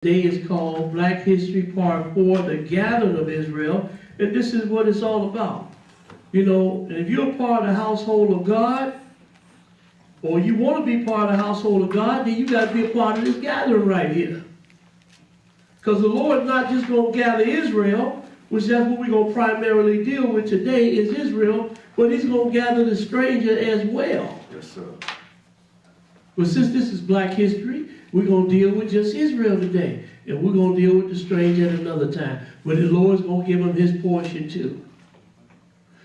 Today is called Black History Part 4, The Gathering of Israel, and this is what it's all about. You know, and if you're a part of the household of God, or you want to be part of the household of God, then you got to be a part of this gathering right here. Because the Lord is not just going to gather Israel, which that's what we're going to primarily deal with today is Israel, but he's going to gather the stranger as well. Yes, sir. But since this is Black history, we're going to deal with just Israel today. And we're going to deal with the stranger at another time. But the Lord's going to give him his portion too.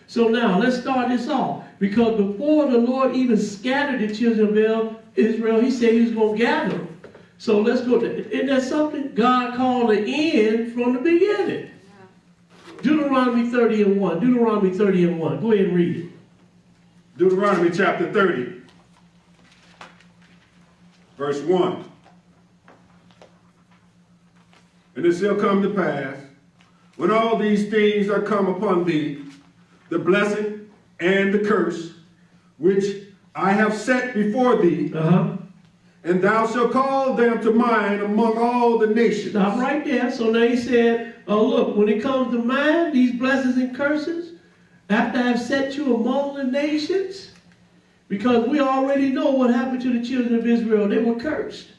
So now, let's start this off. Because before the Lord even scattered the children of Israel, he said he was going to gather them. So let's go. Isn't that something? God called the end from the beginning. Deuteronomy 30 and 1. Deuteronomy 30 and 1. Go ahead and read it. Deuteronomy chapter 30, verse 1. And it shall come to pass, when all these things are come upon thee, the blessing and the curse, which I have set before thee, and thou shalt call them to mind among all the nations. Stop right there. So now he said, look, when it comes to mind, these blessings and curses, after I have set you among the nations, because we already know what happened to the children of Israel. They were cursed.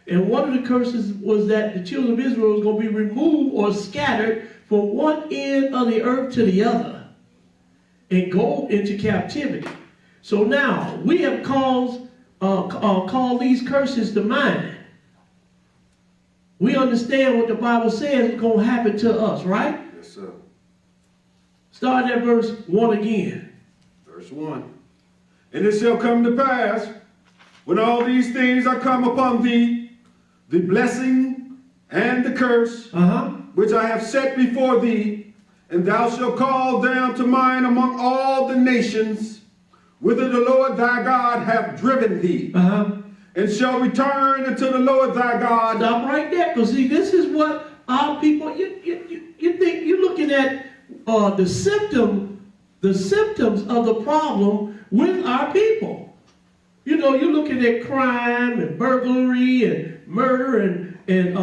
And one of the curses was that the children of Israel was going to be removed or scattered from one end of the earth to the other and go into captivity. So now we have called these curses to mind. We understand what the Bible says is going to happen to us, right? Yes, sir. Start at verse 1 again. Verse 1. And it shall come to pass, when all these things are come upon thee, the blessing and the curse, which I have set before thee, and thou shalt call them to mind among all the nations, whither the Lord thy God hath driven thee, and shall return unto the Lord thy God. Stop right there, because see, this is what our people, you think you're looking at the symptoms of the problem with our people. You know, you're looking at crime and burglary and murder and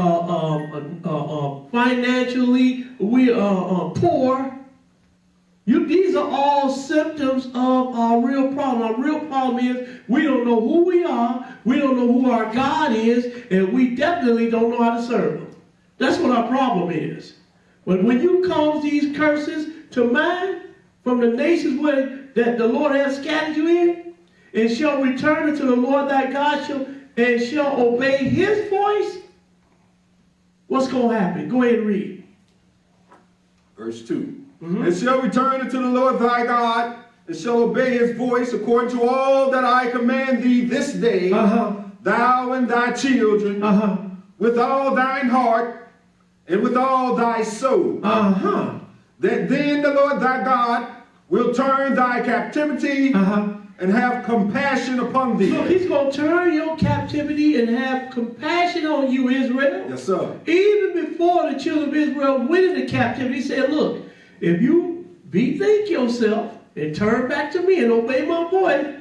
financially we are poor. These are all symptoms of our real problem. Our real problem is we don't know who we are, we don't know who our God is, and we definitely don't know how to serve him. That's what our problem is. But when you cause these curses to mind from the nations that the Lord has scattered you in, and shall return unto the Lord thy God, and shall obey his voice, what's going to happen? Go ahead and read. Verse 2. And shall return unto the Lord thy God, and shall obey his voice according to all that I command thee this day, thou and thy children, with all thine heart, and with all thy soul. That then the Lord thy God will turn thy captivity, and have compassion upon thee. So he's going to turn your captivity and have compassion on you, Israel. Yes, sir. Even before the children of Israel went into captivity, he said, look, if you bethink yourself and turn back to me and obey my voice,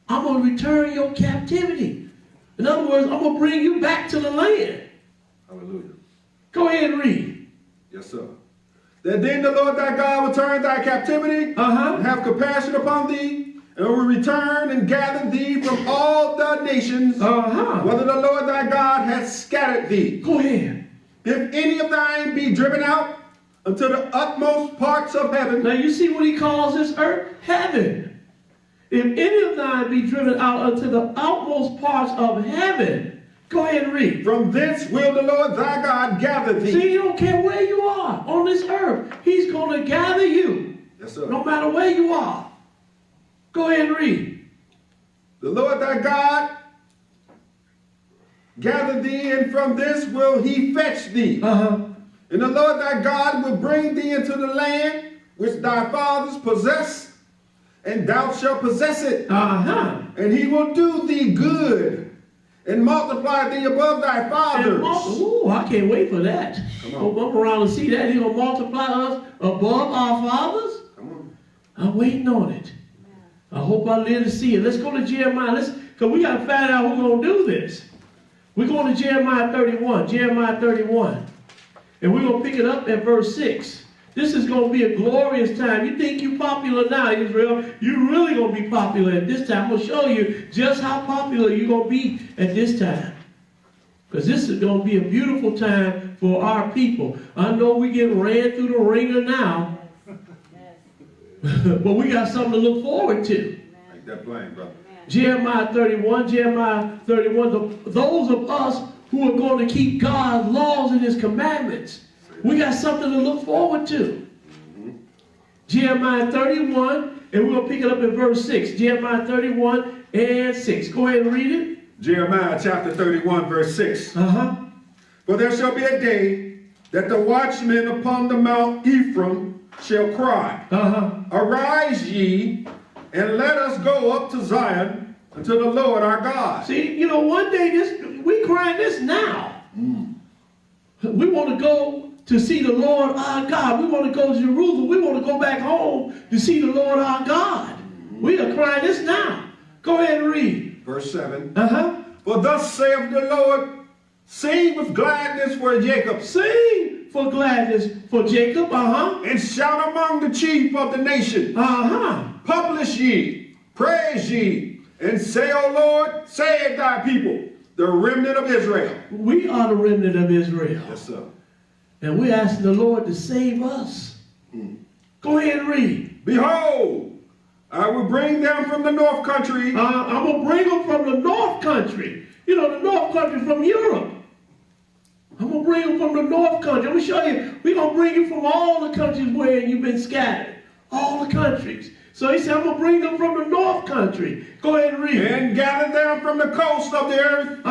I'm going to return your captivity. In other words, I'm going to bring you back to the land. Hallelujah. Go ahead and read. Yes, sir. That then the Lord thy God will turn thy captivity and have compassion upon thee, and will return and gather thee from all the nations, whether the Lord thy God hath scattered thee. Go ahead. If any of thine be driven out unto the utmost parts of heaven. Now you see what he calls this earth? Heaven. If any of thine be driven out unto the outmost parts of heaven. Go ahead and read. From thence will the Lord thy God gather thee. See, you don't care where you are on this earth. He's going to gather you. Yes, sir. No matter where you are. Go ahead and read. The Lord thy God gather thee, and from this will he fetch thee. And the Lord thy God will bring thee into the land which thy fathers possessed, and thou shalt possess it. And he will do thee good, and multiply thee above thy fathers. Ooh, I can't wait for that. Come on. Come around and see that. He's going to multiply us above our fathers. Come on. I'm waiting on it. I hope I live to see it. Let's go to Jeremiah. Because we got to find out who's going to do this. We're going to Jeremiah 31. Jeremiah 31. And we're going to pick it up at verse 6. This is going to be a glorious time. You think you're popular now, Israel. You're really going to be popular at this time. I'm going to show you just how popular you're going to be at this time. Because this is going to be a beautiful time for our people. I know we get ran through the ringer now. But we got something to look forward to. Make that plain, brother. Jeremiah 31. Jeremiah 31. Those of us who are going to keep God's laws and his commandments. We got something to look forward to. Jeremiah 31, and we're going to pick it up in verse 6. Jeremiah 31 and 6. Go ahead and read it. Jeremiah chapter 31, verse 6. For there shall be a day that the watchmen upon the Mount Ephraim shall cry, Arise ye, and let us go up to Zion unto the Lord our God. See, you know, one day we crying this now. We want to go to see the Lord our God. We want to go to Jerusalem. We want to go back home to see the Lord our God. We are crying this now. Go ahead and read. Verse 7. For thus saith the Lord, sing with gladness for Jacob. Sing for gladness for Jacob. And shout among the chief of the nation. Publish ye, praise ye, and say, O Lord, save thy people, the remnant of Israel. We are the remnant of Israel. Yes, sir. And we're asking the Lord to save us. Go ahead and read. Behold, I will bring them from the north country. I'm going to bring them from the north country. You know, the north country from Europe. I'm going to bring them from the north country. I'm going to show you. We're going to bring you from all the countries where you've been scattered. All the countries. So he said, I'm going to bring them from the north country. Go ahead and read. And gather them from the coast of the earth.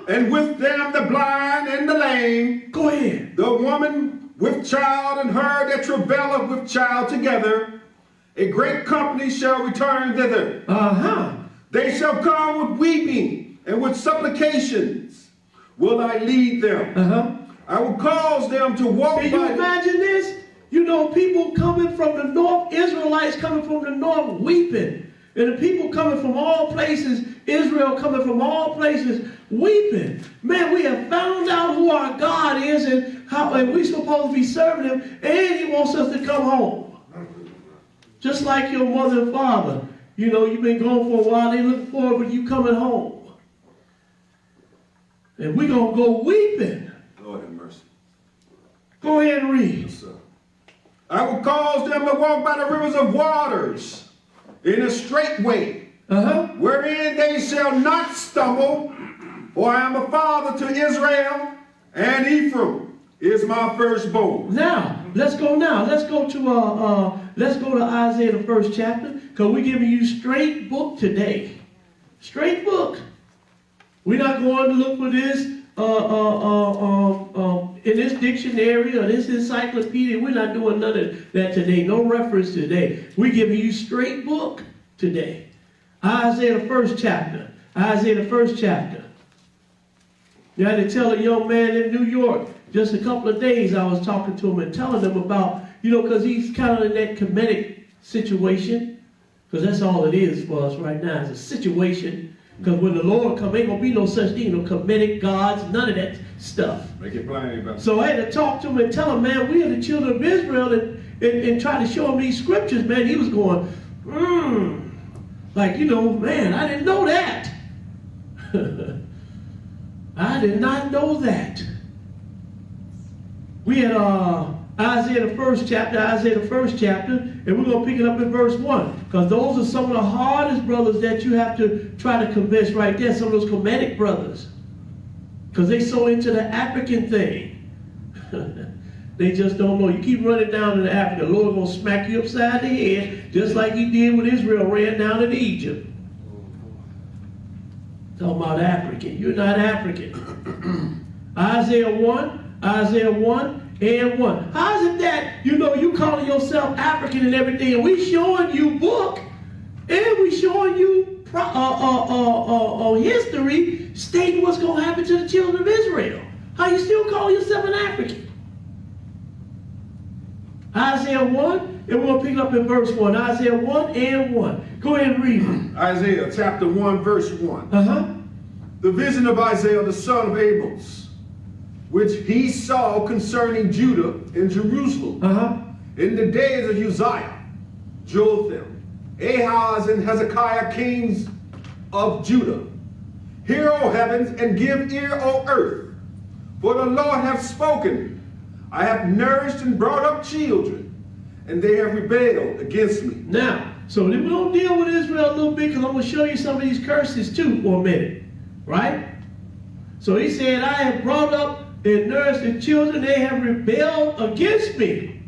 And with them the blind and the lame. Go ahead. The woman with child and her that travaileth with child together. A great company shall return thither. They shall come with weeping and with supplications. Will I lead them? I will cause them to walk. Can you imagine this? You know, people coming from the north, Israelites coming from the north weeping. And the people coming from all places, Israel coming from all places weeping. Man, we have found out who our God is and how and we're supposed to be serving him, and he wants us to come home. Just like your mother and father. You know, you've been gone for a while, they look forward to you coming home. And we're going to go weeping. Lord have mercy. Go ahead and read. Yes, sir. I will cause them to walk by the rivers of waters in a straight way, wherein they shall not stumble. For I am a father to Israel, and Ephraim is my firstborn. Now, let's go now. Let's go to Isaiah the 1st chapter, because we're giving you straight book today. Straight book. We're not going to look for this in this dictionary or this encyclopedia. We're not doing none of that today. No reference today. We're giving you straight book today. Isaiah the 1st chapter. Isaiah the 1st chapter. You had to tell a young man in New York, just a couple of days I was talking to him and telling him about, you know, because he's kind of in that comedic situation, because that's all it is for us right now, is a situation. Because when the Lord comes, ain't going to be no such thing, no comedic gods, none of that stuff. Make it plain, brother. So I had to talk to him and tell him, man, we are the children of Israel, and try to show him these scriptures, man. He was going, like, you know, man, I didn't know that. I did not know that. We had Isaiah the 1st chapter, and we're going to pick it up in verse 1. Because those are some of the hardest brothers that you have to try to convince right there. Some of those Comedic brothers. Because they so into the African thing. They just don't know. You keep running down into Africa, the Lord going to smack you upside the head, just like he did when Israel ran down into Egypt. Talking about African. You're not African. Isaiah 1 and 1. How is it that, you know, you calling yourself African and everything, and we showing you book, and we showing you history stating what's going to happen to the children of Israel? How you still call yourself an African? Isaiah 1, and we'll pick up in verse 1. Isaiah 1 and 1. Go ahead and read it. Isaiah chapter 1, verse 1. the vision of Isaiah the son of Amos, which he saw concerning Judah and Jerusalem in the days of Uzziah, Jotham, Ahaz, and Hezekiah, kings of Judah. Hear, O heavens, and give ear, O earth, for the Lord hath spoken. I have nourished and brought up children, and they have rebelled against me. Now, so we're going to deal with Israel a little bit, because I'm going to show you some of these curses too for a minute, right? So he said, I have brought up and nourished the children, they have rebelled against me.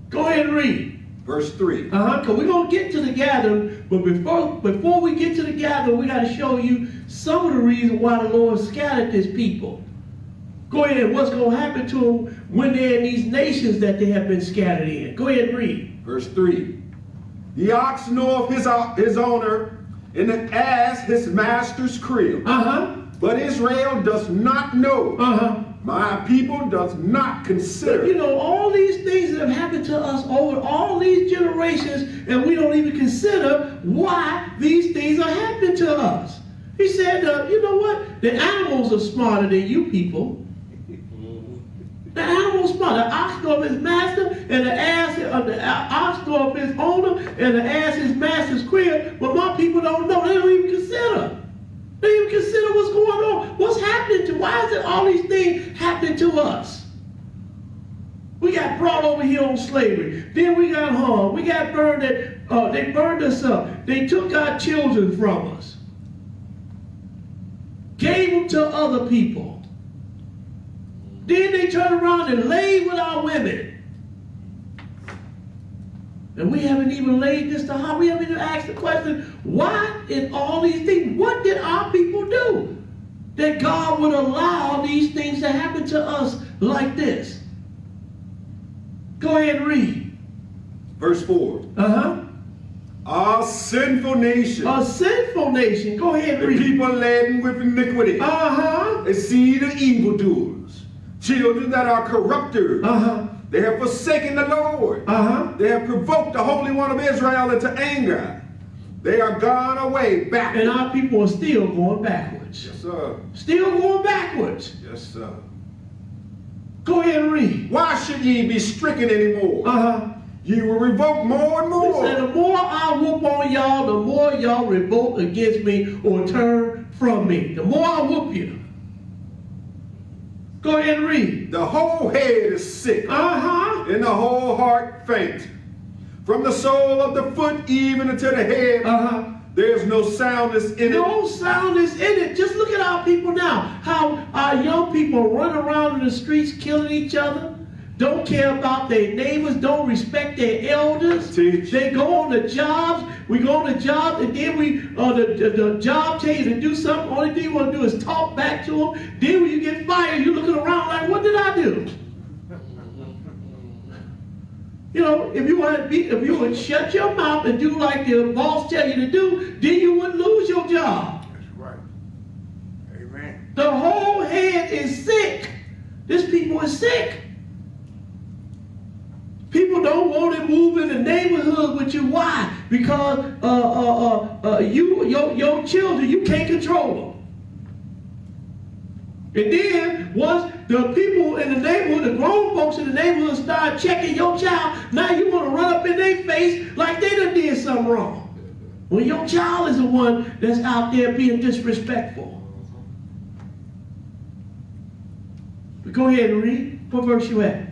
Go ahead and read. Verse 3. Because we're going to get to the gathering, but before we get to the gathering, we got to show you some of the reasons why the Lord scattered his people. Go ahead, what's going to happen to them when they're in these nations that they have been scattered in. Go ahead and read. Verse 3. The ox knoweth his owner, and the ass his master's crib. But Israel does not know. My people does not consider. But, you know, all these things that have happened to us over all these generations, and we don't even consider why these things are happening to us. He said, you know what? The animals are smarter than you people. The animal's smart. The ox know of his master, and the ox know of his owner, and the ass his master's crib. But my people don't know. They don't even consider. They don't even consider what's going on. What's happening to? Why is it all these things happening to us? We got brought over here on slavery. Then we got hung. We got burned. They burned us up. They took our children from us. Gave them to other people. Then they turn around and lay with our women. And we haven't even laid this to heart. We haven't even asked the question, why in all these things? What did our people do that God would allow these things to happen to us like this? Go ahead and read. Verse 4. A sinful nation. A sinful nation. Go ahead and read. The people laden with iniquity. A seed of evildoers. Children that are corrupters. They have forsaken the Lord. They have provoked the Holy One of Israel into anger. They are gone away backwards. And our people are still going backwards. Yes, sir. Still going backwards. Yes, sir. Go ahead and read. Why should ye be stricken anymore? Ye will revolt more and more. He said, the more I whoop on y'all, the more y'all revolt against me or turn from me. The more I whoop you. Go ahead and read. The whole head is sick. And the whole heart faint. From the sole of the foot even unto the head, there's no soundness in it. No soundness in it. Just look at our people now. How our young people run around in the streets killing each other. Don't care about their neighbors. Don't respect their elders. Teach. They go on the jobs. We go on the job, and then the job tell you to do something. Only thing you want to do is talk back to them. Then when you get fired, you're looking around like, what did I do? You know, if you would shut your mouth and do like the boss tell you to do, then you wouldn't lose your job. That's right. Amen. The whole head is sick. This people is sick. People don't want to move in the neighborhood with you. Why? Because your children, you can't control them. And then once the people in the neighborhood, the grown folks in the neighborhood start checking your child, now you want to run up in their face like they done did something wrong. When your child is the one that's out there being disrespectful. But go ahead and read. What verse you at?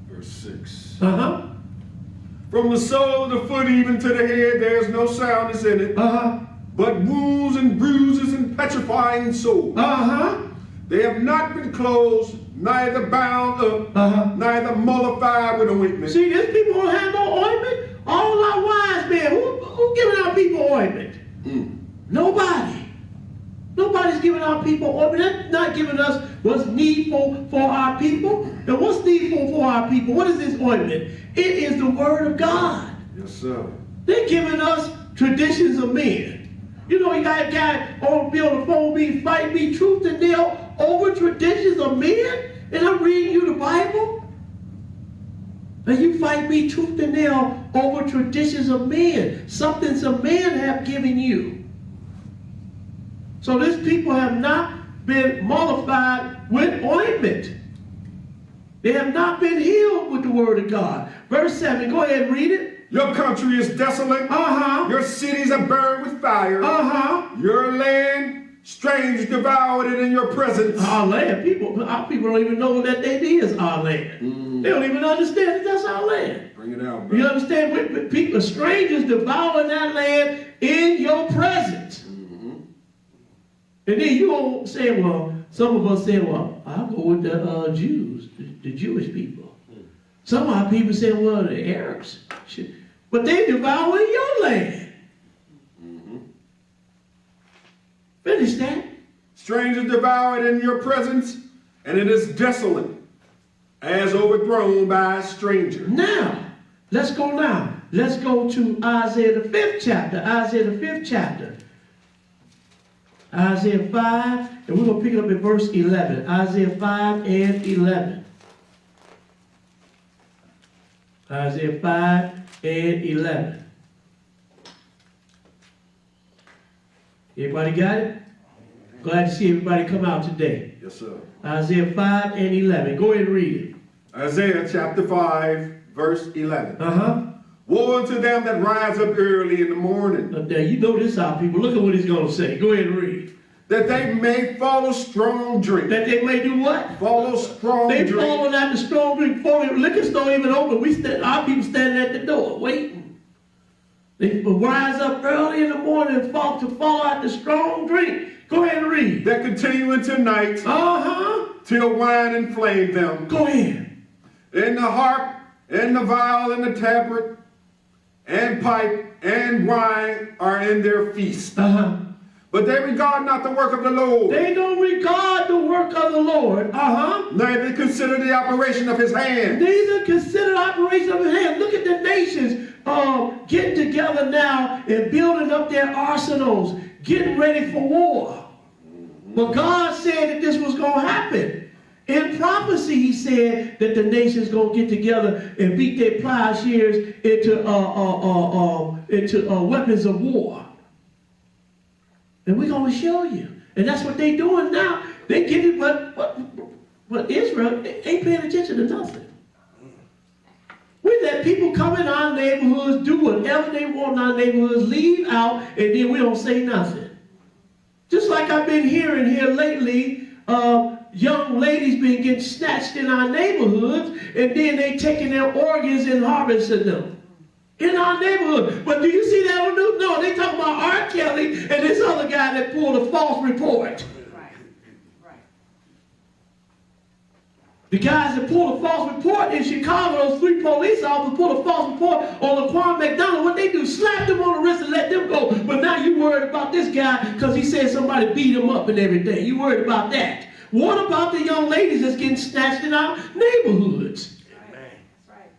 Verse 6. From the sole of the foot even to the head, there's no soundness in it. But wounds and bruises and petrifying sores. They have not been closed, neither bound up, neither mollified with ointment. See, these people don't have no ointment. All our wise men, who giving our people ointment? Nobody. Nobody's giving our people ointment. They're not giving us what's needful for our people. And what's needful for our people? What is this ointment? It is the word of God. Yes, sir. They're giving us traditions of men. You know, you got a guy on the phone me, fight me, truth and nail over traditions of men. And I'm reading you the Bible. And you fight me tooth and nail over traditions of men. Something some men have given you. So these people have not been mollified with ointment. They have not been healed with the word of God. Verse 7, go ahead and read it. Your country is desolate. Your cities are burned with fire. Your land, strangers devoured it in your presence. Our land, our people don't even know that that is our land. They don't even understand that that's our land. Bring it out, bro. You understand? People, strangers devouring that land in your presence. And then you all say, well, some of us say, well, I'll go with the Jews, the Jewish people. Some of our people say, well, the Arabs. But they devour your land. Finish that. Strangers devoured in your presence, and it is desolate, as overthrown by a stranger. Now, let's go now. Let's go to Isaiah the 5th chapter. Isaiah the 5th chapter. Isaiah 5, and we're going to pick it up at verse 11. Isaiah 5 and 11. Isaiah 5 and 11. Everybody got it? Glad to see everybody come out today. Yes, sir. Isaiah 5 and 11. Go ahead and read it. Isaiah chapter 5, verse 11. Woe unto them that rise up early in the morning. Now, you know this, our people. Look at what he's going to say. Go ahead and read. That they may follow strong drink. That they may do what? Follow strong drink. They following after strong drink before the liquor store even open. Our people standing at the door waiting. They rise up early in the morning and to follow after strong drink. Go ahead and read. That continue into night. Till wine inflame them. Go ahead. And the harp, and the viol, and the tabret, and pipe, and wine are in their feast. But they regard not the work of the Lord. They don't regard the work of the Lord. Neither consider the operation of his hand. Neither consider the operation of his hand. Look at the nations getting together now and building up their arsenals, getting ready for war. But God said that this was going to happen. In prophecy, he said that the nations going to get together and beat their plowshares into weapons of war. And we're going to show you. And that's what they're doing now. They get it, but Israel ain't paying attention to nothing. We let people come in our neighborhoods, do whatever they want in our neighborhoods, leave out, and then we don't say nothing. Just like I've been hearing here lately, young ladies been getting snatched in our neighborhoods, and then they taking their organs and harvesting them. In our neighborhood. But do you see that on the news? No, they talking about R. Kelly and this other guy that pulled a false report. Right. The guys that pulled a false report in Chicago, those 3 police officers pulled a false report on Laquan McDonald. What they do? Slap them on the wrist and let them go. But now you worried about this guy because he said somebody beat him up and everything. You worried about that. What about the young ladies that's getting snatched in our neighborhoods? Amen.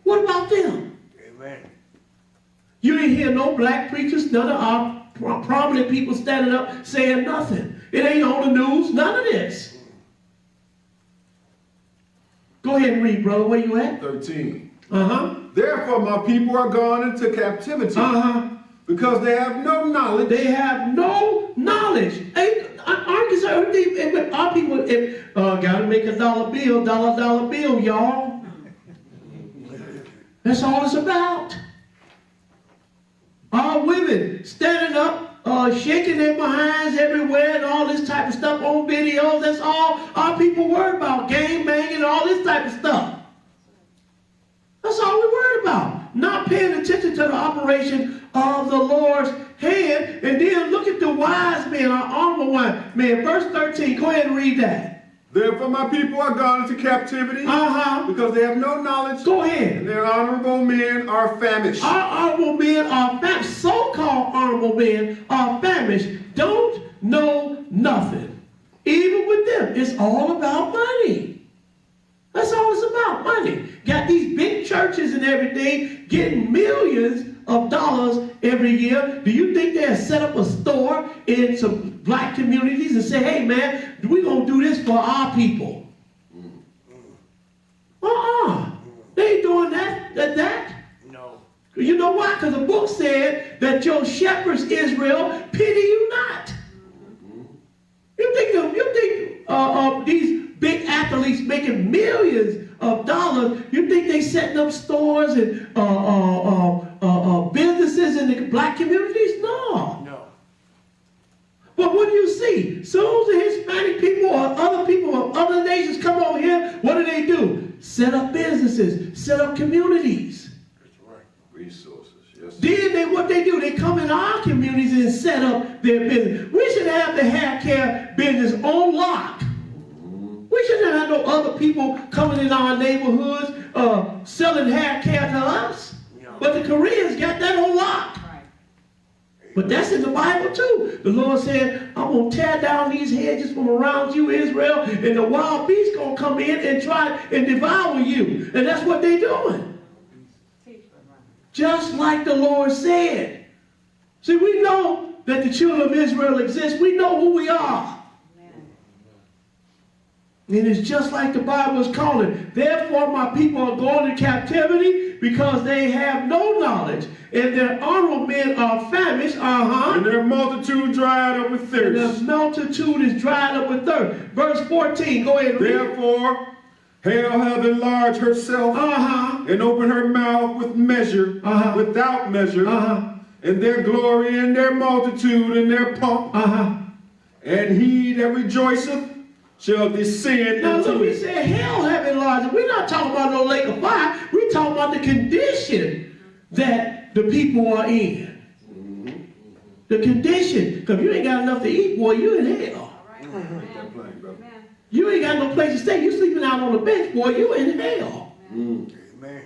What about them? Amen. You didn't hear no black preachers, none of our prominent people standing up saying nothing. It ain't on the news, none of this. Go ahead and read, brother. Where you at? 13. Therefore, my people are gone into captivity. Because they have no knowledge. They have no knowledge. Our people got to make a dollar bill, y'all. That's all it's about. Our women standing up, shaking their behinds everywhere and all this type of stuff on videos. That's all our people worry about. Gang banging and all this type of stuff. That's all we worry about. Not paying attention to the operation of the Lord's hand. And then look at the wise men, our honorable one. Man, verse 13, go ahead and read that. Therefore my people are gone into captivity because they have no knowledge. Go ahead. And their honorable men are famished. Our honorable men are famished. So-called honorable men are famished. Don't know nothing. Even with them, it's all about money. That's all it's about, money. Got these big churches and everything getting millions of dollars every year. Do you think they'll set up a store in some black communities and say, hey man, we're going to do this for our people? They ain't doing that. No. You know why? Because the book said that your shepherds, Israel, pity you not. millions of dollars. You think they setting up stores and businesses in the black communities? No. No. But what do you see? Soon as the Hispanic people or other people of other nations come over here, what do? Set up businesses, set up communities. That's right. Resources, yes. Then what they do, they come in our communities and set up their business. We should have the hair care business on lock. We shouldn't have no other people coming in our neighborhoods selling hair care to us. No. But the Koreans got that on lock. But that's in the Bible too. The Lord said, I'm going to tear down these hedges from around you, Israel, and the wild beasts going to come in and try and devour you. And that's what they're doing. Just like the Lord said. See, we know that the children of Israel exist. We know who we are. And it's just like the Bible is calling. Therefore, my people are going to captivity because they have no knowledge. And their honorable men are famished. And their multitude dried up with thirst. And their multitude is dried up with thirst. Verse 14. Go ahead and read. Therefore, hell hath enlarged herself and opened her mouth with measure, without measure. And their glory and their multitude and their pomp. And he that rejoiceth shall descend now into look, we it. said hell have enlarged. We're not talking about no lake of fire. We're talking about the condition that the people are in. The condition. Because if you ain't got enough to eat, boy, you in hell. You ain't got no place to stay. You sleeping out on the bench, boy, you in hell. Amen.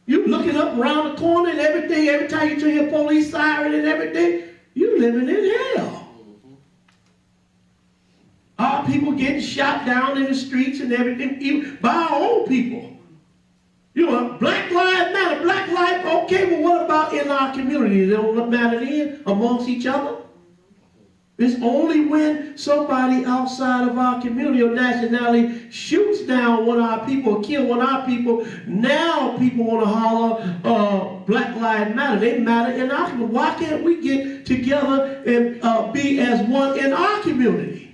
You looking up around the corner and everything. Every time you hear police siren and everything, you living in hell. Our people getting shot down in the streets and everything, even by our own people. You know, Black Lives Matter, Black Lives, okay, but what about in our community? They don't matter then amongst each other? It's only when somebody outside of our community or nationality shoots down one of our people or kill one of our people, now people want to holler, Black Lives Matter. They matter in our community. Why can't we get together and be as one in our community?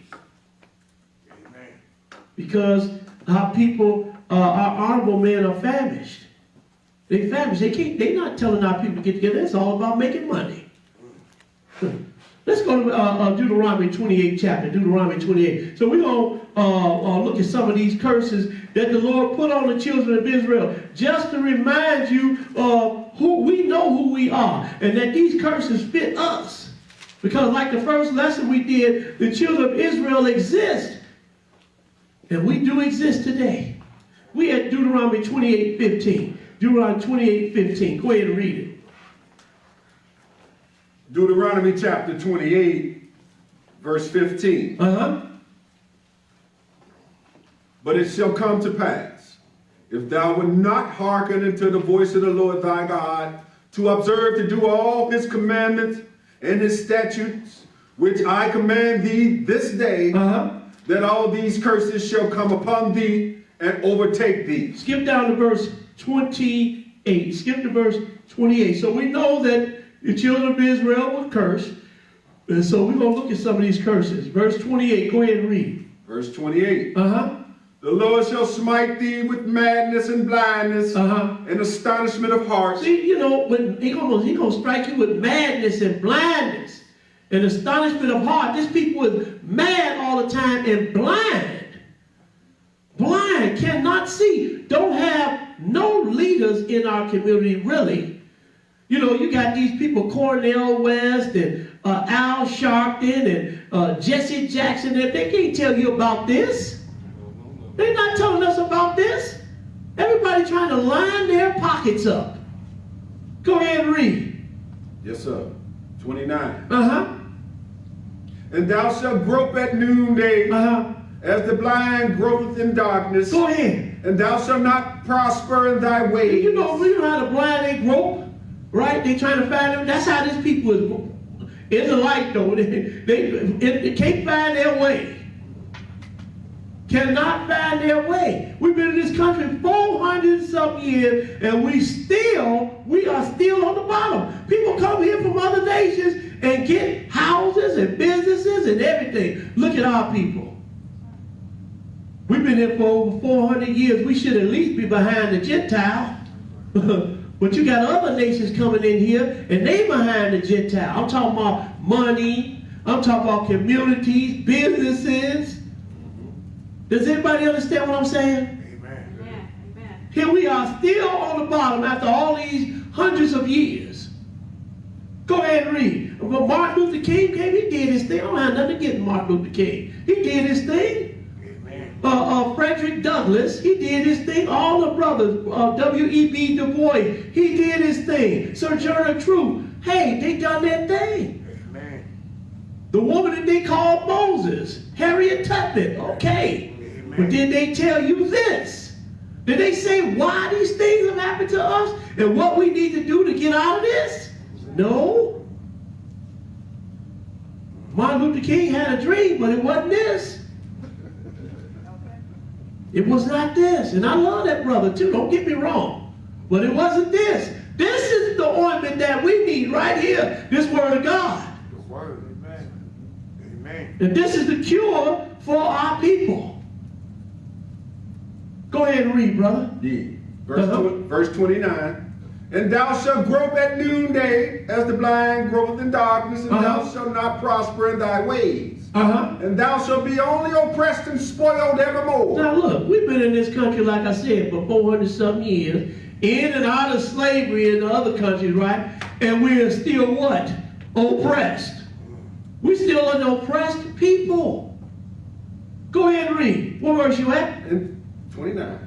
Because our people, our honorable men are famished. They're famished. They're not telling our people to get together. It's all about making money. Let's go to Deuteronomy 28 chapter, Deuteronomy 28. So we're going to look at some of these curses that the Lord put on the children of Israel, just to remind you of who we know who we are, and that these curses fit us. Because like the first lesson we did, the children of Israel exist. And we do exist today. We at Deuteronomy 28:15. Deuteronomy 28:15. Go ahead and read it. Deuteronomy chapter 28, verse 15. But it shall come to pass, if thou wilt not hearken unto the voice of the Lord thy God, to observe to do all his commandments and his statutes, which I command thee this day, that all these curses shall come upon thee and overtake thee. Skip down to verse 28. Skip to verse 28. So we know that the children of Israel were cursed. And so we're going to look at some of these curses. Verse 28. Go ahead and read. Verse 28. The Lord shall smite thee with madness and blindness and astonishment of heart. See, you know, when he gonna strike you with madness and blindness and astonishment of heart. This people is mad all the time and blind. Blind, cannot see. Don't have no leaders in our community, really. You know, you got these people, Cornel West and Al Sharpton and Jesse Jackson. They can't tell you about this. They're not telling us about this. Everybody trying to line their pockets up. Go ahead and read. Yes, sir. 29. And thou shalt grope at noonday, as the blind gropeth in darkness. Go ahead. And thou shalt not prosper in thy ways. You know how the blind they grope, right? They trying to find them. That's how these people is. In the light, though, they can't find their way. Cannot find their way. We've been in this country 400-something years, and we are still on the bottom. People come here from other nations and get houses and businesses and everything. Look at our people. We've been here for over 400 years. We should at least be behind the Gentile. But you got other nations coming in here, and they behind the Gentile. I'm talking about money. I'm talking about communities, businesses. Does anybody understand what I'm saying? Amen. Amen. Here we are still on the bottom after all these hundreds of years. Go ahead and read. When Martin Luther King came, he did his thing. I don't have nothing against Martin Luther King. He did his thing. Frederick Douglass, he did his thing. All the brothers, W.E.B. Du Bois, he did his thing. Sojourner Truth, hey, they done their thing. Amen. The woman that they called Moses, Harriet Tubman, okay. Amen. But did they tell you this? Did they say why these things have happened to us and what we need to do to get out of this? No. Martin Luther King had a dream, but it wasn't this. It was not this. And I love that brother too, don't get me wrong. But it wasn't this. This is the ointment that we need right here. This word of God. The word. Amen. Amen. And this is the cure for our people. Go ahead and read, brother. Yeah. Verse 29. And thou shalt grope at noonday, as the blind gropeth in darkness, and thou shalt not prosper in thy ways. And thou shalt be only oppressed and spoiled evermore. Now look, we've been in this country, like I said, for 400-something years, in and out of slavery in the other countries, right? And we're still what? Oppressed. We're still an oppressed people. Go ahead and read. What verse you at? In 29.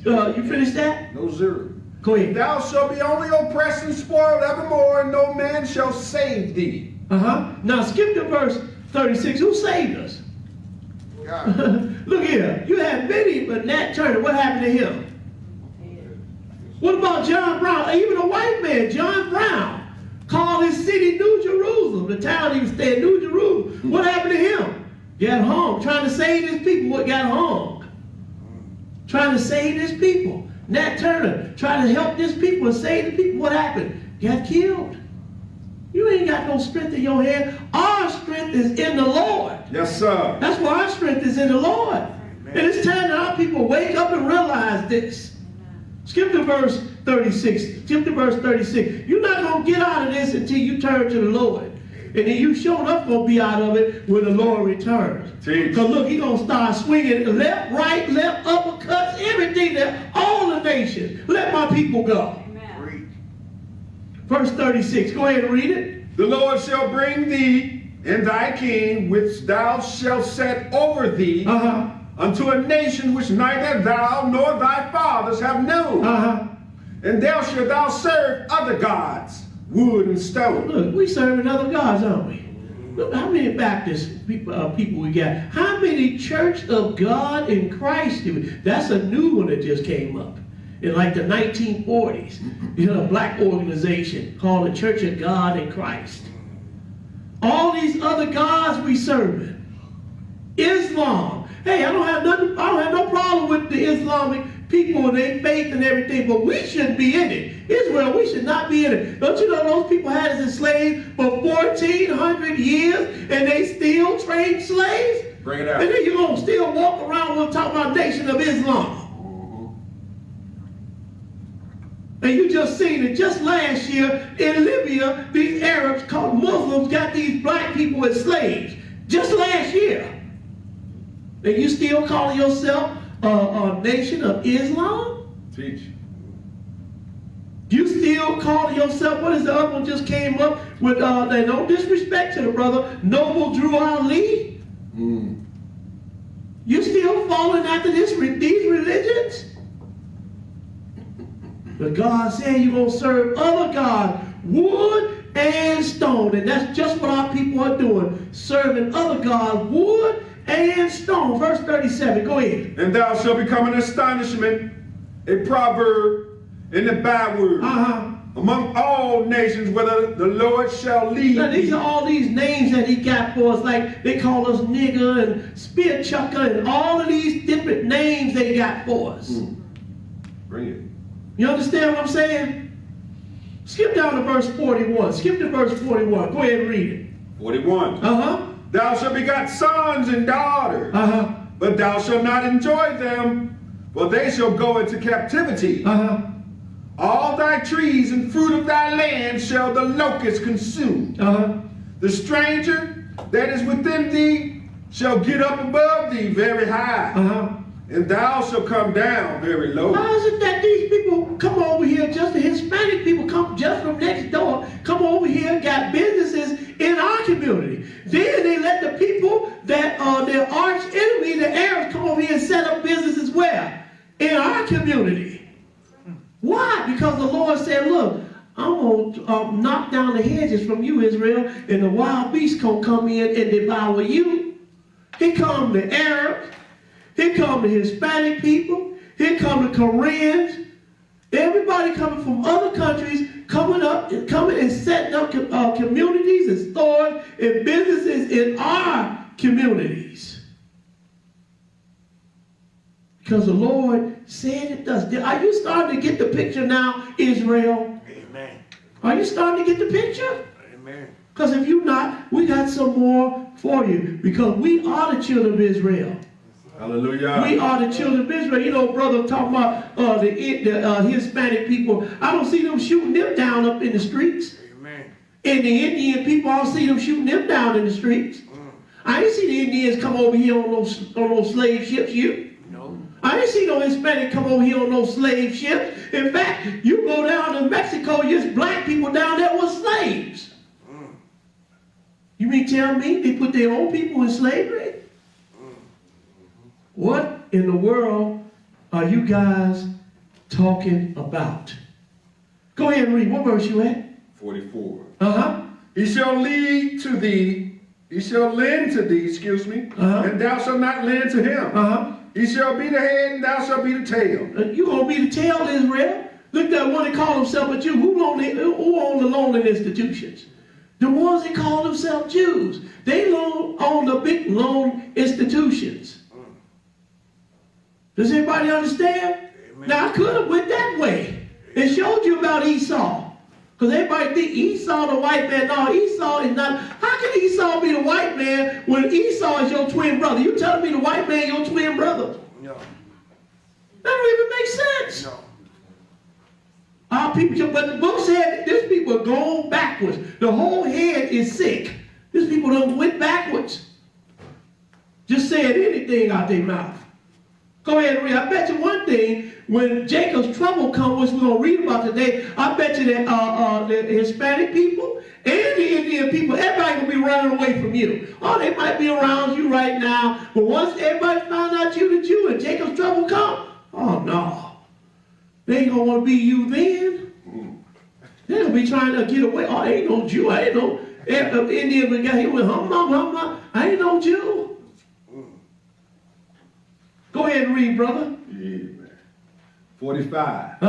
You finished that? No, 0. Go ahead. Thou shalt be only oppressed and spoiled evermore, and no man shall save thee. Now skip to verse 36. Who saved us? God. Look here. You had many, but Nat Turner, what happened to him? What about John Brown? Even a white man, John Brown, called his city New Jerusalem. The town he was staying, New Jerusalem. What happened to him? Got hung. Trying to save his people. What got hung? Trying to save his people. Nat Turner trying to help his people and save the people. What happened? Got killed. You ain't got no strength in your head. Our strength is in the Lord. Yes, sir. That's why our strength is in the Lord. Amen. And it's time that our people wake up and realize this. Skip to verse 36. Skip to verse 36. You're not going to get out of this until you turn to the Lord. And then you sure enough going to be out of it when the Lord returns. Because look, he's going to start swinging left, right, left, uppercuts, everything, that all the nations. Let my people go. Verse 36. Go ahead and read it. The Lord shall bring thee and thy king, which thou shalt set over thee, unto a nation which neither thou nor thy fathers have known. And there shalt thou serve other gods, wood and stone. Look, we serving other gods, aren't we? Look how many Baptist people we got. How many Church of God in Christ do we? That's a new one that just came up. In like the 1940s, you know, a black organization called the Church of God in Christ. All these other gods we serving. Islam. Hey, I don't have no problem with the Islamic people and their faith and everything, but we shouldn't be in it. Israel, we should not be in it. Don't you know those people had us enslaved for 1,400 years and they still trade slaves? Bring it out. And then you're going to still walk around and talk about Nation of Islam. And you just seen it just last year in Libya, these Arabs called Muslims got these black people as slaves. Just last year. And you still calling yourself a Nation of Islam? Teach. You still calling yourself, what is the other one just came up with, no disrespect to the brother, Noble Drew Ali? You still following after these religions? But God said you're going to serve other gods, wood and stone. And that's just what our people are doing, serving other gods, wood and stone. Verse 37, go ahead. And thou shalt become an astonishment, a proverb, and a byword among all nations, whether the Lord shall lead. Now, these are all these names that he got for us, like they call us nigger and spear chucker and all of these different names they got for us. Bring it. You understand what I'm saying? Skip down to verse 41. Skip to verse 41. Go ahead and read it. 41. Thou shalt begot sons and daughters. But thou shalt not enjoy them, for they shall go into captivity. All thy trees and fruit of thy land shall the locust consume. The stranger that is within thee shall get up above thee very high. And thou shalt come down very low. How is it that these people come over here, just the Hispanic people come just from next door, come over here, got businesses in our community. Then they let the people that are their arch enemy, the Arabs, come over here and set up businesses where? In our community. Why? Because the Lord said, look, I'm going to knock down the hedges from you, Israel, and the wild beasts going to come in and devour you. Here come the Arabs. Here come the Hispanic people. Here come the Koreans. Everybody coming from other countries, coming and setting up communities and stores and businesses in our communities. Because the Lord said it does. Are you starting to get the picture now, Israel? Amen. Are you starting to get the picture? Amen. Because if you're not, we got some more for you. Because we are the children of Israel. Hallelujah. We are the children of Israel. You know, brother, talking about the Hispanic people. I don't see them shooting them down up in the streets. Amen. And the Indian people, I don't see them shooting them down in the streets. I didn't see the Indians come over here on those slave ships. No. I didn't see no Hispanic come over here on those slave ships. In fact, you go down to Mexico, just black people down there were slaves. You mean tell me they put their own people in slavery? What in the world are you guys talking about? Go ahead and read. What verse you at? 44. He shall lend to thee, and thou shalt not lend to him. He shall be the head, and thou shalt be the tail. You gonna be the tail, Israel? Look at that one that call himself a Jew. Who own the loaning institutions? The ones that call themselves Jews. They own the big loan institutions. Does everybody understand? Amen. Now, I could have went that way and showed you about Esau. Because everybody think Esau the white man. No, Esau is not. How can Esau be the white man when Esau is your twin brother? You telling me the white man your twin brother? No. That don't even make sense. No. Our people, but the book said these people are going backwards. The whole head is sick. These people don't went backwards. Just saying anything out their mouth. Go ahead and read. I bet you one thing, when Jacob's trouble comes, which we're going to read about today, I bet you that the Hispanic people and the Indian people, everybody going to be running away from you. Oh, they might be around you right now, but once everybody found out you the Jew and Jacob's trouble come, oh no. They ain't going to want to be you then. They're going to be trying to get away. Oh, I ain't no Jew. I ain't no Indian, but got here with hum. I ain't no Jew. Go ahead and read, brother. Amen. 45.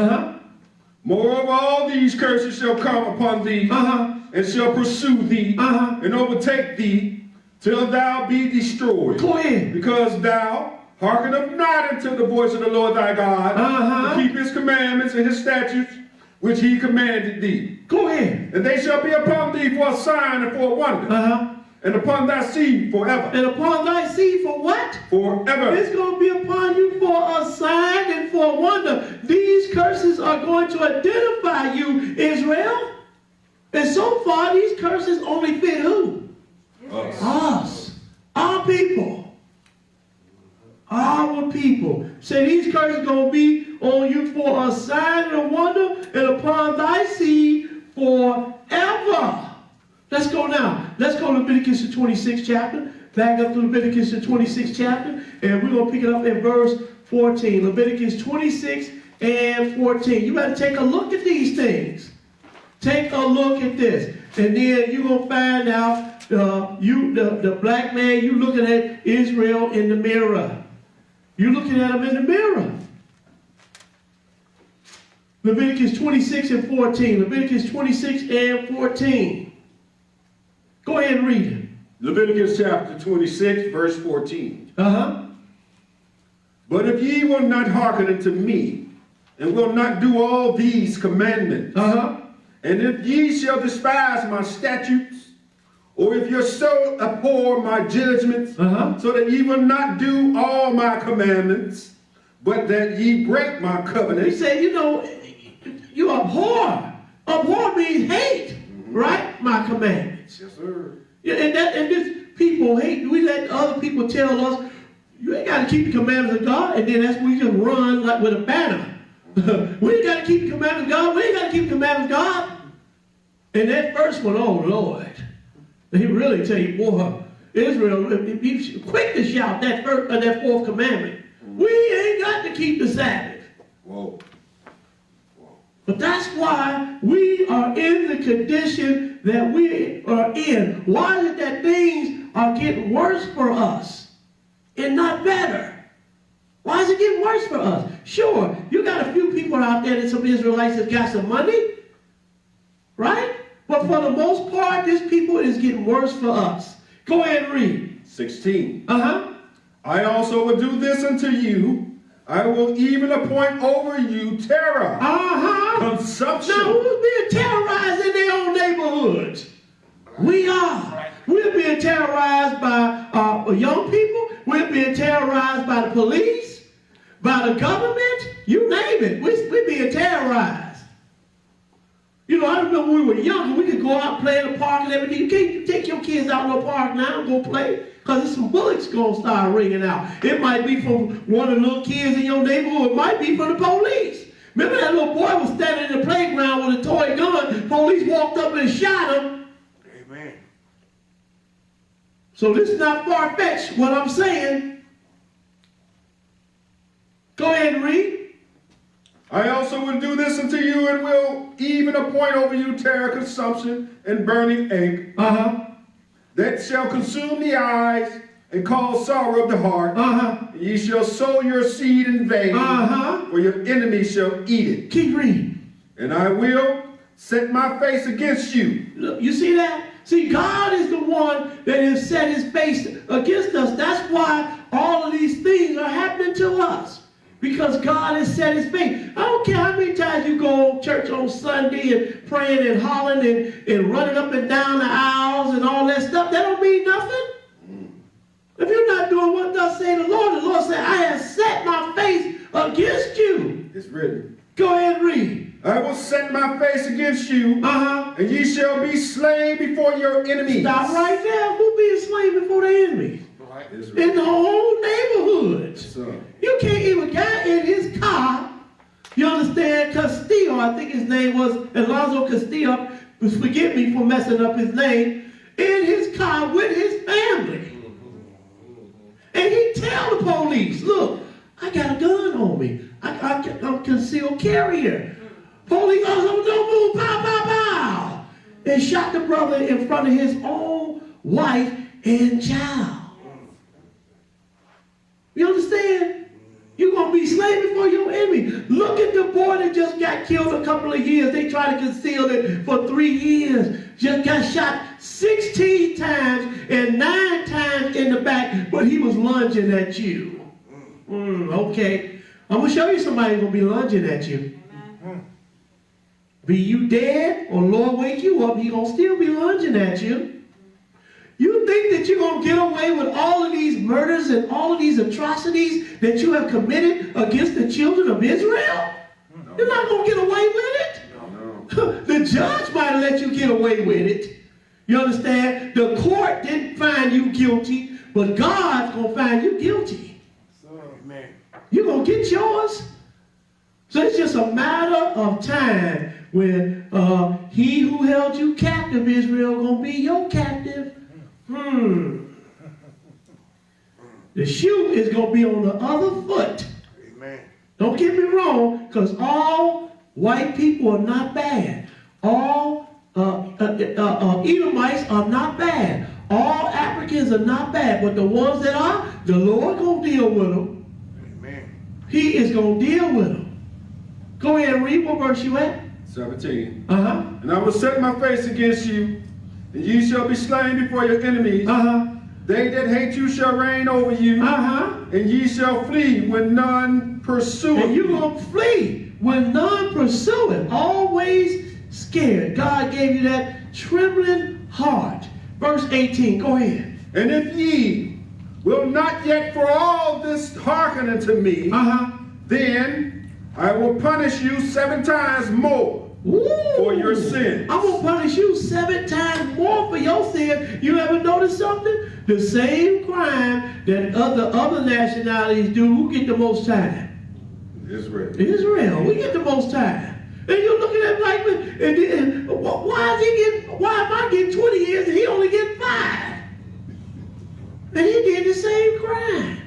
Moreover, all these curses shall come upon thee, and shall pursue thee, and overtake thee, till thou be destroyed. Go ahead. Because thou hearkenest not unto the voice of the Lord thy God, to keep his commandments and his statutes, which he commanded thee. Go ahead. And they shall be upon thee for a sign and for a wonder. And upon thy seed forever. And upon thy seed for what? Forever. It's going to be upon you for a sign and for a wonder. These curses are going to identify you, Israel. And so far, these curses only fit who? Us. Our people. Our people. Say these curses are going to be on you for a sign and a wonder, and upon thy seed forever. Let's go now. Let's go to Leviticus, the 26th chapter. Back up to Leviticus, the 26th chapter. And we're going to pick it up at verse 14. Leviticus 26 and 14. You better take a look at these things. Take a look at this. And then you're going to find out, the black man, you looking at Israel in the mirror. You're looking at him in the mirror. Leviticus 26 and 14. Leviticus 26 and 14. Go ahead and read it. Leviticus chapter 26, verse 14. But if ye will not hearken unto me, and will not do all these commandments, and if ye shall despise my statutes, Or if your soul abhor my judgments, so that ye will not do all my commandments, but that ye break my covenant. He said, you know, you abhor. Abhor means hate, right? My commandments. Yes, sir. Yeah, and this people hate. We let other people tell us, you ain't got to keep the commandments of God, and then that's when we just run like with a banner. We ain't got to keep the commandments of God. We ain't got to keep the commandments of God. And that first one, oh Lord, he really tell you, boy, Israel, he's quick to shout that fourth commandment. We ain't got to keep the Sabbath. Whoa. But that's why we are in the condition that we are in. Why is it that things are getting worse for us and not better? Why is it getting worse for us? Sure, you got a few people out there that some Israelites that got some money, right? But for the most part, this people is getting worse for us. Go ahead and read. 16. I also will do this unto you. I will even appoint over you terror, consumption. Now, who's being terrorized in their own neighborhoods? We are. We're being terrorized by young people. We're being terrorized by the police, by the government. You name it. We're being terrorized. You know, I remember when we were younger, we could go out and play in the park and everything. You can't take your kids out in the park now and go play, because there's some bullets going to start ringing out. It might be from one of the little kids in your neighborhood. It might be from the police. Remember that little boy was standing in the playground with a toy gun. Police walked up and shot him. Amen. So this is not far-fetched, what I'm saying. Go ahead and read. I also will do this unto you, and will even appoint over you terror, consumption, and burning ache, that shall consume the eyes and cause sorrow of the heart. And ye shall sow your seed in vain, for your enemy shall eat it. Keep reading. And I will set my face against you. Look, you see that? See, God is the one that has set his face against us. That's why all of these things are happening to us. Because God has set his face. I don't care how many times you go to church on Sunday and praying and hollering and running up and down the aisles and all that stuff. That don't mean nothing. If you're not doing what thus say the Lord said, I have set my face against you. It's written. Go ahead and read. I will set my face against you, and ye shall be slain before your enemies. Stop right there. Who being slain before the enemy? In the whole neighborhood. You can't even get in his car. You understand? Castillo, I think his name was Alonzo Castillo. Forgive me for messing up his name. In his car with his family. And he tell the police, look, I got a gun on me. I'm concealed carrier. Police officer, don't move, pow, pow, pow. And shot the brother in front of his own wife and child. You understand? You're going to be slain before your enemy. Look at the boy that just got killed a couple of years. They tried to conceal it for 3 years. Just got shot 16 times and 9 times in the back, but he was lunging at you. Okay. I'm going to show you somebody who's going to be lunging at you. Be you dead or Lord wake you up, he's going to still be lunging at you. You think that you're going to get away with all of these murders and all of these atrocities that you have committed against the children of Israel? No. You're not going to get away with it. No. The judge might let you get away with it. You understand? The court didn't find you guilty, but God's going to find you guilty. Amen. You're going to get yours. So it's just a matter of time when he who held you captive, Israel, going to be your captive. The shoe is going to be on the other foot. Amen. Don't get me wrong, because all white people are not bad. All Edomites are not bad. All Africans are not bad. But the ones that are, the Lord going to deal with them. Amen. He is going to deal with them. Go ahead and read what verse you at. 17. And I will set my face against you, and ye shall be slain before your enemies. They that hate you shall reign over you. And ye shall flee when none pursue. And you're going to flee when none pursue it. Always scared. God gave you that trembling heart Verse 18, go ahead. And if ye will not yet for all this hearken unto me, then I will punish you 7 times more for your sin. I'm going to punish you 7 times more for your sin. You ever notice something? The same crime that other nationalities do, who get the most time? Israel. We get the most time. And you're looking at like, why am I getting 20 years and he only getting 5? And he did the same crime.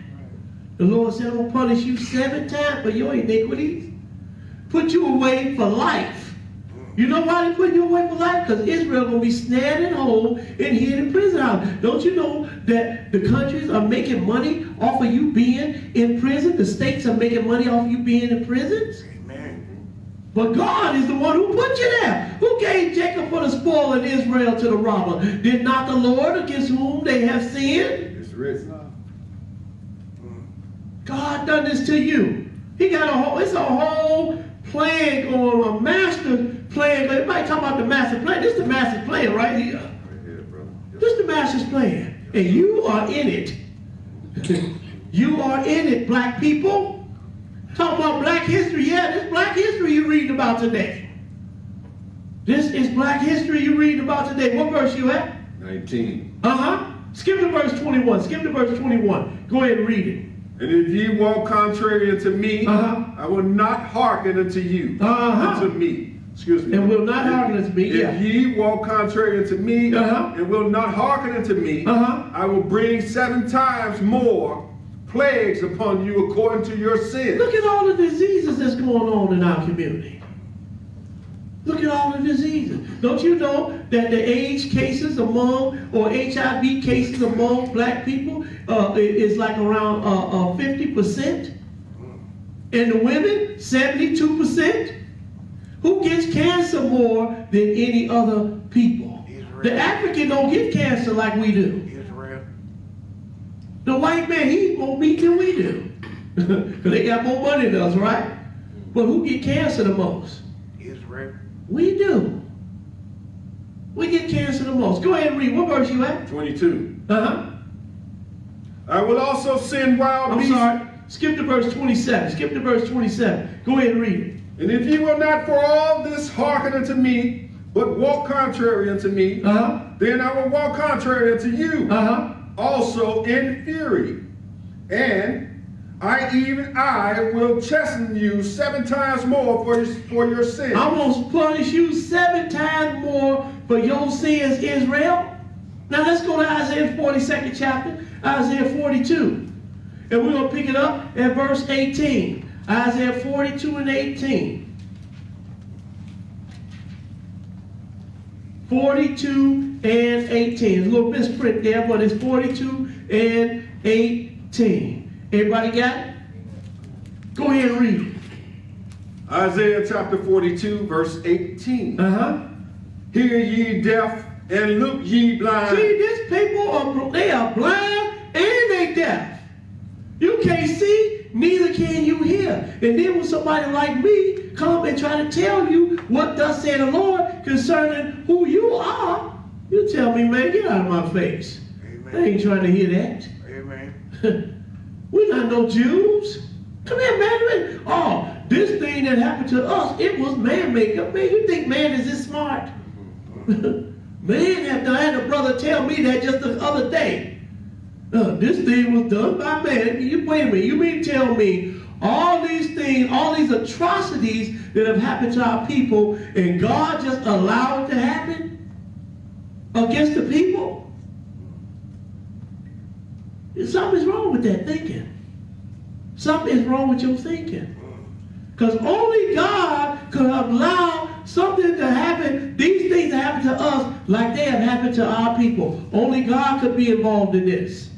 The Lord said, I'm going to punish you 7 times for your iniquities. Put you away for life. You know why they put you away for life? Because Israel going to be snared at home and hid in prison house. Don't you know that the countries are making money off of you being in prison? The states are making money off of you being in prisons? Amen. But God is the one who put you there. Who gave Jacob for the spoil and Israel to the robber? Did not the Lord against whom they have sinned? It's written. God done this to you. He got it's a whole plan going, a master plan. Everybody talk about the master plan. This is the master plan right here. Right here, brother. This is the master's plan. And you are in it. You are in it, black people. Talk about black history. Yeah, this black history you're reading about today. This is black history you're reading about today. What verse you at? 19. Skip to verse 21. Skip to verse 21. Go ahead and read it. And if ye walk contrary unto me, I will not hearken unto you. Unto me. Excuse me. And will not hearken unto me. If ye walk contrary unto me, and will not hearken unto me, I will bring 7 times more plagues upon you according to your sin. Look at all the diseases that's going on in our community. Look at all the diseases. Don't you know that the AIDS cases among, or HIV cases among black people is like around 50%? And the women, 72%? Who gets cancer more than any other people? Israel. The African don't get cancer like we do. Israel. The white man, he eat more meat than we do. Because they got more money than us, right? But who get cancer the most? Israel. We do. We get cancer the most. Go ahead and read. What verse you at? 22. I will also send wild beasts. I'm sorry. Skip to verse 27. Skip to verse 27. Go ahead and read it. And if ye will not for all this hearken unto me, but walk contrary unto me, then I will walk contrary unto you, also in fury. And I will chasten you 7 times more for your sins. I'm going to punish you 7 times more for your sins, Israel. Now let's go to Isaiah 42nd chapter, Isaiah 42. And we're going to pick it up at verse 18. Isaiah 42 and 18. 42 and 18. There's a little misprint there, but it's 42 and 18. Everybody got it? Go ahead and read it. Isaiah chapter 42, verse 18. Hear ye deaf, and look ye blind. See, these people they are blind and they deaf. You can't see, neither can you hear. And then when somebody like me come and try to tell you what thus said the Lord concerning who you are, you tell me, man, get out of my face. Amen. I ain't trying to hear that. Amen. We're not no Jews. Come here, man. Oh, this thing that happened to us, it was man-made. Man, you think man is this smart? Man, I had a brother tell me that just the other day. This thing was done by man. Wait a minute. You mean to tell me all these things, all these atrocities that have happened to our people, and God just allowed it to happen against the people? Something's wrong with that thinking. Something is wrong with your thinking. Because only God could allow something to happen, these things to happen to us like they have happened to our people. Only God could be involved in this.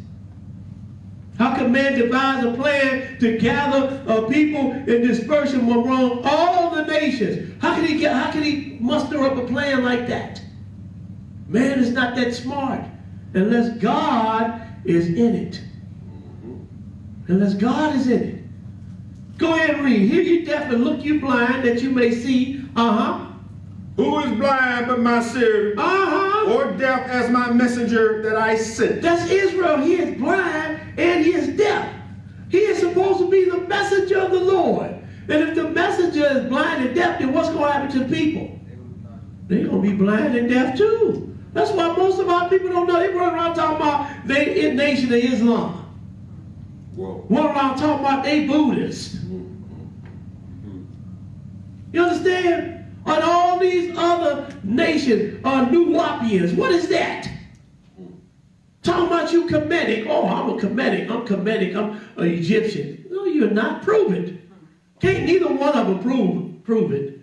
How can man devise a plan to gather a people and disperse them among all the nations? How can he muster up a plan like that? Man is not that smart unless God is in it. Unless God is in it. Go ahead and read. Hear you deaf and look you blind that you may see. But Who is blind but my servant, or deaf as my messenger that I sent? That's Israel. He is blind and he is deaf. He is supposed to be the messenger of the Lord. And if the messenger is blind and deaf, then what's going to happen to the people? They're going to be blind and deaf too. That's why most of our people don't know. They run around talking about the nation of Islam. Whoa. Run around talking about they Buddhists. You understand? And all these other nations are Nuwapians. What is that? Talking about you Kemetic. Oh, I'm a Kemetic. I'm Kemetic. I'm an Egyptian. No, you're not. Prove it. Can't neither one of them prove it.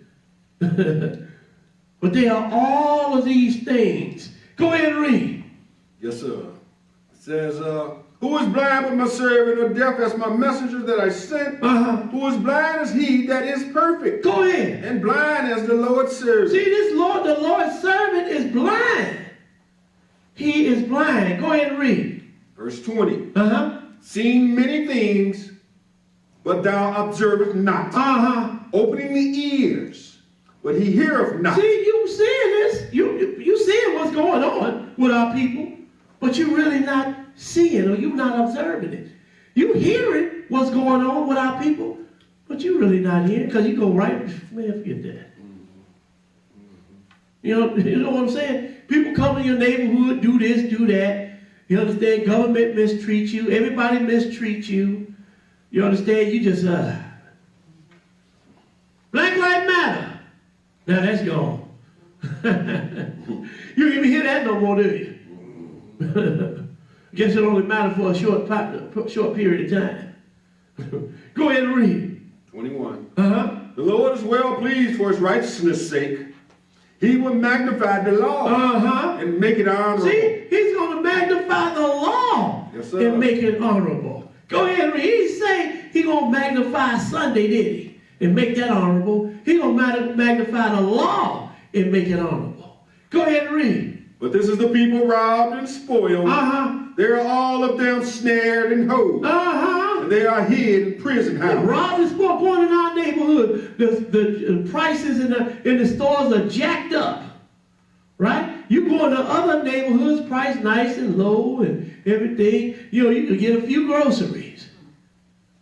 But they are all of these things. Go ahead and read. Yes, sir. It says, who is blind but my servant, or deaf as my messenger that I sent? Who is blind as he that is perfect? Go ahead. And blind as the Lord's servant. See, the Lord's servant is blind. He is blind. Go ahead and read. Verse 20. Seeing many things, but thou observest not. Opening the ears, but he heareth not. See, you seeing this. You seeing what's going on with our people, but you really not seeing, or you not observing it. You hearing what's going on with our people, but you really not hearing, because you go right, man, forget that. You know what I'm saying? People come in your neighborhood, do this, do that. You understand? Government mistreats you. Everybody mistreats you. You understand? You just, Black Lives Matter. Now that's gone. You don't even hear that no more, do you? Guess it only matters for a short period of time. Go ahead and read. 21. The Lord is well pleased for his righteousness' sake. He will magnify the law and make it honorable. See, he's going to magnify the law and make it honorable. Go ahead and read. He didn't say he's going to magnify Sunday, did he? And make that honorable. He's going to magnify the law and make it honorable. Go ahead and read. But this is the people robbed and spoiled. They are all of them snared and hoed. And they are hid in prison houses. Robbed and spoiled. Going in our neighborhood, the prices in the stores are jacked up. Right? You go into other neighborhoods, price nice and low and everything. You know, you can get a few groceries.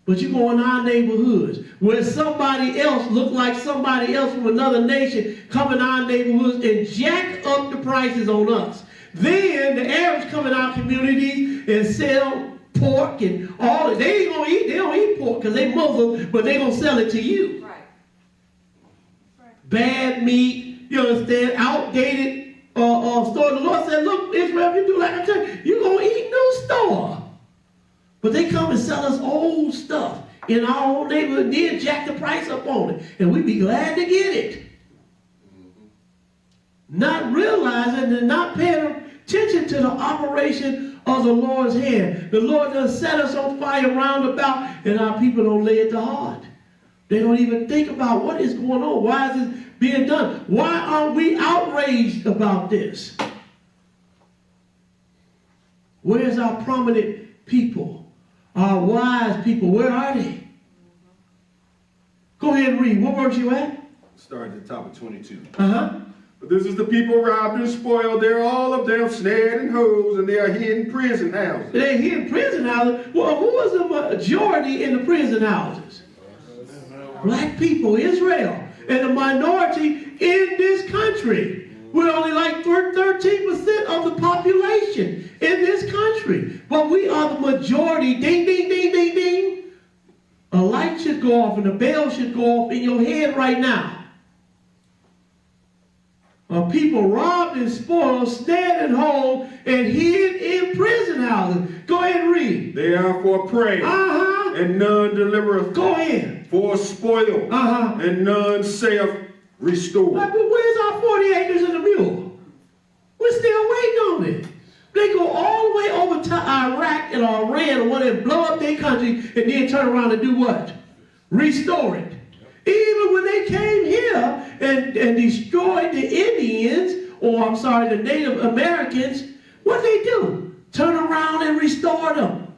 But you go in our neighborhoods where somebody else look like somebody else from another nation come in our neighborhoods and jack up the prices on us. Then the Arabs come in our communities and sell pork and all that. They don't eat pork because they Muslim, but they gonna sell it to you. Right. Bad meat, you understand, outdated store. The Lord said, look, Israel, if you do like I tell you, you're gonna eat new store. But they come and sell us old stuff in our own neighborhood, then jack the price up on it. And we'd be glad to get it. Not realizing and not paying attention to the operation of the Lord's hand. The Lord does set us on fire round about, and our people don't lay it to heart. They don't even think about what is going on. Why is this being done? Why are we outraged about this? Where's our prominent people? Our wise people, where are they? Go ahead and read. What verse you at? Start at the top of 22. But this is the people robbed and spoiled. They're all of them snared and hoes, and they are hid in prison houses. They're hid in prison houses? Well, who is the majority in the prison houses? Black people, Israel. And the minority in this country. We're only like 13% of the population in this country. But we are the majority. Ding, ding, ding, ding, ding. A light should go off and a bell should go off in your head right now. People robbed and spoiled, snared and hold, and hid in prison houses. Go ahead and read. They are for prey, and none delivereth. Go ahead. For spoil, and none saith restore. But where's our 40 acres and a mule? We're still waiting on it. They go all the way over to Iraq and Iran and want to blow up their country and then turn around and do what? Restore it. Even when they came here and destroyed the Indians, or I'm sorry, the Native Americans, what they do? Turn around and restore them.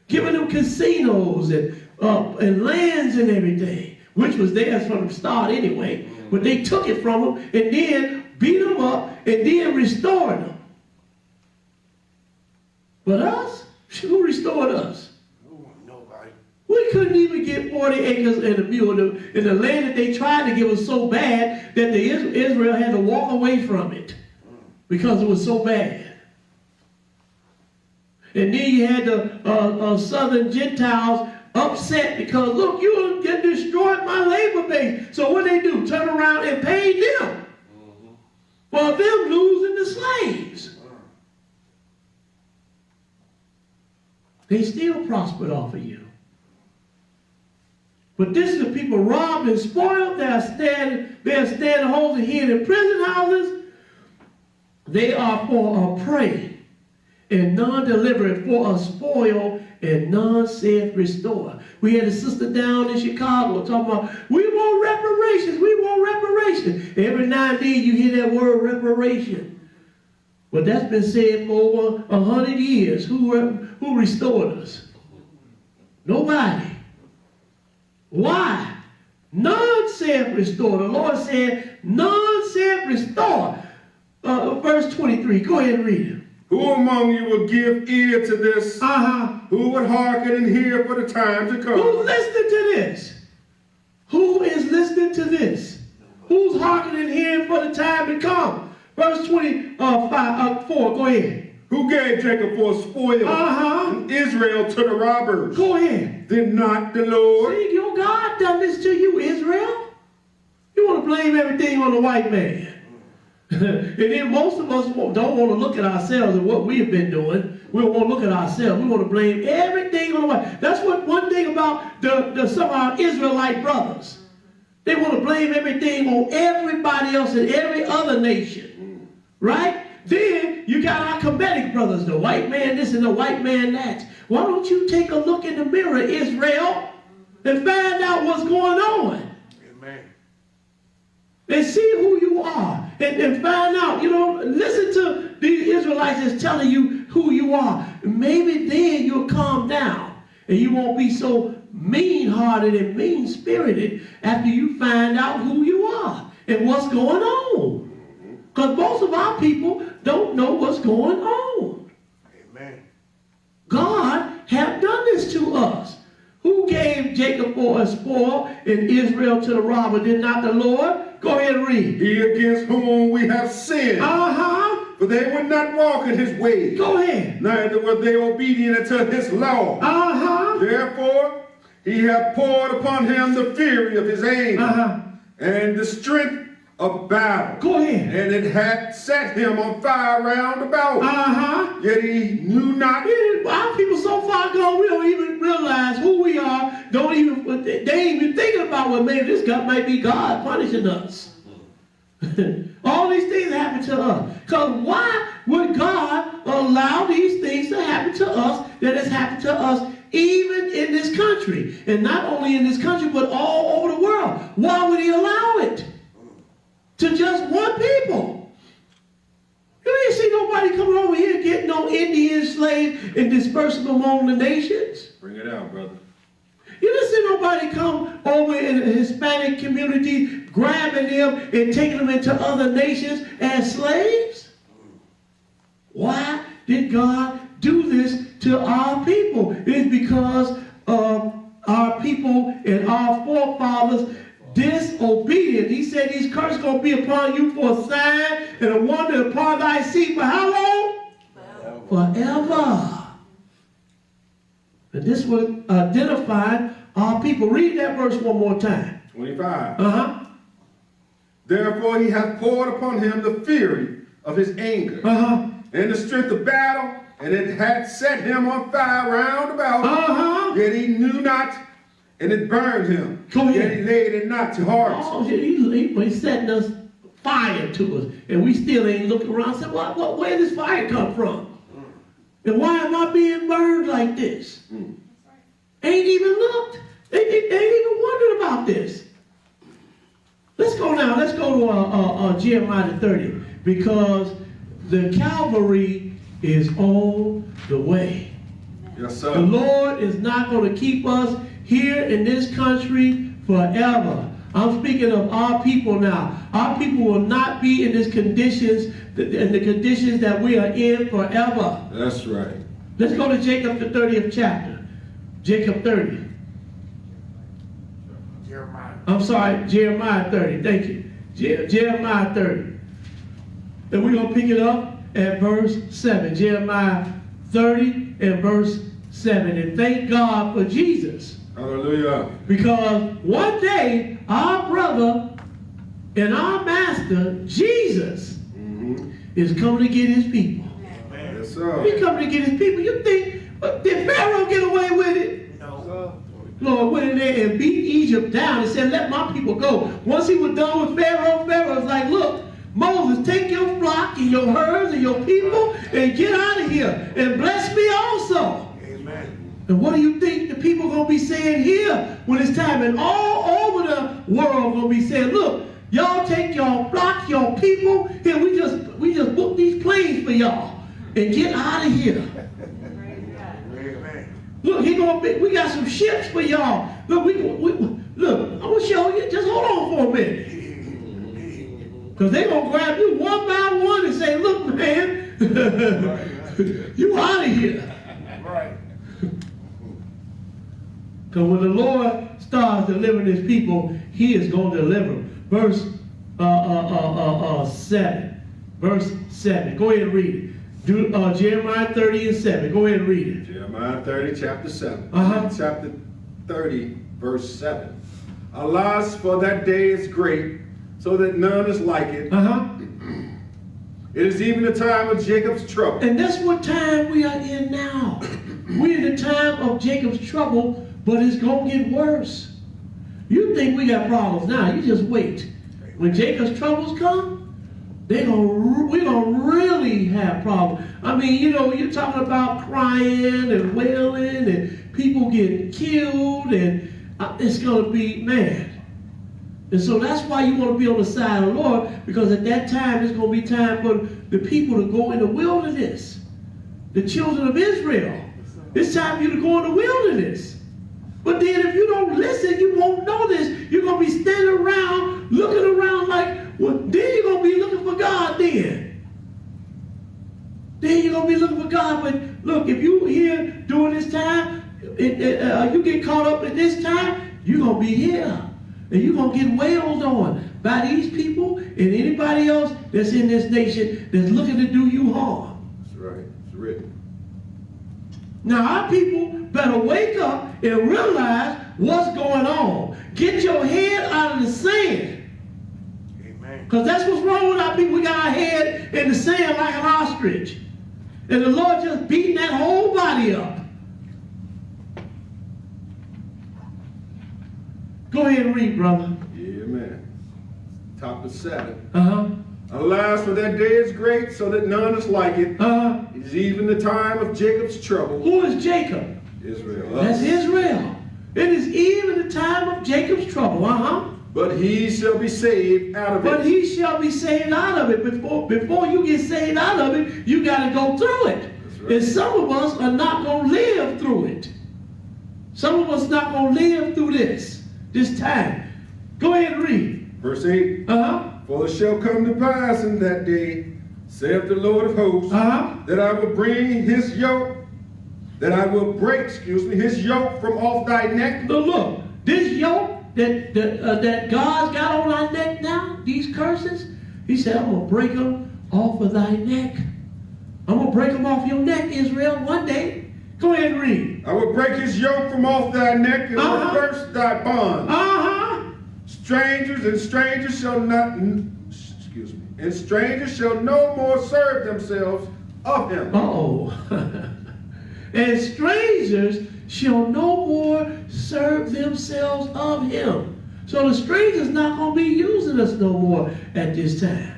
Giving them casinos and lands and everything. which was theirs from the start anyway. But they took it from them and then beat them up and then restored them. But us? Who restored us? Nobody. We couldn't even get 40 acres and a mule. And the land that they tried to give was so bad that Israel had to walk away from it because it was so bad. And then you had the southern Gentiles upset because, look, you destroyed my labor base. So what they do? Turn around and pay them for them losing the slaves. They still prospered off of you. But this is the people robbed and spoiled. They are standing holes and hid in prison houses. They are for a prey and none delivered, for a spoil and none saith restore. We had a sister down in Chicago talking about, we want reparations, we want reparations. Every now and then you hear that word reparation. But that's been said for over 100 years. Who restored us? Nobody. Why? None saith restore. The Lord said, none saith restore. Verse 23, go ahead and read it. Who among you will give ear to this? Who would hearken and hear for the time to come? Who's listening to this? Who is listening to this? Who's hearkening and hearing for the time to come? Verse 4, go ahead. Who gave Jacob for a spoil and Israel to the robbers? Go ahead. Did not the Lord? See, your God done this to you, Israel. You want to blame everything on the white man. And then most of us don't want to look at ourselves and what we have been doing. We don't want to look at ourselves. We want to blame everything on the white. That's what one thing about some of our Israelite brothers. They want to blame everything on everybody else in every other nation. Right? Then you got our Kemetic brothers, the white man this and the white man that. Why don't you take a look in the mirror, Israel, and find out what's going on? Amen. And see who you are. And find out, listen to these Israelites that's telling you who you are. Maybe then you'll calm down. And you won't be so mean-hearted and mean-spirited after you find out who you are and what's going on. Because most of our people don't know what's going on. Amen. God have done this to us. Who gave Jacob for a spoil and Israel to the robber? Did not the Lord? Go ahead and read. He against whom we have sinned. For they would not walk in his ways. Go ahead. Neither were they obedient unto his law. Therefore, he hath poured upon him the fury of his anger and the strength of battle. Go ahead. And it had set him on fire round about. Yet he knew not. Our people so far gone, we don't even realize who we are. They ain't even thinking about, well, maybe this God might be God punishing us. All these things happen to us. Because why would God allow these things to happen to us that has happened to us even in this country? And not only in this country, but all over the world. Why would he allow it? To just one people. You ain't see nobody coming over here getting no Indian slaves and dispersing them among the nations. Bring it out, brother. You didn't see nobody come over in the Hispanic community, grabbing them and taking them into other nations as slaves. Why did God do this to our people? It's because of our people and our forefathers disobedient. He said these curses going to be upon you for a sign and a wonder upon thy seed for how long? Forever. And this will identify our people. Read that verse one more time. 25. Therefore he hath poured upon him the fury of his anger and the strength of battle, and it had set him on fire round about. Yet he knew not, and it burned him. Yet he laid it not to heart. Oh, he's setting us fire to us, and we still ain't looking around and saying, where did this fire come from? And why am I being burned like this? Ain't even looked. They ain't even wondered about this. Let's go now. Let's go to Jeremiah 30, because the Calvary is on the way. Yes, sir. The Lord is not going to keep us here in this country forever. I'm speaking of our people now. Our people will not be in these conditions, in the conditions that we are in forever. That's right. Let's go to Jacob, the 30th chapter. Jacob 30. Jeremiah. I'm sorry, Jeremiah 30. Thank you. Jeremiah 30. And we're going to pick it up at verse 7. Jeremiah 30 and verse 7. And thank God for Jesus. Hallelujah. Because one day, our brother and our master, Jesus, is coming to get his people. Amen. Yes, sir. He's coming to get his people. You think, did Pharaoh get away with it? No. Lord went in there and beat Egypt down and said, let my people go. Once he was done with Pharaoh, Pharaoh was like, look, Moses, take your flock and your herds and your people and get out of here and bless me also. Amen. And what do you think the people are going to be saying here when it's time? And all over the world going to be saying, look, y'all take your flock, your people, here we just book these planes for y'all and get out of here. Amen. Look, we got some ships for y'all. Look, look, I'm going to show you. Just hold on for a minute. Because they're going to grab you one by one and say, look, man, you out of here. Right. Because when the Lord starts delivering his people, he is going to deliver them. Verse 7. Verse 7. Go ahead and read it. Jeremiah 30 and 7. Go ahead and read it. Jeremiah 30, chapter 7. Uh-huh. Chapter 30, verse 7. Alas, for that day is great, so that none is like it. Uh-huh. It is even the time of Jacob's trouble. And that's what time we are in now. We're in the time of Jacob's trouble, but it's going to get worse. You think we got problems now. You just wait. When Jacob's troubles come, we're going to really have problems. I mean, you know, you're talking about crying and wailing and people getting killed, and it's going to be, man. And so that's why you want to be on the side of the Lord, because at that time, it's going to be time for the people to go in the wilderness. The children of Israel. It's time for you to go in the wilderness. But then if you don't listen, you won't know this. You're going to be standing around, looking around like, well, then you're going to be looking for God then. Then you're going to be looking for God. But look, if you're here during this time, you get caught up at this time, you're going to be here. And you're going to get wailed on by these people and anybody else that's in this nation that's looking to do you harm. That's right. It's written. Now, our people better wake up and realize what's going on. Get your head out of the sand. Amen. Because that's what's wrong with our people. We got our head in the sand like an ostrich. And the Lord just beating that whole body up. Go ahead and read, brother. Yeah, man. Top of 7. Uh-huh. Alas, for that day is great, so that none is like it. Uh-huh. It is even the time of Jacob's trouble. Who is Jacob? Israel. That's Israel. It is even the time of Jacob's trouble. Uh-huh. But he shall be saved out of it. But he shall be saved out of it. Before you get saved out of it, you got to go through it. That's right. And some of us are not going to live through it. Some of us not going to live through this time. Go ahead and read. Verse 8. Uh-huh. For it shall come to pass in that day, saith the Lord of hosts, that I will bring his yoke, that I will break, his yoke from off thy neck. But look, this yoke that God's got on our neck now, these curses, he said, I'm going to break them off of thy neck. I'm going to break them off your neck, Israel, one day. Go ahead and read. I will break his yoke from off thy neck and will burst thy bonds. Strangers shall no more serve themselves of him. And strangers shall no more serve themselves of him. So the stranger's not going to be using us no more at this time.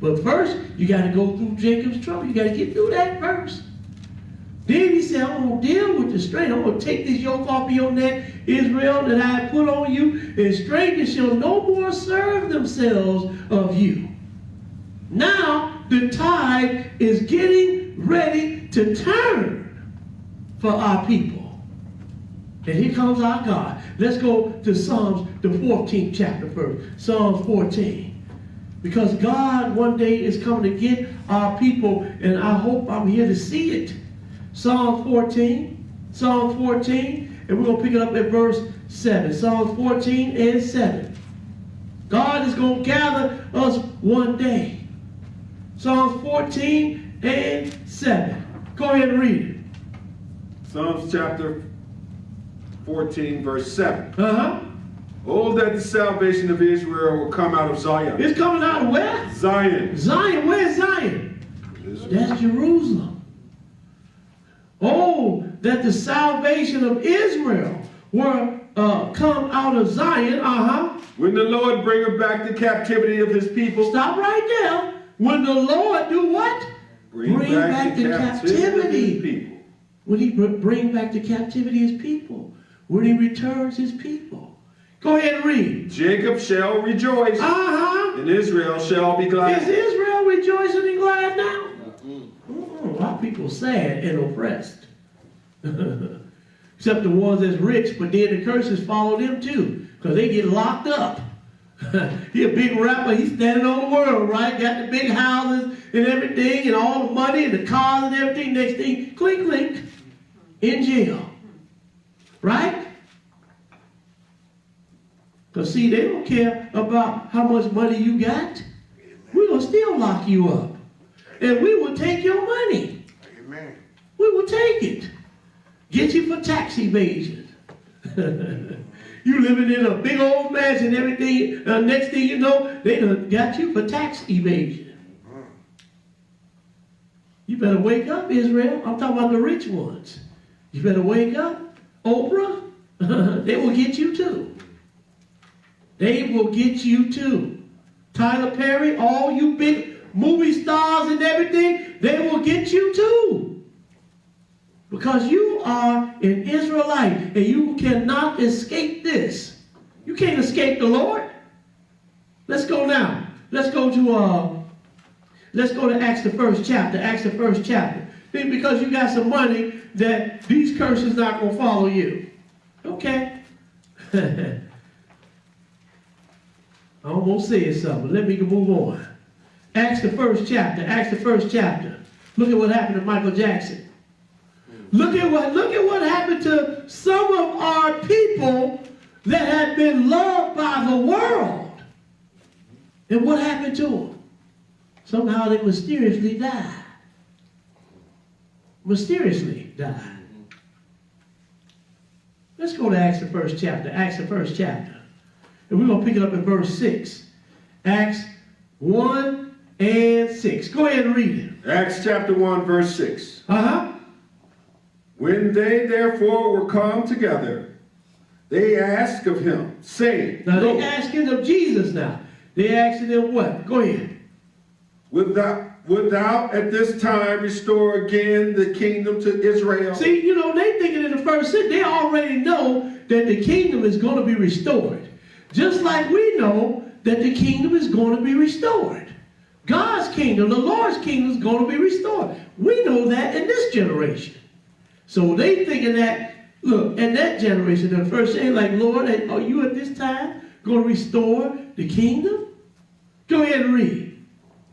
But first, you got to go through Jacob's trouble. You got to get through that first. Then he said, I'm going to deal with the stranger. I'm going to take this yoke off of your neck, Israel, that I have put on you, and strangers shall no more serve themselves of you. Now, the tide is getting ready to turn for our people. And here comes our God. Let's go to Psalms, the 14th chapter first. Psalms 14. Because God one day is coming to get our people, and I hope I'm here to see it. Psalm 14, Psalm 14, and we're going to pick it up at verse 7. Psalm 14 and 7. God is going to gather us one day. Psalms 14 and 7. Go ahead and read it. Psalms chapter 14, verse 7. Uh-huh. Oh, that the salvation of Israel will come out of Zion. It's coming out of where? Zion. Zion. Where's Zion? That's Jerusalem. Oh, that the salvation of Israel will come out of Zion. Uh-huh. When the Lord bringeth back the captivity of his people. Stop right there. When the Lord do what? Bring back the captivity. Of his people. When he bring back the captivity of his people. When he returns his people. Go ahead and read. Jacob shall rejoice. Uh-huh. And Israel shall be glad. Is Israel rejoicing and glad now? Our people sad and oppressed. Except the ones that's rich, but then the curses follow them too. Because they get locked up. He a big rapper, he's standing on the world, right? Got the big houses and everything, and all the money and the cars and everything. Next thing, clink, clink, in jail. Right? Because see, they don't care about how much money you got. We're going to still lock you up. And we will take your money. Amen. We will take it. Get you for tax evasion. You living in a big old mansion and everything. Next thing you know, they done got you for tax evasion. You better wake up, Israel. I'm talking about the rich ones. You better wake up. Oprah, they will get you too. They will get you too. Tyler Perry, all you big movie stars and everything, they will get you too. Because you are an Israelite and you cannot escape this. You can't escape the Lord. Let's go now. Let's go to Acts the first chapter. Acts the first chapter. Because you got some money that these curses not going to follow you. Okay. I almost said something. Let me move on. Acts the first chapter. Acts the first chapter. Look at what happened to Michael Jackson. Look at what happened to some of our people that had been loved by the world. And what happened to them? Somehow they mysteriously died. Mysteriously died. Let's go to Acts the first chapter. Acts the first chapter. And we're going to pick it up in verse 6. Acts 1 and 6. Go ahead and read it. Acts chapter 1, verse 6. Uh-huh. When they therefore were come together, they asked of him, saying... Now they asking of Jesus now. They asking him what? Go ahead. Would thou at this time restore again the kingdom to Israel? See, you know, they thinking in the first sentence, they already know that the kingdom is going to be restored. Just like we know that the kingdom is going to be restored. God's kingdom, the Lord's kingdom is going to be restored. We know that in this generation. So they thinking that, look, in that generation, the first thing like, Lord, are you at this time going to restore the kingdom? Go ahead and read.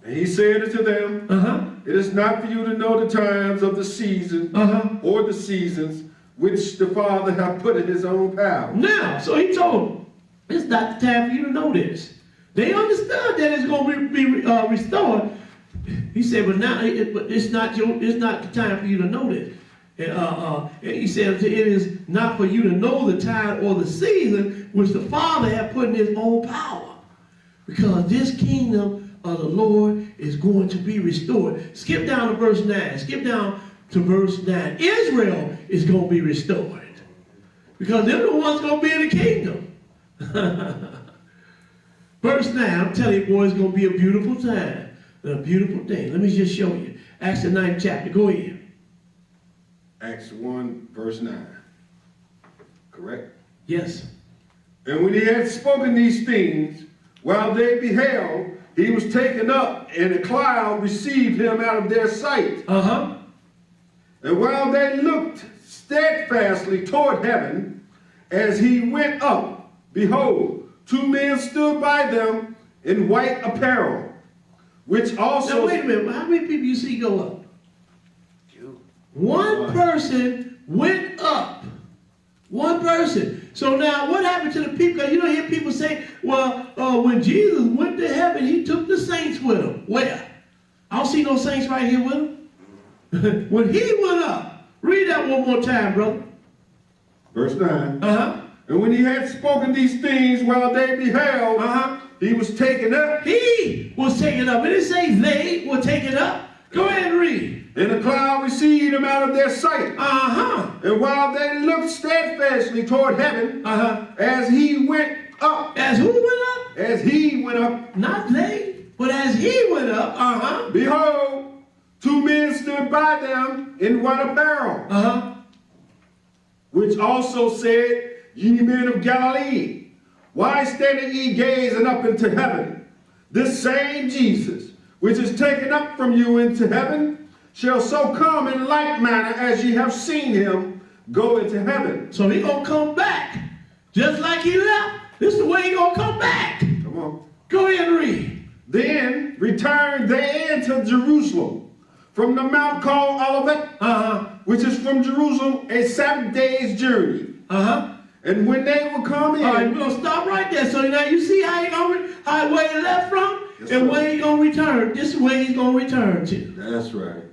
And he said unto them, It is not for you to know the times of the season or the seasons which the Father hath put in his own power. Now, so he told them, it's not the time for you to know this. They understood that it's going to be restored. He said, but now it's not the time for you to know this. And he said, it is not for you to know the time or the season which the Father hath put in his own power. Because this kingdom of the Lord is going to be restored. Skip down to verse 9. Skip down to verse 9. Israel is going to be restored. Because they're the ones going to be in the kingdom. Verse 9, I'm telling you, boy, it's going to be a beautiful time. A beautiful thing. Let me just show you. Acts the 9th chapter. Go ahead. Acts 1, verse 9. Correct? Yes. And when he had spoken these things, while they beheld, he was taken up, and a cloud received him out of their sight. And while they looked steadfastly toward heaven, as he went up, behold, 2 men stood by them in white apparel, which also... Now, wait a minute. How many people you see go up? One person went up. One person. So now what happened to the people? Because you don't hear people say, well, when Jesus went to heaven, he took the saints with him. Where? I don't see no saints right here with him. When he went up. Read that one more time, brother. Verse 9. And when he had spoken these things while they beheld, he was taken up. He was taken up. It didn't say they were taken up. Go ahead and read. And the cloud received him out of their sight. And while they looked steadfastly toward heaven, as he went up. As who went up? As he went up. Not they, but as he went up. Behold, 2 men stood by them in white apparel. Which also said, Ye men of Galilee, why standeth ye gazing up into heaven? This same Jesus, which is taken up from you into heaven, shall so come in like manner as ye have seen him go into heaven. So he gonna come back. Just like he left. This is the way he gonna come back. Come on. Go ahead and read. Then returned they into Jerusalem from the mount called Olivet, which is from Jerusalem a 7 days journey. And when they were coming in... All right, we're going to stop right there. So now you see how where he left from? Yes, and sir. where he's going to return. This is where he's going to return to. That's right.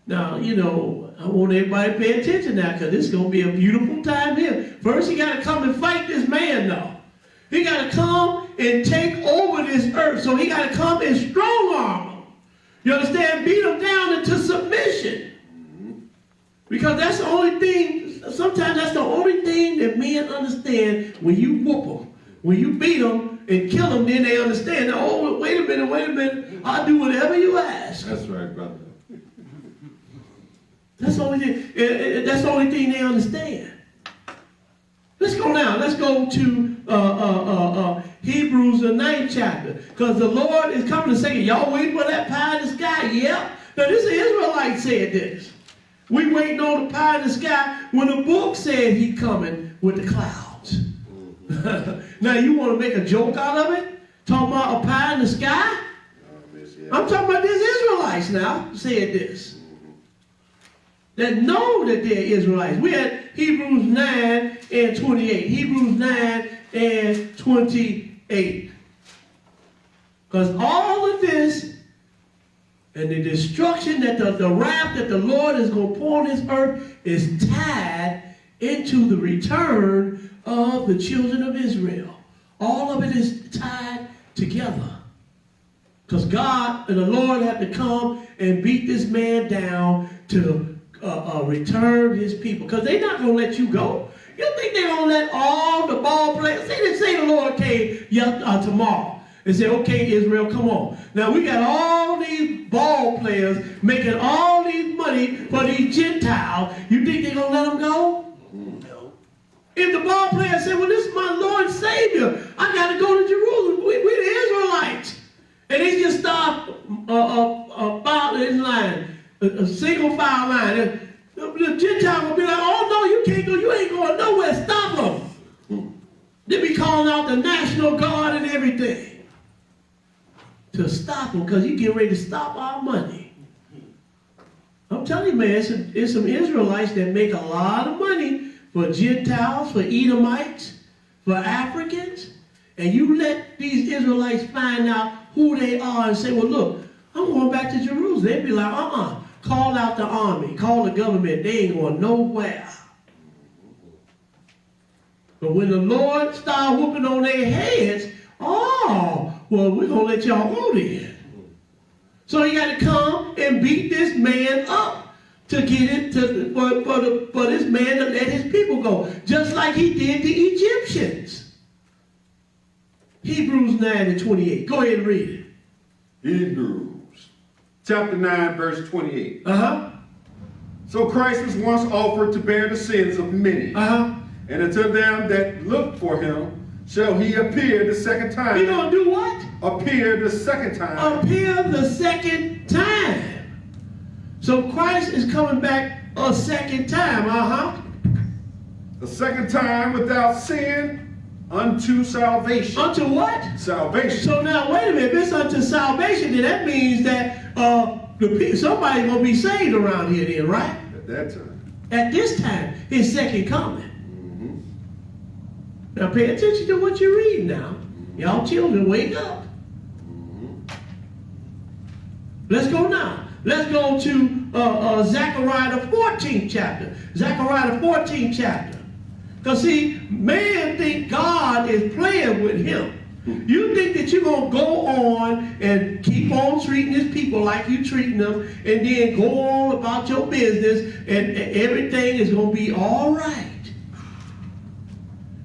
Now, you know, I want everybody to pay attention now because this is going to be a beautiful time here. First, he got to come and fight this man, though. He got to come and take over this earth. So he got to come and strong arm him. You understand? Beat him down into submission. Because that's the only thing, sometimes that's the only thing that men understand when you whoop them. When you beat them and kill them, then they understand, oh, wait a minute, I'll do whatever you ask. That's right, brother. That's the only thing they understand. Let's go now. Let's go to Hebrews, the 9th chapter. Because the Lord is coming to say, y'all waiting for that pie in the sky? Yep. Now this Israelite said this. We waiting on the pie in the sky when the book said he coming with the clouds. Now you want to make a joke out of it? Talking about a pie in the sky? I'm talking about these Israelites now said this. That know that they're Israelites. We had Hebrews 9 and 28. Hebrews 9 and 28. Because all of this and the destruction that the wrath that the Lord is going to pour on this earth is tied into the return of the children of Israel. All of it is tied together. Because God and the Lord had to come and beat this man down to return his people. Because they're not going to let you go. You think they're going to let all the ball players, they didn't say the Lord came tomorrow. They said, okay, Israel, come on. Now we got all these ball players making all these money for these Gentiles. You think they're going to let them go? No. If the ball player said, well, this is my Lord and Savior, I got to go to Jerusalem. We're the Israelites. And they just start in line, a single file line. The Gentile will be like, oh, no, you can't go. You ain't going nowhere. Stop them. They be calling out the National Guard and everything to stop them because you get ready to stop our money. I'm telling you, man, it's some Israelites that make a lot of money for Gentiles, for Edomites, for Africans, and you let these Israelites find out who they are and say, well, look, I'm going back to Jerusalem. They'd be like, call out the army, call the government. They ain't going nowhere. But when the Lord started whooping on their heads, well, we're going to let y'all go then. So he got to come and beat this man up to get it for this man to let his people go. Just like he did the Egyptians. Hebrews 9 and 28. Go ahead and read it. Hebrews chapter 9 verse 28. So Christ was once offered to bear the sins of many. And unto them that look for him shall he appear the second time. He gonna do what? Appear the second time. Appear the second time. So Christ is coming back a second time. The second time without sin unto salvation. Unto what? Salvation. So now, wait a minute. If it's unto salvation, then that means that somebody's going to be saved around here then, right? At that time. At this time, his second coming. Mm-hmm. Now pay attention to what you're reading now. Y'all children, wake up. Mm-hmm. Let's go now. Let's go to Zephaniah the 14th chapter. Zephaniah the 14th chapter. Because see, man think God is playing with him. You think that you're going to go on and keep on treating his people like you treating them, and then go on about your business, and everything is going to be all right.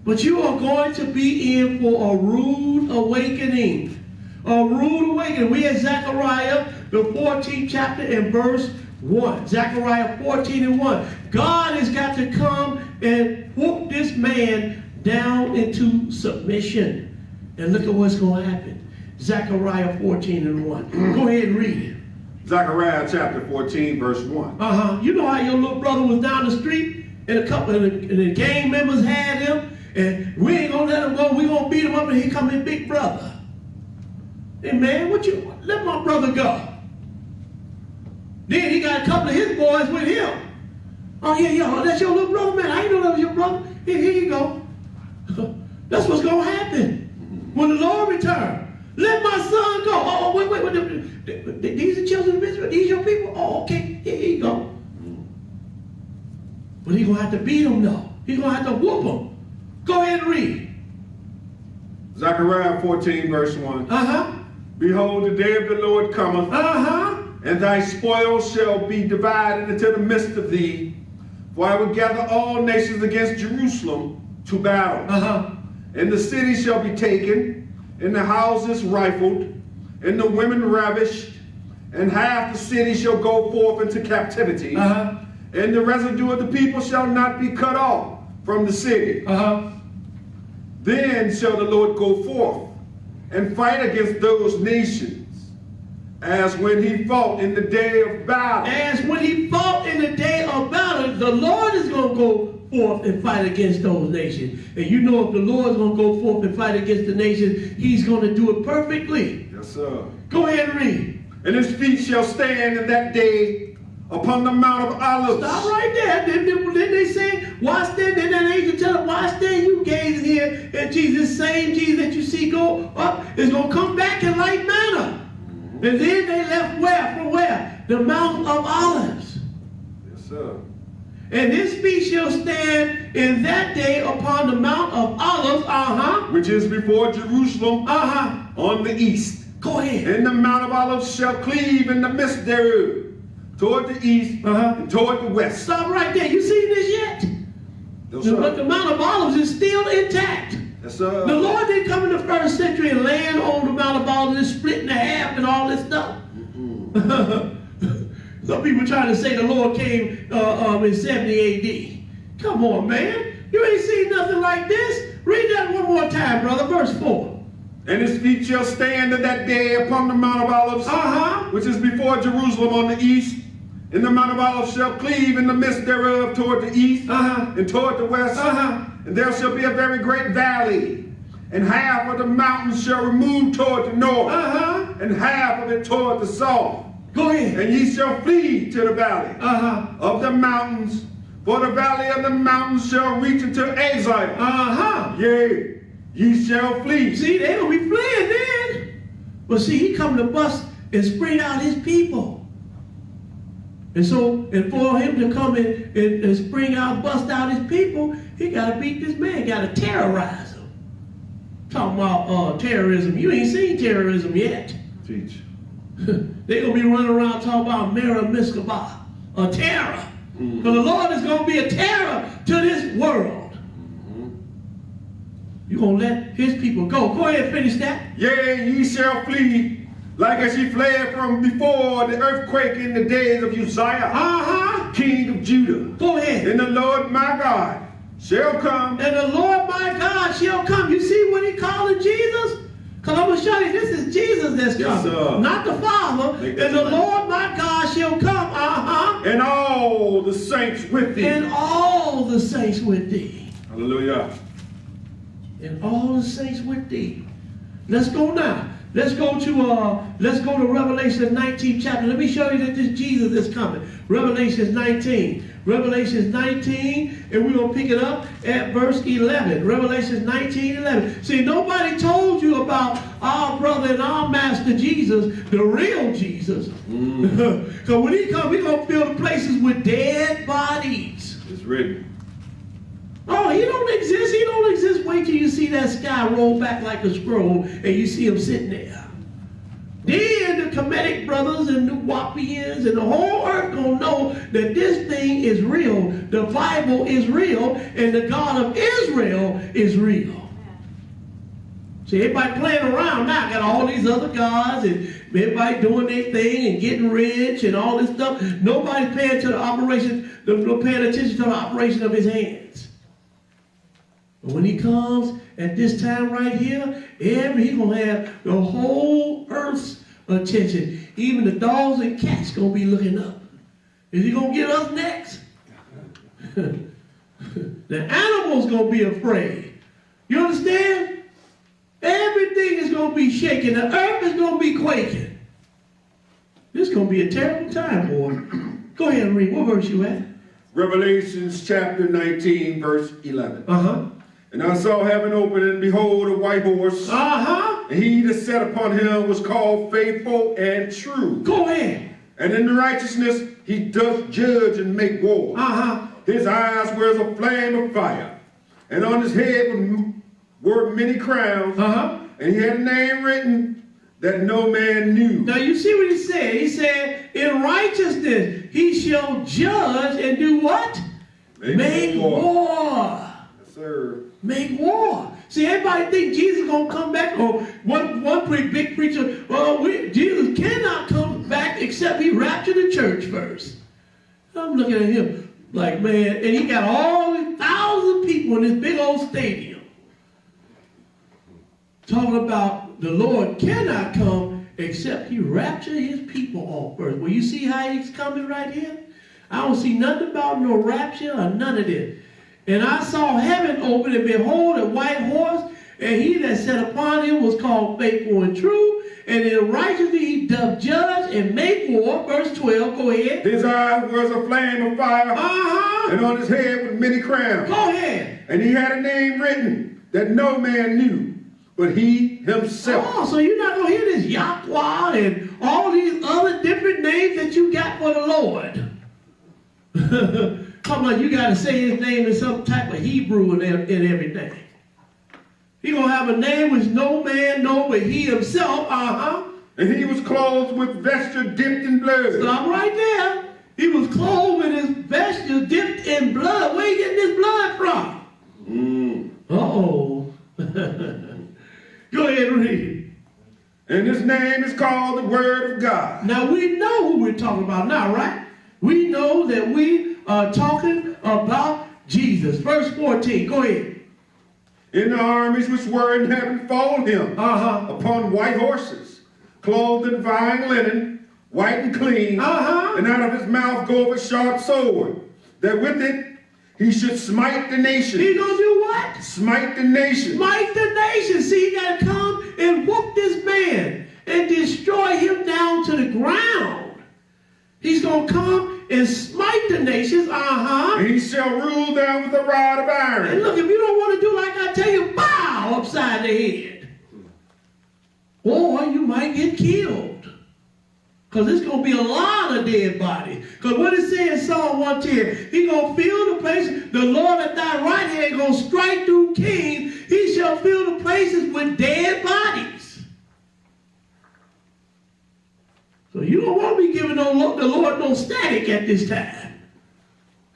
But you are going to be in for a rude awakening. A rude awakening. We at Zephaniah, the 14th chapter and verse 1. Zephaniah 14 and 1. God has got to come and whoop this man down into submission. And look at what's going to happen. Zechariah 14 and 1. Go ahead and read it. Zechariah chapter 14, verse 1. You know how your little brother was down the street and a couple of the gang members had him, and we ain't going to let him go. We going to beat him up, and here come his big brother. Hey, man, let my brother go. Then he got a couple of his boys with him. Oh, yeah, that's your little brother, man. I didn't know that was your brother. Here you go. That's what's going to happen when the Lord returns. Let my son go. Oh, wait. These are children of Israel. These your people. Oh, okay. Here you go. But he's going to have to beat them, though. He's going to have to whoop them. Go ahead and read. Zechariah 14, verse 1. Behold, the day of the Lord cometh, and thy spoils shall be divided into the midst of thee. For I will gather all nations against Jerusalem to battle. And the city shall be taken, and the houses rifled, and the women ravished, and half the city shall go forth into captivity. And the residue of the people shall not be cut off from the city. Then shall the Lord go forth and fight against those nations, as when he fought in the day of battle. As when he fought in the day of battle, the Lord is going to go forth and fight against those nations. And you know, if the Lord's going to go forth and fight against the nations, he's going to do it perfectly. Yes, sir. Go ahead and read. And his feet shall stand in that day upon the Mount of Olives. Stop right there. Then they say, why stand? Then that angel tell them, why stand you gazing here at Jesus? Same Jesus that you see go up is going to come back in like manner. And then they left where? From where? The Mount of Olives. Yes, sir. And his feet shall stand in that day upon the Mount of Olives, which is before Jerusalem, on the east. Go ahead. And the Mount of Olives shall cleave in the midst thereof, toward the east and toward the west. Stop right there. You seen this yet? Yes, sir. But the Mount of Olives is still intact. Yes, sir. The Lord didn't come in the first century and land on the Mount of Olives and split in half and all this stuff. Some people trying to say the Lord came in 70 AD. Come on, man. You ain't seen nothing like this. Read that one more time, brother. Verse 4. And his feet shall stand in that day upon the Mount of Olives, which is before Jerusalem on the east. And the Mount of Olives shall cleave in the midst thereof toward the east and toward the west. And there shall be a very great valley. And half of the mountains shall remove toward the north, and half of it toward the south. Go ahead. And ye shall flee to the valley of the mountains, for the valley of the mountains shall reach into exile. Yea, ye shall flee. See, they gonna be fleeing then. But see, he come to bust and spring out his people. And so, and for him to come in and spring out, bust out his people, he got to beat this man, got to terrorize him. Talking about terrorism. You ain't seen terrorism yet. Teach. They're going to be running around talking about Mary Miskabah, a terror. Because the Lord is going to be a terror to this world. You're going to let his people go. Go ahead and finish that. Yea, ye shall flee, like as ye fled from before the earthquake in the days of Uzziah, king of Judah. Go ahead. And the Lord my God shall come. And the Lord my God shall come. You see what he calling Jesus? Because I'm going to show you, this is Jesus that's coming, not the Father. And the Lord my God shall come, and all the saints with thee. And all the saints with thee. Hallelujah. And all the saints with thee. Let's go now. Let's go to Revelation 19 chapter. Let me show you that this Jesus is coming. Revelation 19. Revelation 19, and we're going to pick it up at verse 11. Revelation 19, 11. See, nobody told you about our brother and our master Jesus, the real Jesus. Because when he comes, we're going to fill the places with dead bodies. It's written. Oh, he don't exist. He don't exist. Wait till you see that sky roll back like a scroll and you see him sitting there. Then the Kemetic brothers and the Wapians and the whole earth gonna know that this thing is real. The Bible is real, and the God of Israel is real. See, everybody playing around now. Got all these other gods and everybody doing their thing and getting rich and all this stuff. Nobody's paying to the operation, paying attention to the operation of his hands. But when he comes at this time right here, he's going to have the whole earth's attention. Even the dogs and cats going to be looking up. Is he going to get us next? The animals going to be afraid. You understand? Everything is going to be shaking. The earth is going to be quaking. This is going to be a terrible time, boy. Go ahead and read. What verse you at? Revelations chapter 19, verse 11. Uh-huh. And I saw heaven open, and behold, a white horse. Uh-huh. And he that sat upon him was called Faithful and True. Go ahead. And in righteousness he doth judge and make war. Uh-huh. His eyes were as a flame of fire, and on his head were many crowns. Uh-huh. And he had a name written that no man knew. Now you see what he said. He said, in righteousness he shall judge and do what? Make war. Yes, sir. Make war. See, everybody think Jesus is going to come back. Or one pretty big preacher, Jesus cannot come back except he raptured the church first. I'm looking at him like, man, and he got all these 1,000 people in this big old stadium talking about the Lord cannot come except he raptured his people off first. Well, you see how he's coming right here? I don't see nothing about no rapture or none of this. And I saw heaven open, and behold, a white horse, and he that sat upon him was called Faithful and True, and in righteousness he doth judge and make war. Verse 12, go ahead. His eyes were as a flame of fire, and on his head were many crowns. Go ahead. And he had a name written that no man knew, but he himself. Oh, so you're not going to hear this Yahweh and all these other different names that you got for the Lord. Come on, you got to say his name in some type of Hebrew and everything. He going to have a name which no man know but he himself. And he was clothed with vesture dipped in blood. Stop right there. He was clothed with his vesture dipped in blood. Where you getting this blood from? Uh-oh. Go ahead and read. And his name is called the Word of God. Now we know who we're talking about now, right? We know that we are talking about Jesus. Verse 14, go ahead. In the armies which were in heaven followed him upon white horses, clothed in fine linen, white and clean, and out of his mouth goeth a sharp sword, that with it he should smite the nation. He gonna do what? Smite the nation. Smite the nation. See, he gotta come and whoop this man and destroy him down to the ground. He's going to come and smite the nations, And he shall rule them with a rod of iron. And look, if you don't want to do like I tell you, bow upside the head. Or you might get killed. Because there's going to be a lot of dead bodies. Because what it says in Psalm 110, he going to fill the places, the Lord at thy right hand going to strike through kings. He shall fill the places with dead bodies. So you don't want to be giving the Lord no static at this time.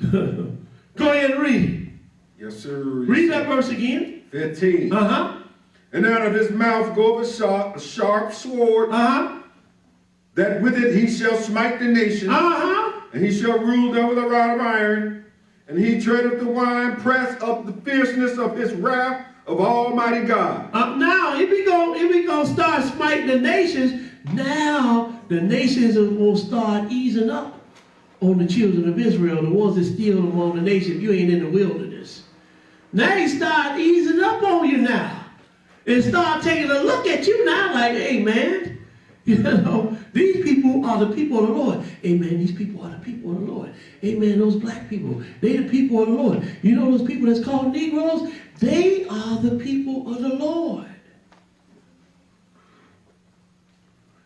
Go ahead and read. Yes, sir. Read that verse again. 15. And out of his mouth goeth a sharp sword, that with it he shall smite the nation, and he shall rule them with a rod of iron, and he treadeth the wine press of the fierceness of his wrath of Almighty God. Now, if we gonna start smiting the nations, now the nations are going to start easing up on the children of Israel, the ones that steal among the nations. If you ain't in the wilderness, Now he start easing up on you now. And start taking a look at you now like, hey, man, you know, these people are the people of the Lord. Amen, these people are the people of the Lord. Amen, those black people, they the people of the Lord. You know those people that's called Negroes? They are the people of the Lord.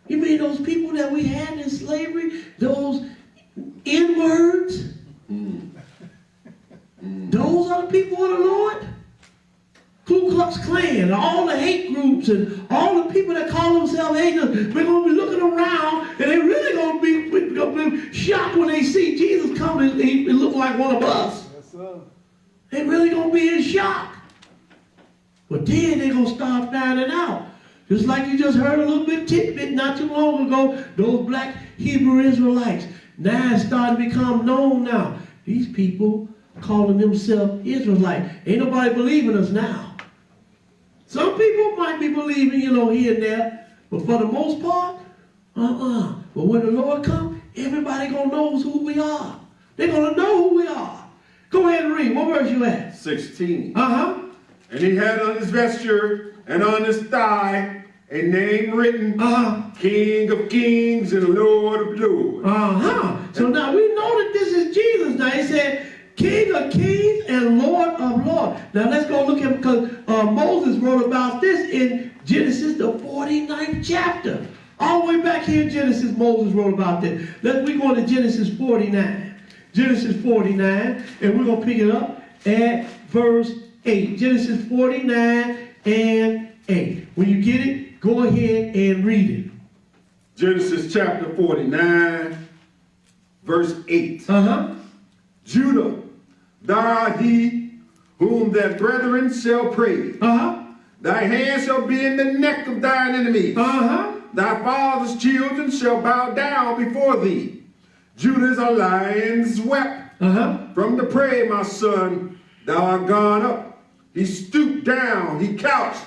You mean those people that we had in slavery, those N-words? Those are the people of the Lord? Ku Klux Klan, all the hate groups and all the people that call themselves haters, we're going to be looking around and they're really going to be shocked when they see Jesus coming and he look like one of us. Yes, sir. They're really going to be in shock. But then they're going to start finding out. Just like you just heard a little bit tidbit not too long ago, those black Hebrew Israelites. Now it's starting to become known now. These people calling themselves Israelites. Ain't nobody believing us now. Some people might be believing, you know, here and there, but for the most part, But when the Lord comes, everybody gonna know who we are. They're gonna know who we are. Go ahead and read. What verse you at? 16. And he had on his vesture and on his thigh a name written, King of Kings and Lord of Lords. So now we know that this is Jesus. Now he said, King of Kings and Lord of Lords. Now let's go look at, because Moses wrote about this in Genesis, the 49th chapter. All the way back here in Genesis, Moses wrote about this. We go to Genesis 49. Genesis 49, and we're going to pick it up at verse 8. Genesis 49 and 8. When you get it, go ahead and read it. Genesis chapter 49, verse 8. Judah, thou art he whom thy brethren shall praise. Thy hand shall be in the neck of thine enemies. Thy father's children shall bow down before thee. Judah is a lion's whelp. From the prey, my son, thou art gone up. He stooped down, he couched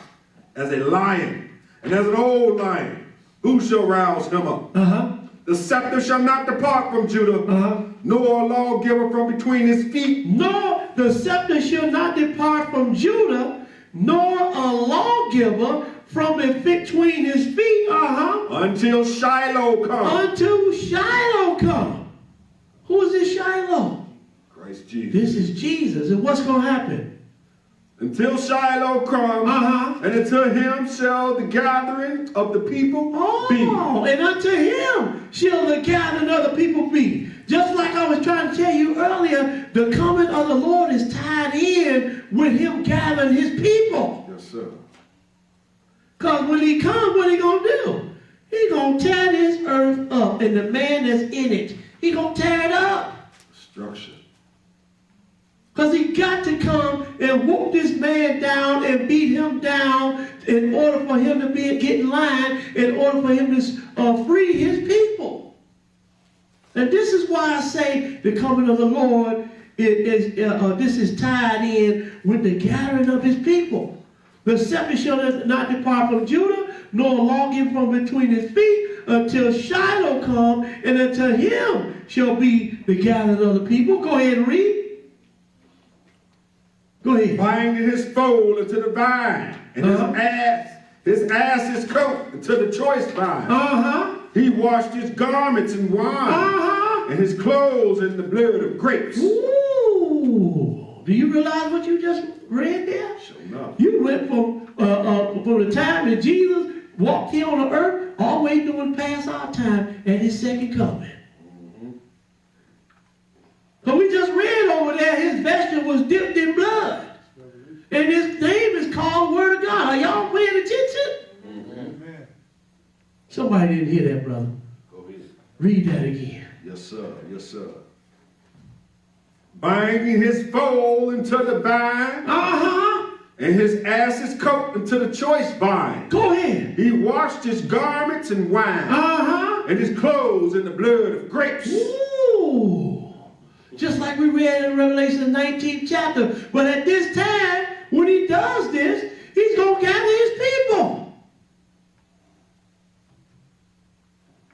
as a lion, and as an old lion. Who shall rouse him up? The scepter shall not depart from Judah, nor a lawgiver from between his feet. No, the scepter shall not depart from Judah, nor a lawgiver from between his feet. Until Shiloh come. Until Shiloh come. Who is this Shiloh? Christ Jesus. This is Jesus. And what's going to happen? Until Shiloh come, and unto him shall the gathering of the people be. And unto him shall the gathering of the people be. Just like I was trying to tell you earlier, the coming of the Lord is tied in with him gathering his people. Yes, sir. Because when he comes, what he going to do? He going to tear this earth up, and the man that's in it, he going to tear it up. Destruction. Because he got to come and whoop this man down and beat him down in order for him to get in line, in order for him to free his people. And this is why I say the coming of the Lord this is tied in with the gathering of his people. The scepter shall not depart from Judah, nor a lawgiver from between his feet, until Shiloh come, and unto him shall be the gathering of the people. Go ahead and read. Go ahead. Binding his foal into the vine, and his ass's coat into the choice vine. He washed his garments in wine, and his clothes in the blood of grapes. Ooh. Do you realize what you just read there? Sure enough. You went from the time that Jesus walked here on the earth all the way doing past our time at his second coming. So we just read over there, his vesture was dipped in blood. And his name is called Word of God. Are y'all paying attention? Amen. Somebody didn't hear that, brother. Go ahead. Read that again. Yes, sir. Yes, sir. Binding his foal into the vine, and his ass's coat into the choice vine. Go ahead. He washed his garments in wine, and his clothes in the blood of grapes. Ooh. Just like we read in Revelation 19th chapter. But at this time, when he does this, he's going to gather his people.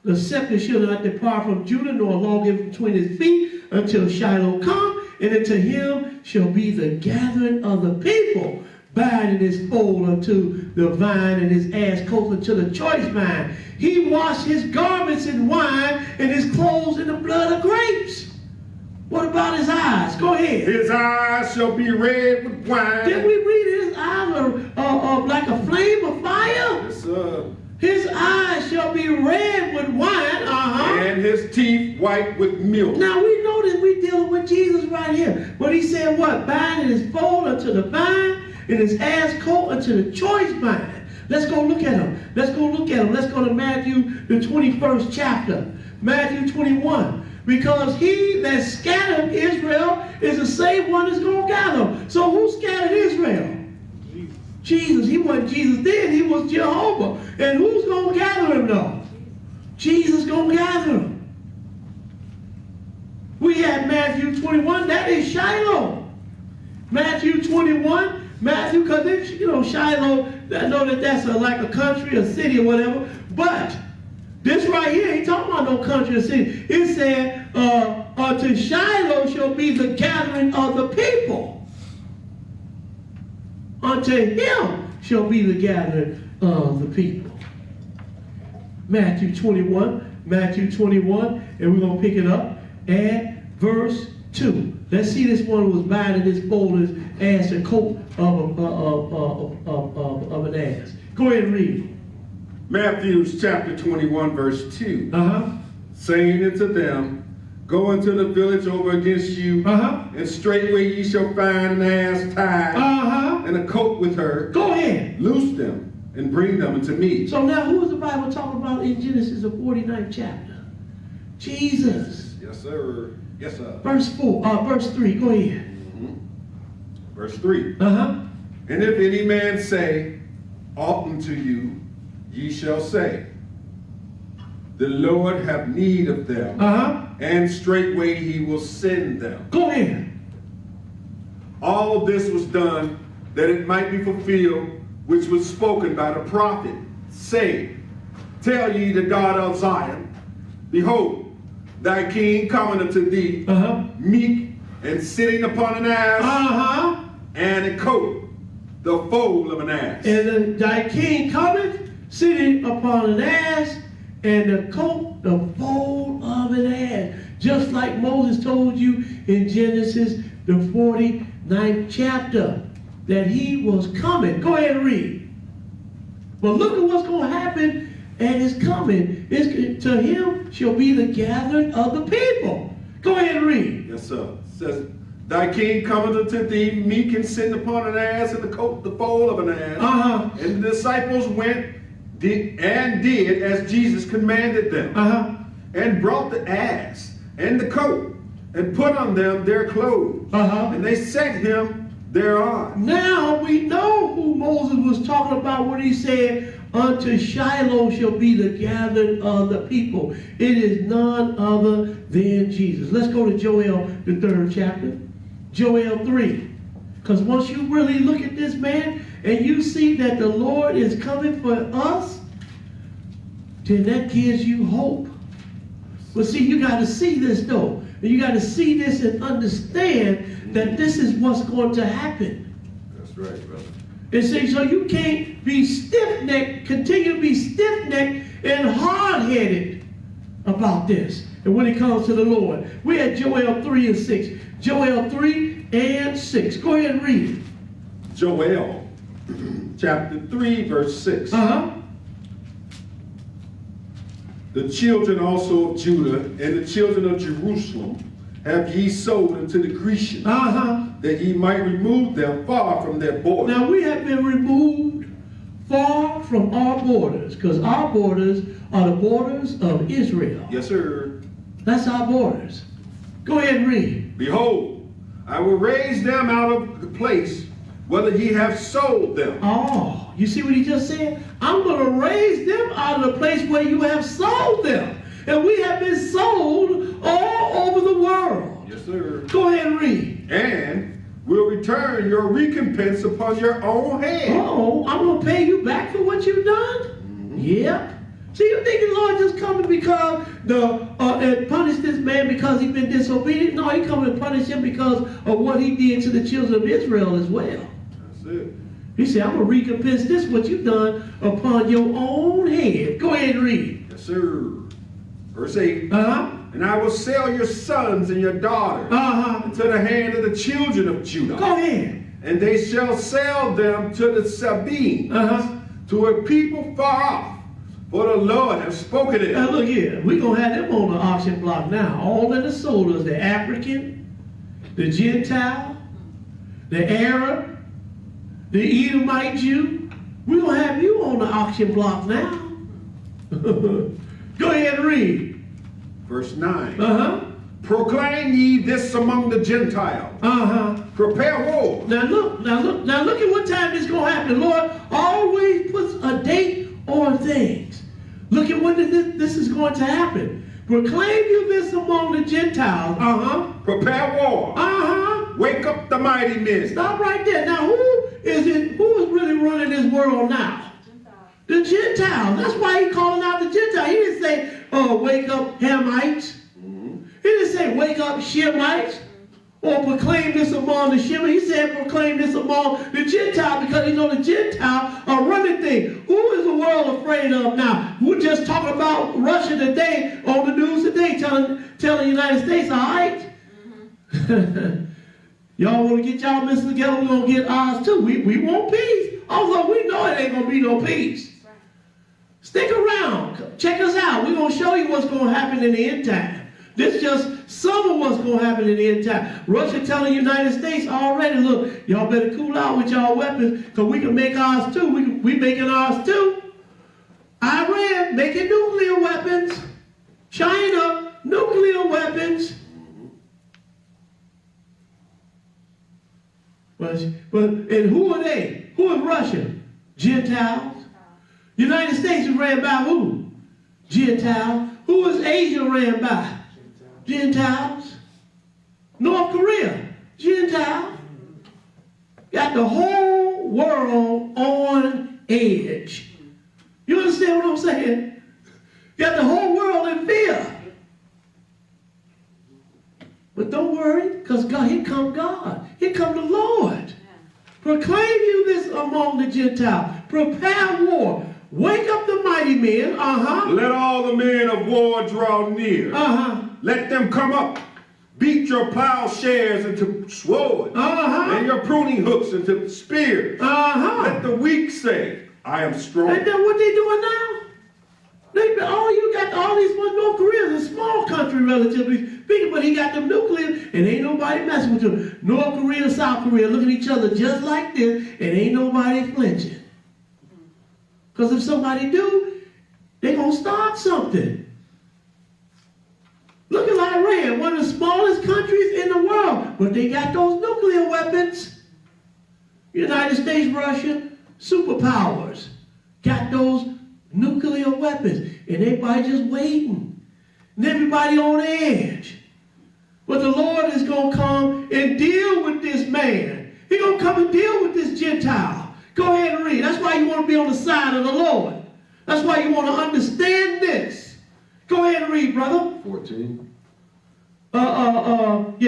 The scepter shall not depart from Judah, nor a lawgiver between his feet, until Shiloh come, and unto him shall be the gathering of the people, binding his foal unto the vine and his ass coat unto the choice vine. He washed his garments in wine and his clothes in the blood of grapes. What about his eyes? Go ahead. His eyes shall be red with wine. Did we read his eyes are like a flame of fire? Yes, sir. His eyes shall be red with wine. And his teeth white with milk. Now we know that we're dealing with Jesus right here. But he said what? Binding his foal unto the vine and his ass coat unto the choice vine. Let's go look at him. Let's go look at him. Let's go to Matthew, the 21st chapter. Matthew 21. Because he that scattered Israel is the same one that's going to gather him. So who scattered Israel? Jesus. He wasn't Jesus then. He was Jehovah. And who's going to gather him though? Jesus going to gather him. We have Matthew 21. That is Shiloh. Matthew 21. Matthew, because you know Shiloh, I know that that's like a country, a city, or whatever. But this right here ain't talking about no country or city. It said, unto Shiloh shall be the gathering of the people. Unto him shall be the gathering of the people. Matthew 21, and we're going to pick it up at verse 2. Let's see this one who was binding his foal his ass and coat of an ass. Go ahead and read. Matthew chapter 21, verse 2. Saying unto them, go into the village over against you, and straightway ye shall find an ass tied, and a coat with her. Go ahead. Loose them, and bring them unto me. So now who is the Bible talking about in Genesis, the 49th chapter? Jesus. Yes, sir. Yes, sir. Verse 3, go ahead. Verse 3. And if any man say aught unto you, ye shall say, the Lord have need of them, and straightway he will send them. Go ahead. All this was done that it might be fulfilled, which was spoken by the prophet, saying, tell ye the daughter of Zion, behold, thy king cometh unto thee, meek and sitting upon an ass, and a coat, the foal of an ass. And thy king cometh, sitting upon an ass, and the coat, the foal of an ass. Just like Moses told you in Genesis, the 49th chapter, that he was coming. Go ahead and read. But look at what's going to happen at his coming. To him shall be the gathering of the people. Go ahead and read. Yes, sir. It says, thy king cometh unto thee, meek and sitting upon an ass, and the coat, the foal of an ass. And the disciples went and did as Jesus commanded them, and brought the ass and the coat, and put on them their clothes, and they set him thereon. Now we know who Moses was talking about when he said, unto Shiloh shall be the gathering of the people. It is none other than Jesus. Let's go to Joel, the 3rd chapter. Joel 3. Because once you really look at this, man, and you see that the Lord is coming for us, then that gives you hope. But see, you got to see this, though. And you got to see this and understand that this is what's going to happen. That's right, brother. And see, so you can't be stiff-necked, continue to be stiff-necked and hard-headed about this. And when it comes to the Lord, we had Joel 3 and 6. Joel 3 and 6. Go ahead and read it. Joel chapter 3, verse 6. The children also of Judah and the children of Jerusalem have ye sold unto the Grecians, that ye might remove them far from their borders. Now we have been removed far from our borders, because our borders are the borders of Israel. Yes, sir. That's our borders. Go ahead and read. Behold, I will raise them out of the place whether ye have sold them. Oh, you see what he just said? I'm going to raise them out of the place where you have sold them. And we have been sold all over the world. Yes, sir. Go ahead and read. And will return your recompense upon your own head. Oh, I'm going to pay you back for what you've done? Yep. See, you think the Lord just coming because and punish this man because he's been disobedient? No, he coming to punish him because of what he did to the children of Israel as well. That's it. He said, I'm going to recompense this, what you've done upon your own head. Go ahead and read. Yes, sir. Verse 8. Uh-huh. And I will sell your sons and your daughters into the hand of the children of Judah. Go ahead. And they shall sell them to the Sabines, to a people far off. For the Lord has spoken it. Now look here. We're going to have them on the auction block now. All of the soldiers, the African, the Gentile, the Arab, the Edomite Jew. We're going to have you on the auction block now. Go ahead and read. Verse 9. Proclaim ye this among the Gentiles. Prepare war. Now look at what time this is going to happen. The Lord always puts a date on things. Look at when this is going to happen. Proclaim you this among the Gentiles. Prepare war. Wake up the mighty men. Stop right there. Now who is really running this world now? The Gentiles. That's why he's calling out the Gentiles. He didn't say, wake up Hamites. He didn't say, wake up Shemites. Or proclaim this among the Shemites. He said, proclaim this among the Gentiles, because you know the Gentiles are running things. Who is the world afraid of now? We're just talking about Russia today, on the news today, telling the United States, all right? Y'all want to get y'all mess together, we're going to get ours too. We want peace. Although we know it ain't going to be no peace. Stick around. Check us out. We're going to show you what's going to happen in the end time. This is just some of what's going to happen in the end time. Russia telling the United States already, look, y'all better cool out with y'all weapons, because we can make ours too. We making ours too. Iran making nuclear weapons. China, nuclear weapons. And who are they? Who is Russia? Gentiles. United States is ran by who? Gentiles. Who is Asia ran by? Gentiles. North Korea, Gentiles. Got the whole world on edge. You understand what I'm saying? Got the whole world in fear. But don't worry, because God, here come God. Here come the Lord. Proclaim you this among the Gentiles. Prepare war. Wake up the mighty men. Let all the men of war draw near. Let them come up. Beat your plowshares into swords, and your pruning hooks into spears. Let the weak say, I am strong. Ain't that what they doing now? You got all these North Korea is a small country, relatively speaking, but he got them nuclear, and ain't nobody messing with them. North Korea and South Korea look at each other just like this, and ain't nobody flinching. Because if somebody do, they're going to start something. Look at Iran, one of the smallest countries in the world, but they got those nuclear weapons. United States, Russia, superpowers, got those nuclear weapons, and everybody just waiting, and everybody on edge. But the Lord is going to come and deal with this man. He's going to come and deal with this Gentile. Go ahead and read. That's why you want to be on the side of the Lord. That's why you want to understand this. Go ahead and read, brother. 14.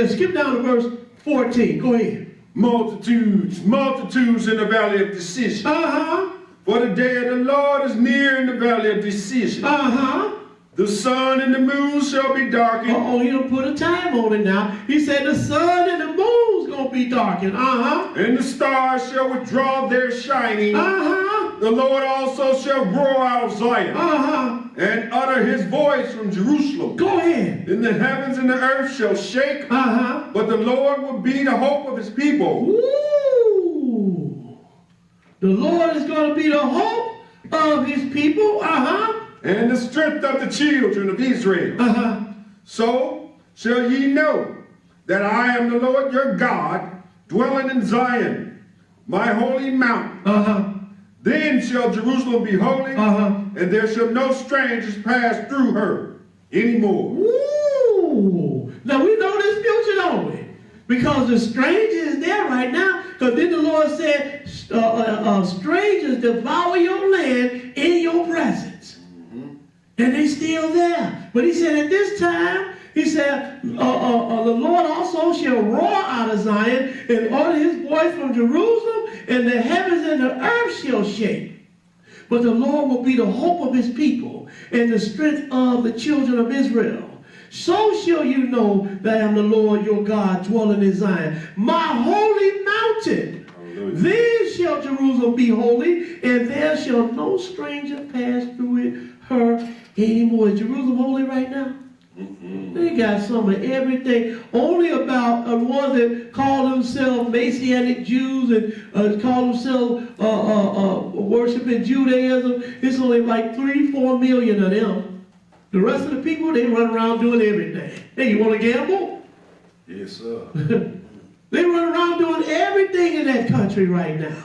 Skip down to verse 14. Go ahead. Multitudes, multitudes in the valley of decision. For the day of the Lord is near in the valley of decision. The sun and the moon shall be darkened. He done put a time on it now. He said the sun and the moon's going to be darkened. And the stars shall withdraw their shining. The Lord also shall roar out of Zion. And utter his voice from Jerusalem. Go ahead. And the heavens and the earth shall shake. But the Lord will be the hope of his people. Woo! The Lord is going to be the hope of his people. And the strength of the children of Israel. So shall ye know that I am the Lord your God, dwelling in Zion, my holy mountain. Then shall Jerusalem be holy, and there shall no strangers pass through her anymore. Ooh. Now we know this future, don't we? Because the stranger is there right now. Because then the Lord said, strangers devour your land in your presence. And they still there. But he said at this time, he said, the Lord also shall roar out of Zion and utter his voice from Jerusalem, and the heavens and the earth shall shake. But the Lord will be the hope of his people and the strength of the children of Israel. So shall you know that I am the Lord your God, dwelling in Zion, my holy mountain. Hallelujah. Then shall Jerusalem be holy, and there shall no stranger pass through it her anymore. Is Jerusalem holy right now? They got some of everything. Only about ones that call themselves Messianic Jews and call themselves worshiping Judaism. It's only like 3-4 million of them. The rest of the people, they run around doing everything. Hey, you want to gamble? Yes, sir. They run around doing everything in that country right now.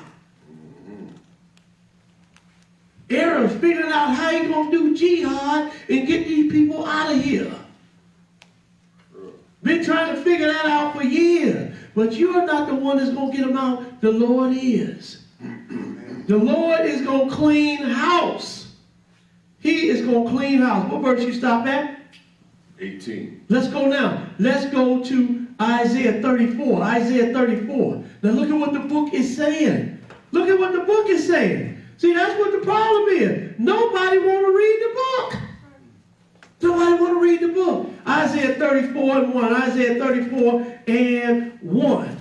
Arabs figuring out how you going to do jihad and get these people out of here. Been trying to figure that out for years. But you're not the one that's going to get them out. The Lord is. The Lord is going to clean house. He is going to clean house. What verse you stop at? 18. Let's go now. Let's go to Isaiah 34. Isaiah 34. Now look at what the book is saying. Look at what the book is saying. See, that's what the problem is. Nobody want to read the book. Nobody want to read the book. Isaiah 34 and 1. Isaiah 34 and 1.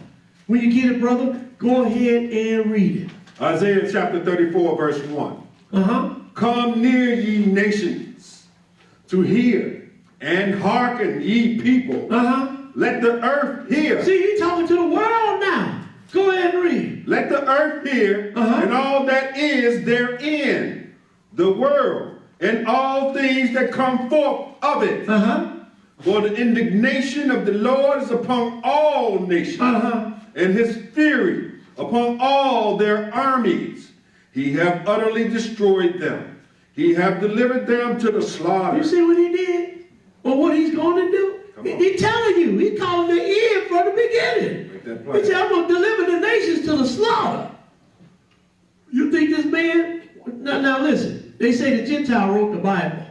When you get it, brother, go ahead and read it. Isaiah chapter 34, verse 1. Come near, ye nations, to hear, and hearken, ye people. Let the earth hear. See, he's talking to the world now. Go ahead and read. Let the earth hear, and all that is therein, the world, and all things that come forth of it. For the indignation of the Lord is upon all nations, and his fury upon all their armies. He hath utterly destroyed them. He hath delivered them to the slaughter. You see what he did? Or what he's going to do? He's telling you. He's calling the end from the beginning. He said, I'm going to deliver the nations to the slaughter. You think this man... Now listen. They say the Gentile wrote the Bible.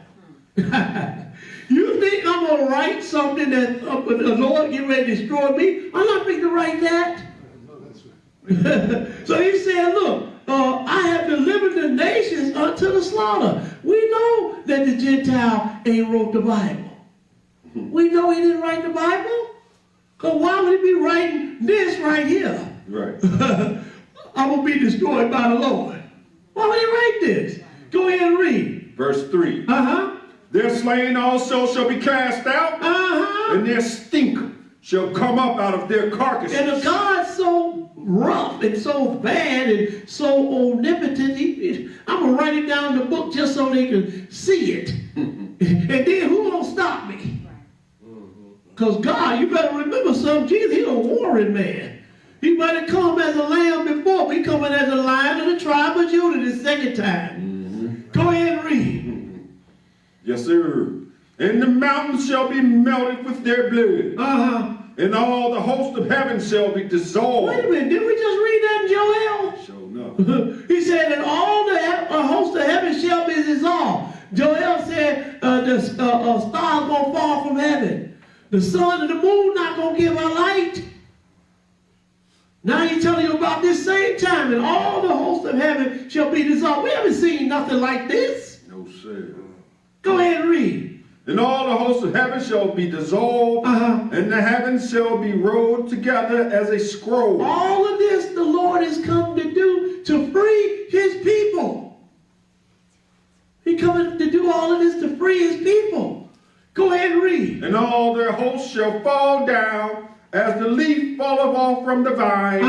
You think I'm going to write something that the Lord get ready to destroy me? I'm not going to write that. So he said, look, I have delivered the nations unto the slaughter. We know that the Gentile ain't wrote the Bible. We know he didn't write the Bible. Because why would he be writing this right here? Right. I'm going to be destroyed by the Lord. Why would he write this? Go ahead and read. Verse 3. Their slain also shall be cast out, and their stink shall come up out of their carcasses. And if God's so rough and so bad and so omnipotent, I'm going to write it down in the book just so they can see it. And then who going to stop me? Because God, you better remember something. Jesus, he's a warring man. He might have come as a lamb before, but he's coming as a lion of the tribe of Judah the second time. Go ahead and read. Yes, sir. And the mountains shall be melted with their blood. And all the host of heaven shall be dissolved. Wait a minute, didn't we just read that in Joel? Sure enough. He said, and all the host of heaven shall be dissolved. Joel said, the stars going to fall from heaven. The sun and the moon not going to give a light. Now he's telling you about this same time, and all the hosts of heaven shall be dissolved. We haven't seen nothing like this. No, sir. Go ahead and read. And all the hosts of heaven shall be dissolved, and the heavens shall be rolled together as a scroll. All of this the Lord has come to do to free his people. He's coming to do all of this to free his people. Go ahead and read. And all their hosts shall fall down as the leaf falleth off from the vine,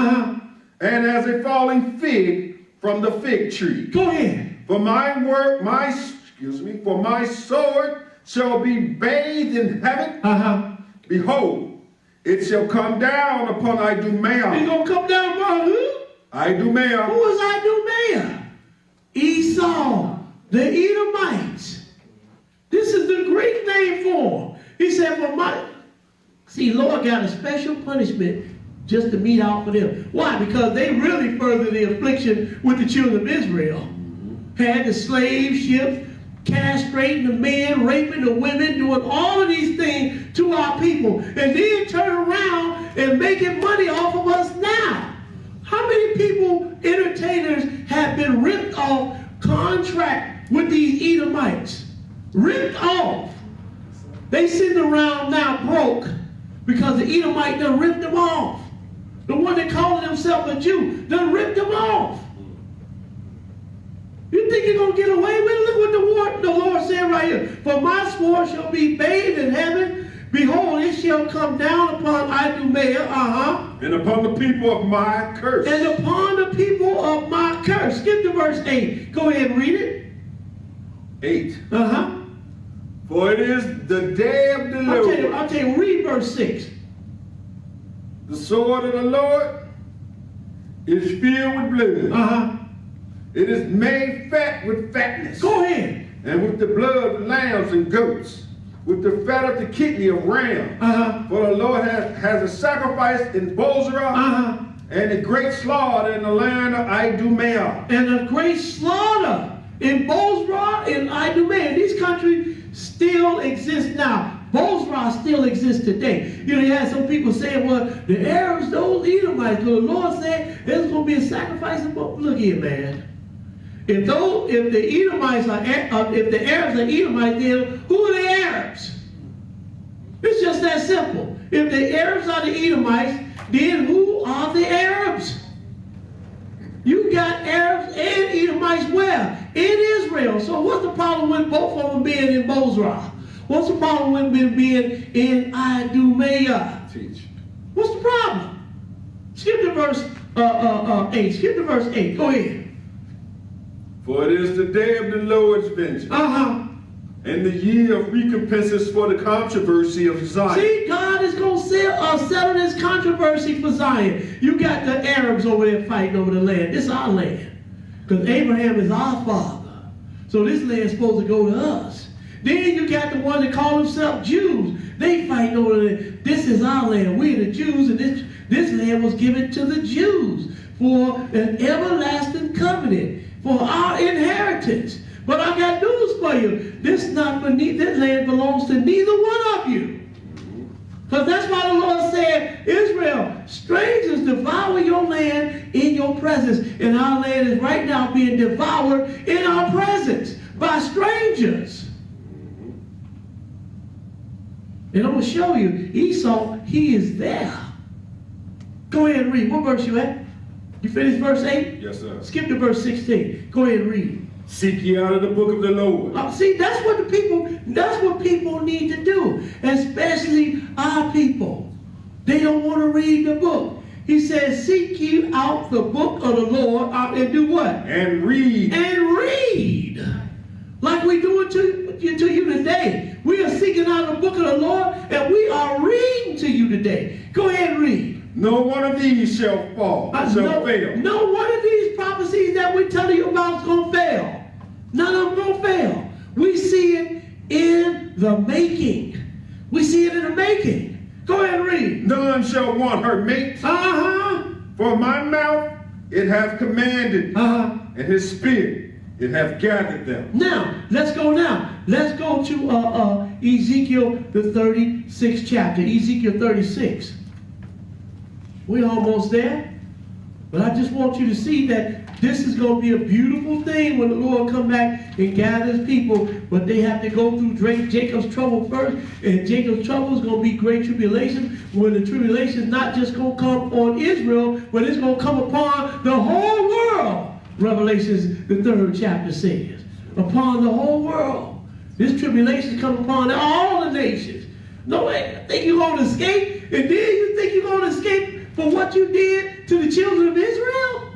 and as a falling fig from the fig tree. Go ahead. For for my sword shall be bathed in heaven. Behold, it shall come down upon Idumea. It's going to come down upon who? Idumea. Who is Idumea? Esau, the Edomites. This is the Greek name for him. He said, see, Lord got a special punishment just to mete out for them. Why? Because they really furthered the affliction with the children of Israel. Had the slave ships castrating the men, raping the women, doing all of these things to our people, and then turn around and making money off of us now. How many people, entertainers, have been ripped off contract with these Edomites? Ripped off. They sitting around now broke because the Edomite done ripped them off. The one that calling himself a Jew done ripped them off. You think you're going to get away with it? Look what the Lord said right here. For my sword shall be bathed in heaven. Behold, it shall come down upon Idumea. And upon the people of my curse. And upon the people of my curse. Skip to verse 8. Go ahead and read it. 8. For it is the day of the Lord. I'll tell you, read verse 6. The sword of the Lord is filled with blood. It is made fat with fatness. Go ahead. And with the blood of lambs and goats, with the fat of the kidney of ram. For the Lord has a sacrifice in Bozrah, and a great slaughter in the land of Idumea. And a great slaughter in Bozrah and Idumea. These countries still exist now. Bozrah still exists today. You know, you had some people saying, well, the Arabs, those Edomites, the Lord said there's going to be a sacrifice. Look here, man. If the Edomites are, if the Arabs are Edomites, then who are the Arabs? It's just that simple. If the Arabs are the Edomites, then who are the Arabs? You got Arabs and Edomites where? In Israel. So what's the problem with both of them being in Bozrah? What's the problem with them being in Idumea? Teach. What's the problem? Skip to verse 8. Skip to verse 8. Go ahead. For it is the day of the Lord's vengeance. And the year of recompenses for the controversy of Zion. See, God is going to settle this controversy for Zion. You got the Arabs over there fighting over the land. This is our land. Because Abraham is our father. So this land is supposed to go to us. Then you got the one that call themselves Jews. They fighting over the land. This is our land. We're the Jews, and this land was given to the Jews for an everlasting covenant, for our inheritance. But I got news for you. This land belongs to neither one of you. Because that's why the Lord said, Israel, strangers devour your land in your presence. And our land is right now being devoured in our presence by strangers. And I'm going to show you, Esau, he is there. Go ahead and read. What verse you at? You finished verse 8? Yes, sir. Skip to verse 16. Go ahead and read. Seek ye out of the book of the Lord. See, that's what people need to do, especially our people. They don't want to read the book. He says, seek ye out the book of the Lord and do what? And read. And read. Like we do it to you today. We are seeking out the book of the Lord and we are reading to you today. Go ahead and read. No one of these shall fall, shall fail. No one of these prophecies that we're telling you about is going to fail. None of them going to fail. We see it in the making. We see it in the making. Go ahead and read. None shall want her mate. For my mouth it hath commanded, and his spirit it hath gathered them. Now, let's go to Ezekiel the 36th chapter. Ezekiel 36. We're almost there. But I just want you to see that this is going to be a beautiful thing when the Lord come back and gathers people. But they have to go through Jacob's trouble first. And Jacob's trouble is going to be great tribulation. When the tribulation is not just going to come on Israel, but it's going to come upon the whole world. Revelations, the 3rd chapter says. Upon the whole world. This tribulation comes upon all the nations. No way. Think you're going to escape? And then you think you're going to escape for what you did to the children of Israel?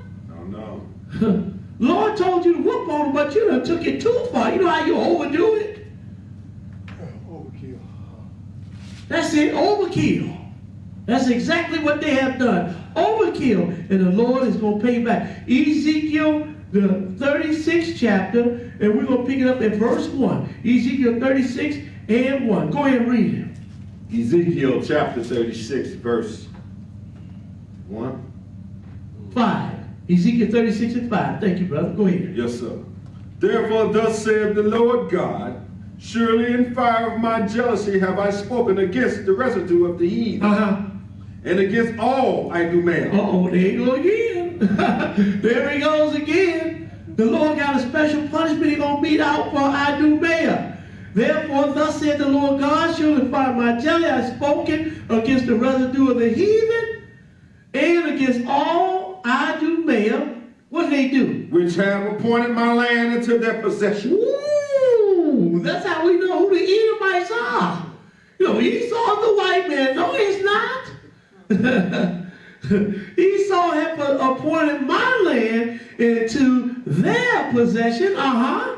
No. Lord told you to whoop on them, but you done took it too far. You know how you overdo it? Overkill. That's it, overkill. That's exactly what they have done. Overkill. And the Lord is going to pay back. Ezekiel, the 36th chapter, and we're going to pick it up at verse 1. Ezekiel 36 and 1. Go ahead and read it. Ezekiel chapter 36, verse 1. 5. Ezekiel 36 and 5. Thank you, brother. Go ahead. Yes, sir. Therefore thus saith the Lord God, surely in fire of my jealousy have I spoken against the residue of the heathen, and against all Idumea. Uh-oh, there you go again. There he goes again. The Lord got a special punishment he's going to mete out for Idumea. Therefore, thus said the Lord God, surely in fire of my jealousy I have spoken against the residue of the heathen, and against all Idumea. What did they do? Which have appointed my land into their possession. Ooh, that's how we know who the Edomites are. You know, Esau's the white man. No, he's not. Esau had appointed my land into their possession.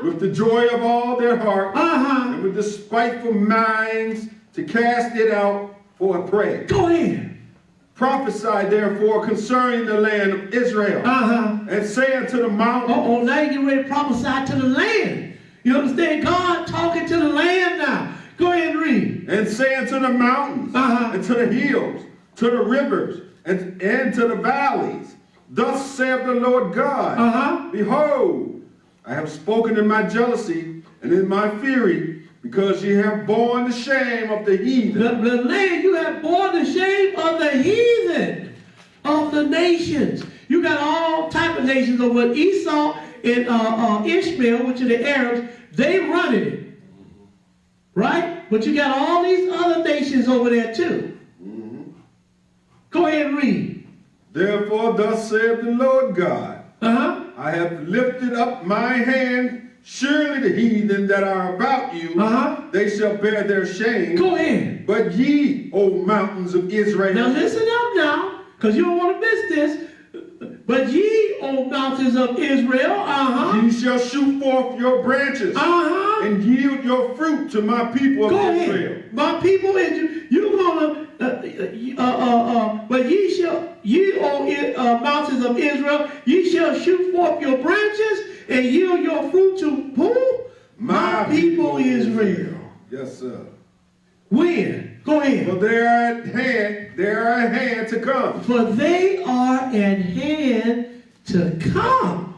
With the joy of all their heart. And with the spiteful minds to cast it out for a prey. Go ahead. Prophesy therefore concerning the land of Israel, and say unto the mountains. Oh, now you get ready to prophesy to the land. You understand? God talking to the land now. Go ahead and read. And say unto the mountains, and to the hills, to the rivers, and to the valleys. Thus saith the Lord God, behold, I have spoken in my jealousy and in my fury, because ye have borne the shame of the heathen. The land, you have borne the shame of the heathen, of the nations. You got all type of nations over Esau and Ishmael, which are the Arabs. They running it. Right? But you got all these other nations over there too. Go ahead and read. Therefore thus saith the Lord God, I have lifted up my hand. Surely the heathen that are about you, they shall bear their shame. Go ahead. But ye, O mountains of Israel. Now listen up now, because you don't want to miss this. But ye, O mountains of Israel, ye shall shoot forth your branches, and yield your fruit to my people of Israel. Ahead. My people, you're gonna, but ye, O mountains of Israel, ye shall shoot forth your branches and yield your fruit to who? My people Israel. Yes, sir. When? Go ahead. For they are at hand to come. For they are at hand to come.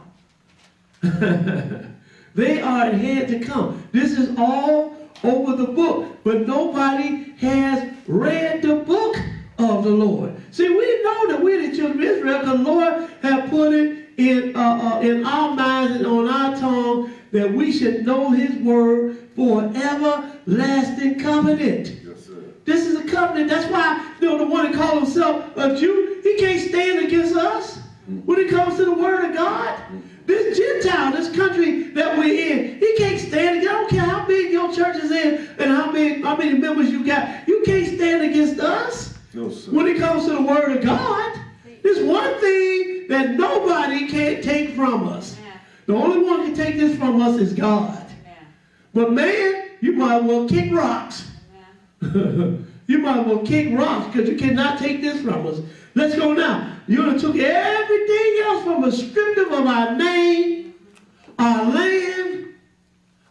They are at hand to come. This is all over the book, but nobody has read the book of the Lord. See, we know that we're the children of Israel because the Lord has put it in our minds and on our tongue that we should know his word for an everlasting covenant. Yes, sir. This is a covenant. That's why, you know, the one that calls himself a Jew, he can't stand against us when it comes to the word of God. This Gentile, this country that we're in, he can't stand against. I don't care how big your church is in and how many members you got. You can't stand against us. No, sir. When it comes to the word of God. There's one thing that nobody can take from us. Yeah. The only one who can take this from us is God. Yeah. But man, you might as well kick rocks. Yeah. You might as well kick rocks because you cannot take this from us. Let's go now. You would have took everything else from us, stripped of our name, our land,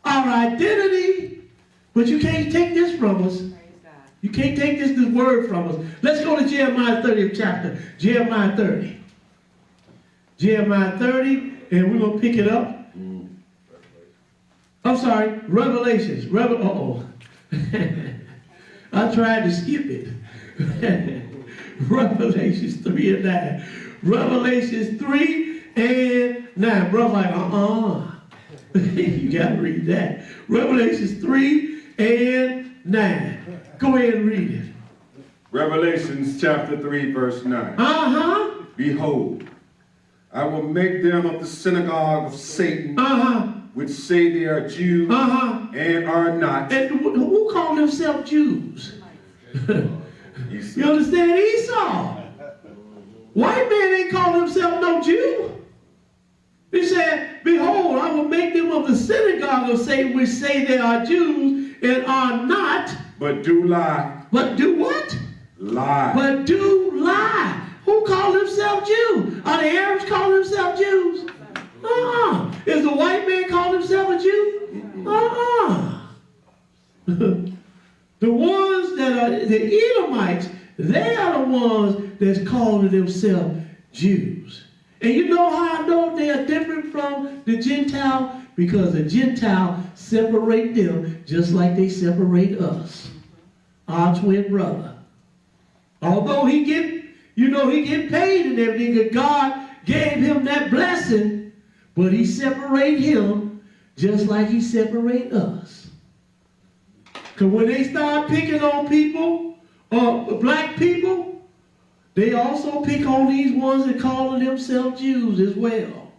our identity, but you can't take this from us. You can't take this word from us. Let's go to Jeremiah 30th chapter. Jeremiah 30. Jeremiah 30, and we're going to pick it up. I'm sorry, Revelations. I tried to skip it. Revelations 3 and 9. Revelations 3 and 9. Brother, like, you got to read that. Revelations 3 and 9. Go ahead and read it. Revelations chapter 3, verse 9. Behold, I will make them of the synagogue of Satan, which say they are Jews and are not. And who called themselves Jews? You understand? Esau. White man ain't called himself no Jew. He said, behold, I will make them of the synagogue of Satan, which say they are Jews and are not. But do lie. But do what? Lie. But do lie. Who called himself Jew? Are the Arabs calling themselves Jews? Is the white man calling himself a Jew? The ones that are the Edomites, they are the ones that's calling themselves Jews. And you know how I know they are different from the Gentile Because the Gentile separate them just like they separate us. Our twin brother. Although he get paid and everything, that God gave him that blessing, but he separate him just like he separate us. Because when they start picking on people, black people, they also pick on these ones that calling themselves Jews as well.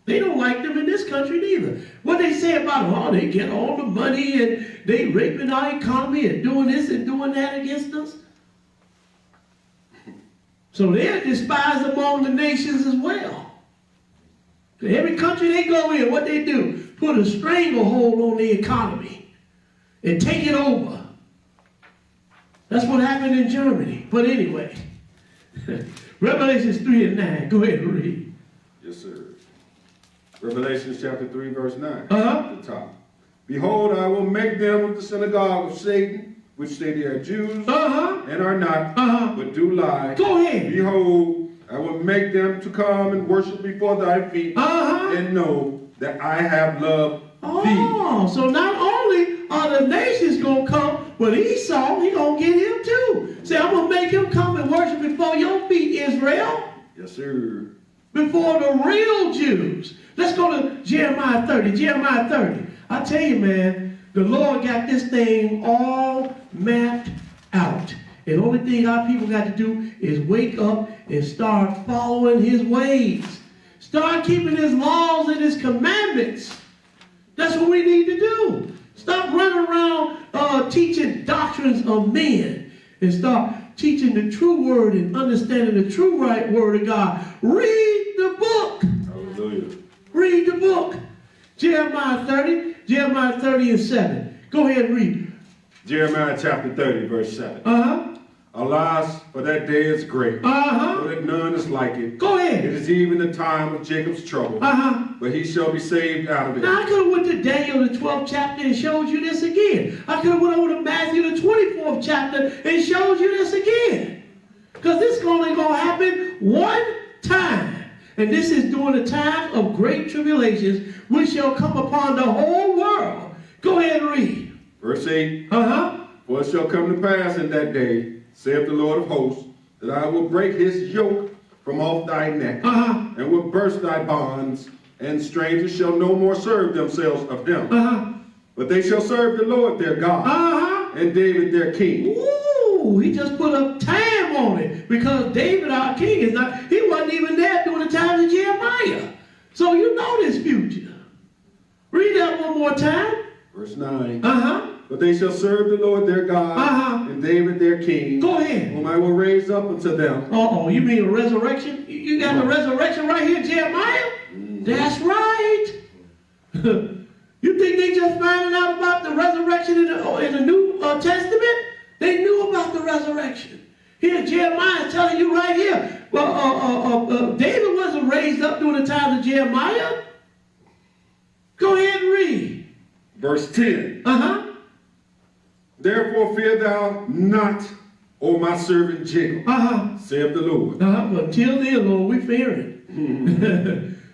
They don't like them in this country neither. What they say about them, oh, they get all the money and they raping our economy and doing this and doing that against us. So they're despised among the nations as well. Every country they go in, what they do, put a stranglehold on the economy and take it over. That's what happened in Germany. But anyway, Revelations 3 and 9. Go ahead and read. Yes, sir. Revelation chapter 3, verse 9. Uh-huh. At the top. Behold, I will make them of the synagogue of Satan, which say they are Jews, and are not, but do lie. Go ahead. Behold, I will make them to come and worship before thy feet, and know that I have loved thee. So not only are the nations going to come, but Esau, he going to get him too. Say, I'm going to make him come and worship before your feet, Israel. Yes, sir. Before the real Jews. Let's go to Jeremiah 30. Jeremiah 30. I tell you, man, the Lord got this thing all mapped out. And the only thing our people got to do is wake up and start following his ways. Start keeping his laws and his commandments. That's what we need to do. Stop running around teaching doctrines of men and start teaching the true word and understanding the true right word of God. Read the book. Hallelujah. Read the book. Jeremiah 30 and 7. Go ahead and read. Jeremiah chapter 30, verse 7. Alas, for that day is great, so that none is like it. Go ahead. It is even the time of Jacob's trouble, but he shall be saved out of it. Now, I could have went to Daniel, the 12th chapter, and showed you this again. I could have went over to Matthew, the 24th chapter, and showed you this again. Because this is only going to happen one time. And this is during the time of great tribulations, which shall come upon the whole world. Go ahead and read. Verse 8. For it shall come to pass in that day, saith the Lord of hosts, that I will break his yoke from off thy neck, and will burst thy bonds, and strangers shall no more serve themselves of them. But they shall serve the Lord their God, and David their king. Ooh, he just put a time on it, because David, our king, he wasn't even there during the time of Jeremiah. So you know this future. Read that one more time. Verse 9. But they shall serve the Lord their God, and David their king. Go ahead. Whom I will raise up unto them. You mean a resurrection? You got a resurrection right here, Jeremiah? That's right. You think they just finding out about the resurrection in the New Testament? They knew about the resurrection. Here, Jeremiah is telling you right here. David wasn't raised up during the time of Jeremiah. Go ahead and read. Verse 10. Therefore fear thou not, O my servant Jacob, saith the Lord. But until then, Lord, we fear it.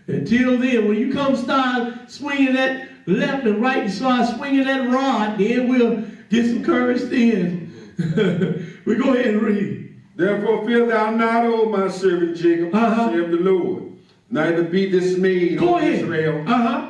Until then, when you come start swinging that left and right and start swinging that rod, then we'll get some courage then. We go ahead and read. Therefore fear thou not, O my servant Jacob, saith the Lord. Neither be dismayed, O Israel,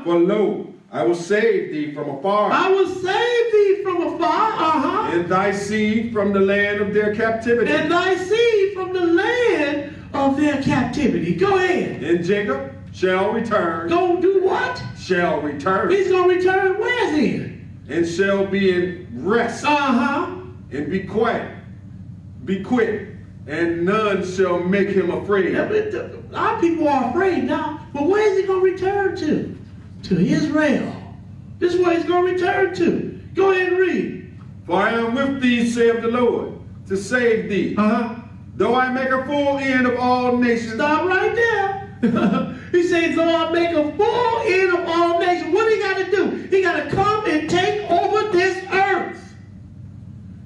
for lo, I will save thee from afar. I will save thee from afar. And thy seed from the land of their captivity. And thy seed from the land of their captivity. Go ahead. And Jacob shall return. Go do what? Shall return. He's going to return where then? And shall be in rest. And be quiet. Be quick. And none shall make him afraid. Our people are afraid now. But where is he going to return to? To Israel. This is where he's going to return to. Go ahead and read. For I am with thee, saith the Lord, to save thee. Though I make a full end of all nations. Stop right there. He says, though I make a full end of all nations. What he got to do? He got to come and take over this earth.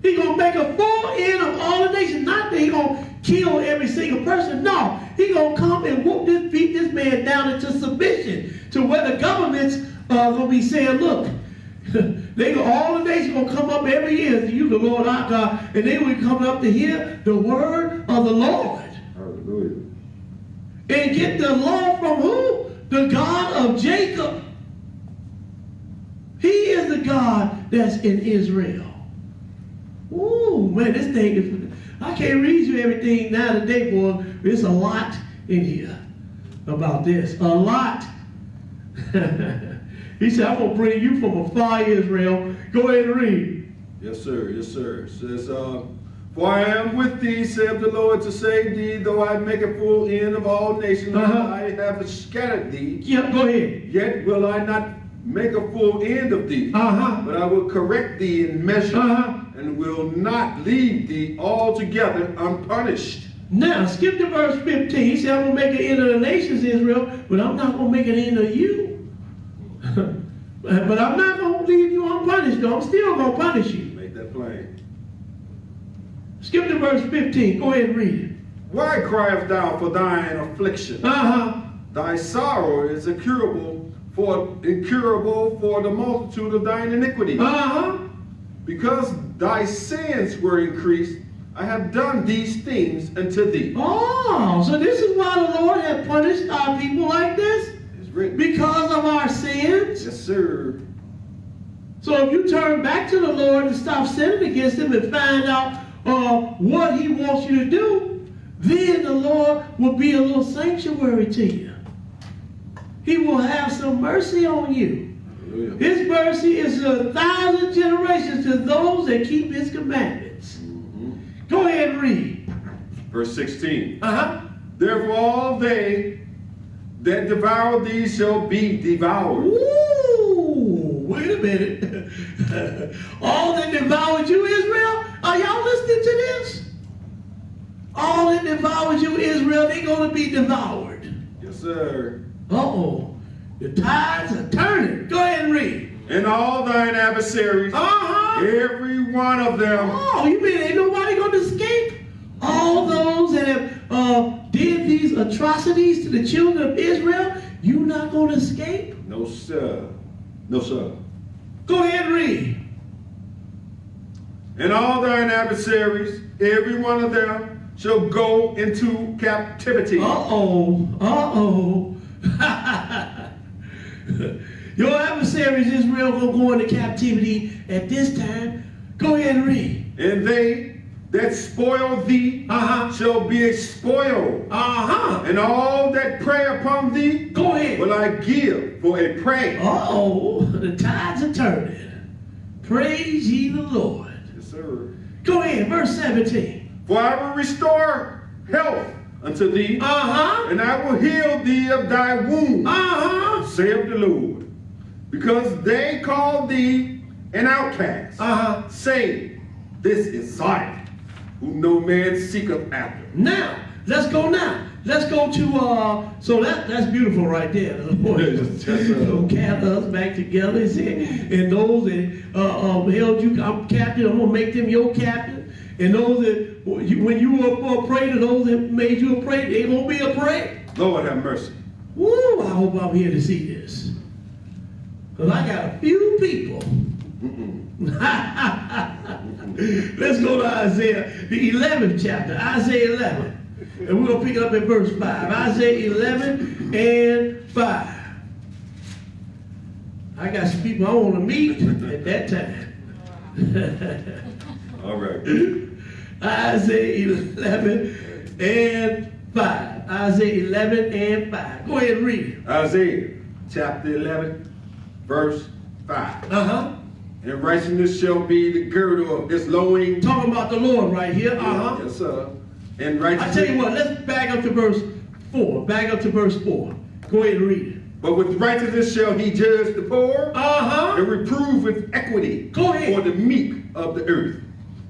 He's going to make a full end of all the nations. Not that he's going to kill every single person. No. He's going to come and beat this man down into submission. to where the governments are going to be saying, look, all the nations going to come up every year to you, the Lord our God, and they will come up to hear the word of the Lord. Hallelujah. And get the law from who? The God of Jacob. He is the God that's in Israel. Ooh, man, this thing is, I can't read you everything now today, boy. There's a lot in here about this. A lot. He said, I'm going to bring you from afar, Israel. Go ahead and read. Yes, sir. Yes, sir. It says, for I am with thee, saith the Lord, to save thee, though I make a full end of all nations. I have scattered thee. Yeah, go ahead. Yet will I not make a full end of thee. But I will correct thee in measure, and will not leave thee altogether unpunished. Now, skip to verse 15. He said, I'm going to make an end of the nations, Israel, but I'm not going to make an end of you. But I'm not going to leave you unpunished, though. I'm still going to punish you. Make that plain. Skip to verse 15. Go ahead and read it. Why criest thou for thine affliction? Thy sorrow is incurable for the multitude of thine iniquity. Because thy sins were increased, I have done these things unto thee. Oh, so this is why the Lord had punished our people like this? It's written. Because of our sins? Yes, sir. So if you turn back to the Lord and stop sinning against him and find out what he wants you to do, then the Lord will be a little sanctuary to you. He will have some mercy on you. Hallelujah. His mercy is 1,000 generations to those that keep his commandments. Go ahead and read. Verse 16. Therefore all they that devour thee shall be devoured. Ooh, wait a minute. All that devoured you, Israel? Are y'all listening to this? All that devoured you, Israel, they're going to be devoured. Yes, sir. Uh-oh. The tides are turning. Go ahead and read. And all thine adversaries, every one of them. Oh, you mean ain't nobody going to escape? All those that have did these atrocities to the children of Israel, you not going to escape? No, sir. No, sir. Go ahead and read. And all thine adversaries, every one of them, shall go into captivity. Your adversaries, Israel, will go into captivity at this time. Go ahead and read. And they that spoil thee shall be a spoil. And all that prey upon thee, go ahead, will I give for a prey. The tides are turning. Praise ye the Lord. Yes, sir. Go ahead, verse 17. For I will restore health unto thee, and I will heal thee of thy wounds, saith the Lord. Because they call thee an outcast, saying, this is Zion, whom no man seeketh after. Now, let's go to, so that's beautiful right there. The Lord will gather us back together. He said, and those that held you captive, I'm going to make them your captive. And those that, when you were a prey to those that made you a prey, they going to be a prey. Lord have mercy. Woo, I hope I'm here to see this. Because I got a few people. Let's go to Isaiah, the 11th chapter, Isaiah 11. And we're going to pick it up at verse 5. Isaiah 11 and 5. I got some people I want to meet at that time. All right. Isaiah 11 and 5. Isaiah 11 and 5. Go ahead and read it. Isaiah chapter 11, verse 5. And righteousness shall be the girdle of his loins. Talking about the Lord right here. Yes, sir. And righteousness. I tell you what, let's back up to verse 4. Back up to verse 4. Go ahead and read it. But with righteousness shall he judge the poor, and reprove with equity for the meek of the earth.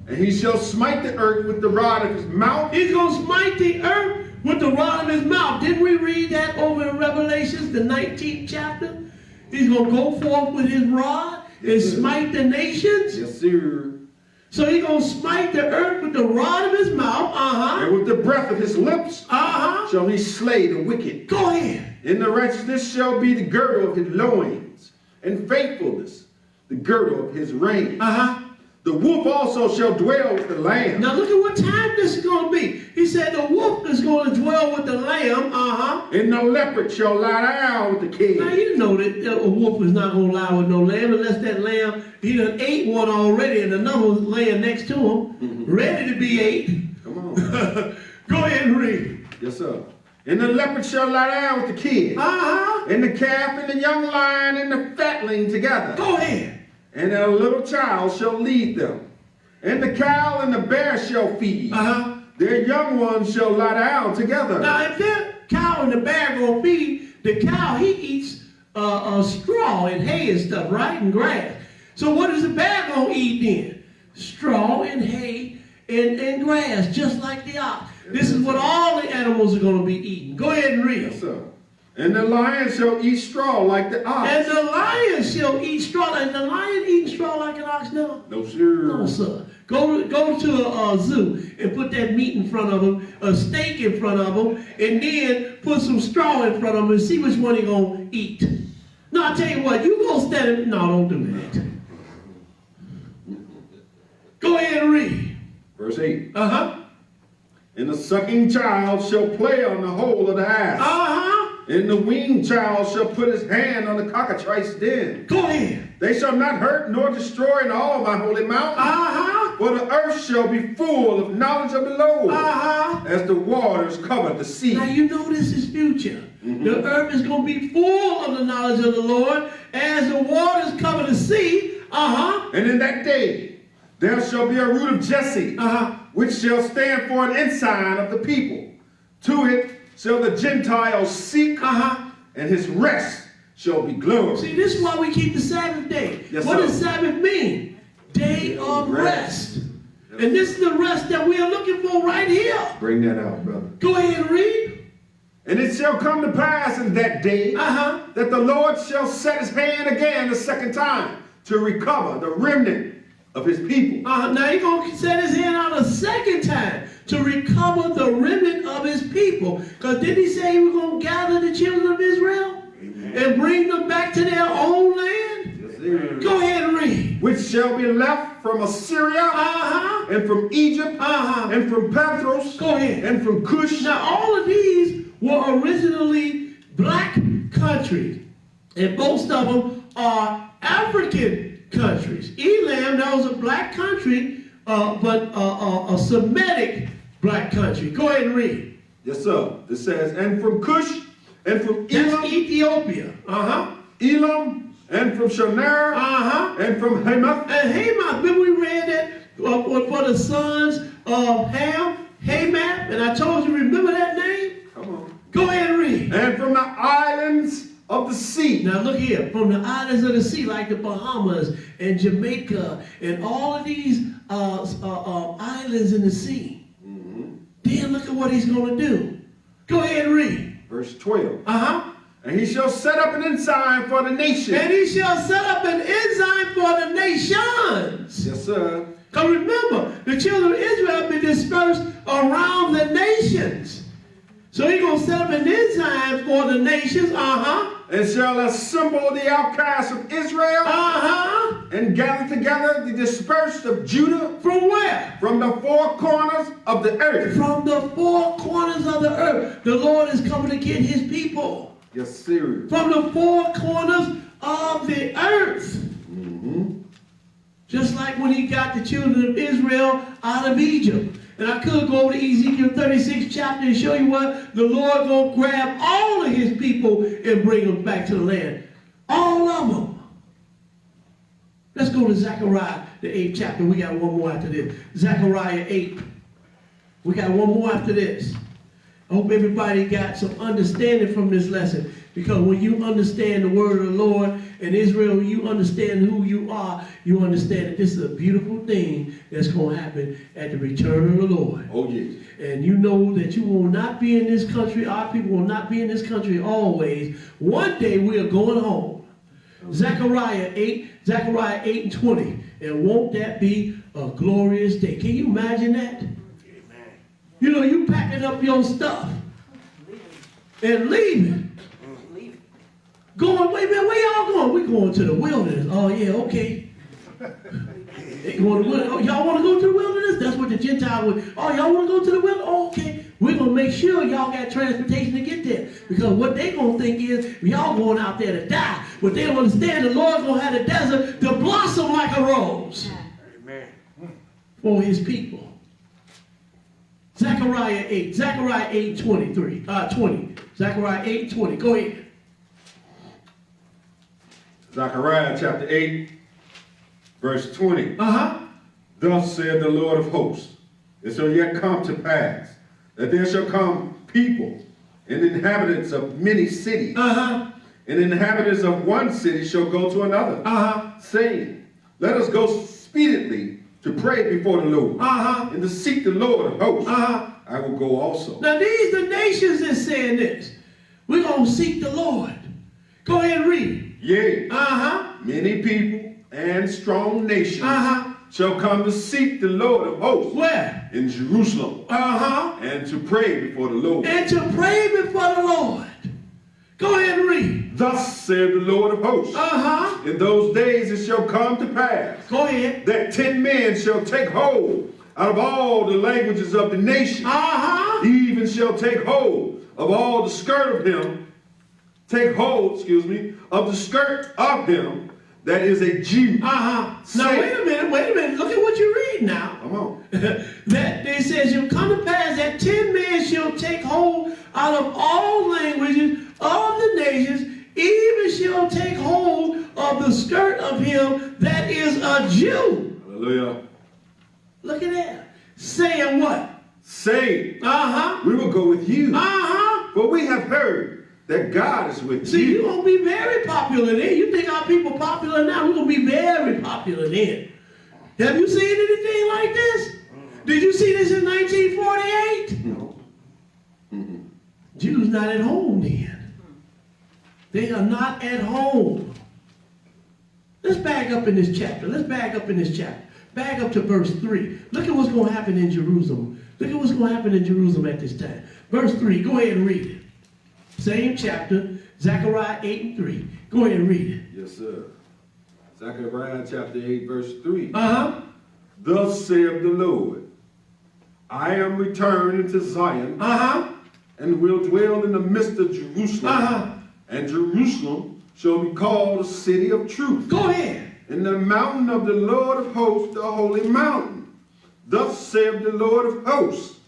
And he shall smite the earth with the rod of his mouth. He's going to smite the earth with the rod of his mouth. Didn't we read that over in Revelations, the 19th chapter? He's going to go forth with his rod and smite the nations. Yes, sir. So he's going to smite the earth with the rod of his mouth. And with the breath of his lips shall he slay the wicked. Go ahead. In the righteousness shall be the girdle of his loins, and faithfulness the girdle of his reins. The wolf also shall dwell with the lamb. Now look at what time this is going to be. He said the wolf is going to dwell with the lamb. And the leopard shall lie down with the kid. Now you know that a wolf is not going to lie with no lamb unless that lamb, he done ate one already and another one's laying next to him, ready to be ate. Come on. Go ahead and read. Yes, sir. And the leopard shall lie down with the kid. And the calf and the young lion and the fatling together. Go ahead. And a little child shall lead them. And the cow and the bear shall feed. Their young ones shall lie down together. Now, if that cow and the bear gonna feed, the cow, he eats straw and hay and stuff, right? And grass. So what is the bear gonna eat then? Straw and hay and grass, just like the ox. This is what all the animals are gonna be eating. Go ahead and read. Yes, sir. And the lion shall eat straw like the ox. And the lion shall eat straw. And the lion eating straw like an ox now? No, sir. No, sir. Go to a zoo and put that meat in front of them, a steak in front of them, and then put some straw in front of them and see which one they're going to eat. No, I tell you what, you go stand in. No, don't do that. Go ahead and read. Verse 8. And the sucking child shall play on the hole of the ass. And the weaned child shall put his hand on the cockatrice's den. Go ahead. They shall not hurt nor destroy in all my holy mountain. For the earth shall be full of knowledge of the Lord, as the waters cover the sea. Now you know this is future. The earth is going to be full of the knowledge of the Lord, as the waters cover the sea. And in that day there shall be a root of Jesse, which shall stand for an ensign of the people. To it shall the Gentiles seek, and his rest shall be glorious. See, this is why we keep the Sabbath day. Yes, what sir. does Sabbath mean? Day of rest. Yes. And this is the rest that we are looking for right here. Bring that out, brother. Go ahead and read. And it shall come to pass in that day that the Lord shall set his hand again the second time to recover the remnant of his people. Now he's going to set his hand out a second time to recover the remnant of his people. Because didn't he say he was going to gather the children of Israel? Amen. And bring them back to their own land? Yes, sir. Go ahead and read. Which shall be left from Assyria, and from Egypt, and from Pathros, go ahead, and from Cush. Now all of these were originally black countries. And most of them are African countries. Elam, that was a black country, but a Semitic black country. Go ahead and read. Yes, sir. It says, and from Cush, and from Elam. That's Ethiopia. Elam, and from Shinar, and from Hamath. And Hamath, remember we read that for the sons of Ham, Hamath, and I told you, remember that name? Come on. Go ahead and read. And from the islands of the sea. Now look here, from the islands of the sea, like the Bahamas and Jamaica and all of these islands in the sea. Then look at what he's going to do. Go ahead and read. Verse 12. And he shall set up an ensign for the nations. And he shall set up an ensign for the nations. Yes, sir. Because remember, the children of Israel have been dispersed around the nations. So he's going to set up an ensign for the nations. And shall assemble the outcasts of Israel. And gather together the dispersed of Judah. From where? From the four corners of the earth. From the four corners of the earth. The Lord is coming to get his people. Yes, sir. From the four corners of the earth. Just like when he got the children of Israel out of Egypt. And I could go over to Ezekiel 36 chapter and show you what the Lord going to grab all of his people and bring them back to the land. All of them. Let's go to Zephaniah, the 8th chapter. We got one more after this. Zephaniah 8. We got one more after this. I hope everybody got some understanding from this lesson. Because when you understand the word of the Lord and Israel, you understand who you are, you understand that this is a beautiful thing that's going to happen at the return of the Lord. Oh, yes. And you know that you will not be in this country, our people will not be in this country always. One day we are going home. Zephaniah 8 and 20. And won't that be a glorious day? Can you imagine that? Amen. You know, you packing up your stuff and leaving. Going, wait a minute, where y'all going? We going to the wilderness. Oh, yeah, okay. They going to the wilderness. Oh, y'all want to go to the wilderness? That's what the Gentiles would. Oh, y'all want to go to the wilderness? Oh, okay. We're going to make sure y'all got transportation to get there. Because what they going to think is, y'all going out there to die. But they don't understand the Lord's going to have the desert to blossom like a rose. Amen. For his people. Zephaniah 8. Zephaniah 8:20. Zephaniah 8:20. Go ahead. Zechariah chapter 8, verse 20. Thus said the Lord of hosts, it shall yet come to pass that there shall come people and inhabitants of many cities, and inhabitants of one city shall go to another, saying, let us go speedily to pray before the Lord, and to seek the Lord of hosts. I will go also. Now these the nations that saying this. We're going to seek the Lord. Go ahead and read. Yea, many people and strong nations shall come to seek the Lord of hosts. Where? In Jerusalem. And to pray before the Lord. And to pray before the Lord. Go ahead and read. Thus said the Lord of hosts. In those days it shall come to pass. Go ahead. That 10 men shall take hold out of all the languages of the nation. Even shall take hold of all the skirt of him. Take hold, of the skirt of him that is a Jew. Now wait a minute. Look at what you read now. Come on. That it says, "Shall come to pass that 10 men shall take hold out of all languages of the nations, even shall take hold of the skirt of him that is a Jew." Hallelujah. Look at that. Saying what? Saying, we will go with you. For we have heard that God is with you. See, you're going to be very popular then. You think our people popular now? We're going to be very popular then. Have you seen anything like this? Did you see this in 1948? No. Jews not at home then. They are not at home. Let's back up in this chapter. Back up to verse 3. Look at what's going to happen in Jerusalem. Look at what's going to happen in Jerusalem at this time. Verse 3. Go ahead and read it. Same chapter, Zechariah 8:3. Go ahead and read it. Yes, sir. Zechariah chapter 8, verse 3. Thus saith the Lord, I am returned into Zion, and will dwell in the midst of Jerusalem. And Jerusalem shall be called a city of truth. Go ahead. In the mountain of the Lord of hosts, the holy mountain. Thus saith the Lord of hosts,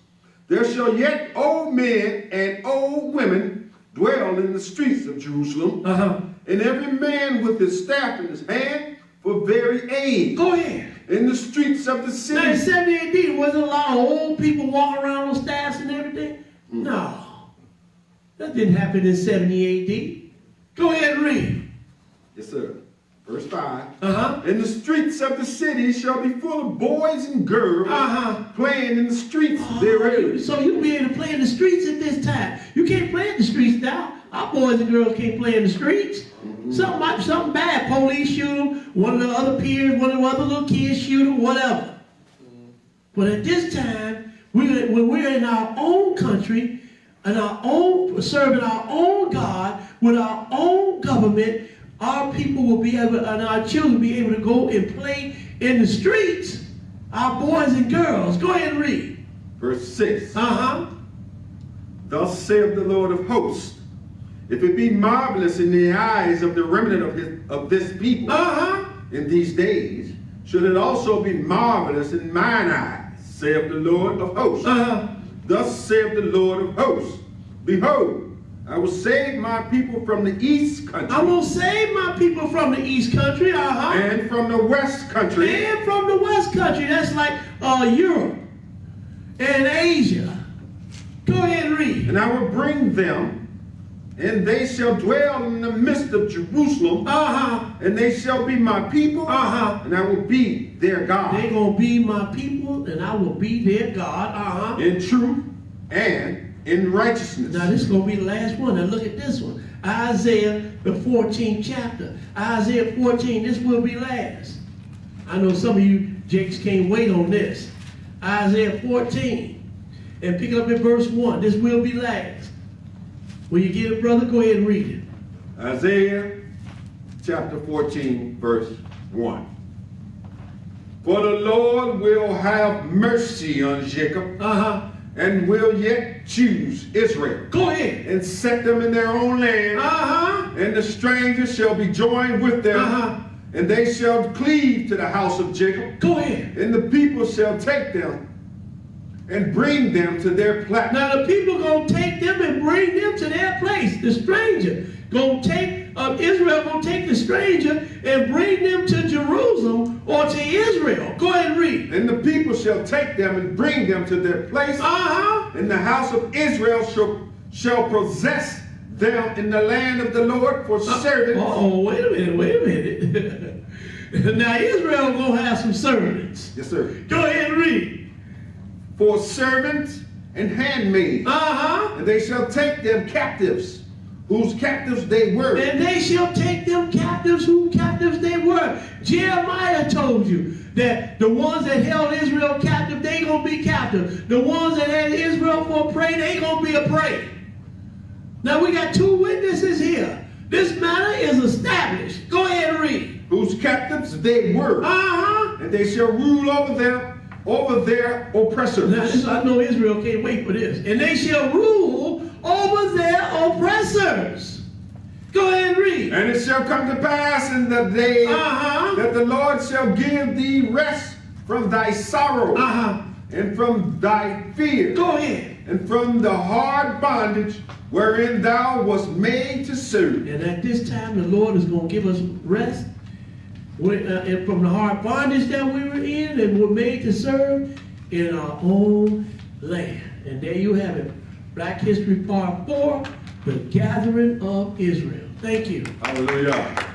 there shall yet old men and old women dwell in the streets of Jerusalem, and every man with his staff in his hand for very age. Go ahead. In the streets of the city. Now in 70 AD, wasn't a lot of old people walking around with staffs and everything? No. That didn't happen in 70 AD. Go ahead and read. Yes, sir. Verse 5. In the streets of the city shall be full of boys and girls playing in the streets therein. So you'll be able to play in the streets at this time. You can't play in the streets now. Our boys and girls can't play in the streets. Something bad. Police shoot them. One of the other peers, one of the other little kids shoot them, whatever. But at this time, when we're in our own country, and serving our own God, with our own government, our people will be able, and our children will be able to go and play in the streets. Our boys and girls. Go ahead and read. Verse 6. Thus saith the Lord of hosts, if it be marvelous in the eyes of the remnant of this people in these days, should it also be marvelous in mine eyes, saith the Lord of hosts. Thus saith the Lord of hosts, behold, I will save my people from the east country. I will save my people from the east country. And from the west country. And from the west country. That's like Europe and Asia. Go ahead and read. And I will bring them, and they shall dwell in the midst of Jerusalem. And they shall be my people. And I will be their God. They're going to be my people, and I will be their God. In truth and in righteousness. Now this is going to be the last one. Now look at this one. Isaiah, the 14th chapter. Isaiah 14, this will be last. I know some of you jakes can't wait on this. Isaiah 14, and pick up at verse 1. This will be last. When you get it, brother, go ahead and read it. Isaiah chapter 14, verse 1. For the Lord will have mercy on Jacob, and will yet choose Israel. Go ahead. And set them in their own land. And the strangers shall be joined with them. And they shall cleave to the house of Jacob. Go ahead. And the people shall take them and bring them to their place. Now the people going to take them and bring them to their place. The stranger going to take, Israel going to take the stranger and bring them to Jerusalem or to Israel. Go ahead and read. And the people shall take them and bring them to their place. And the house of Israel shall possess them in the land of the Lord for servants. Oh, wait a minute. Now Israel going to have some servants. Yes, sir. Go ahead and read. For servants and handmaids. And they shall take them captives, whose captives they were. And they shall take them captives, whose captives they were. Jeremiah told you that the ones that held Israel captive, they going to be captive. The ones that had Israel for a prey, they going to be a prey. Now we got two witnesses here. This matter is established. Go ahead and read. Whose captives they were. And they shall rule over them, over their oppressors. Now, I know Israel can't wait for this. And they shall rule over their oppressors. Go ahead and read. And it shall come to pass in the day that the Lord shall give thee rest from thy sorrow and from thy fear. Go ahead. And from the hard bondage wherein thou wast made to serve. And at this time, the Lord is going to give us rest and from the hard bondage that we were in and were made to serve in our own land. And there you have it. Black History Part 4, the gathering of Israel. Thank you. Hallelujah.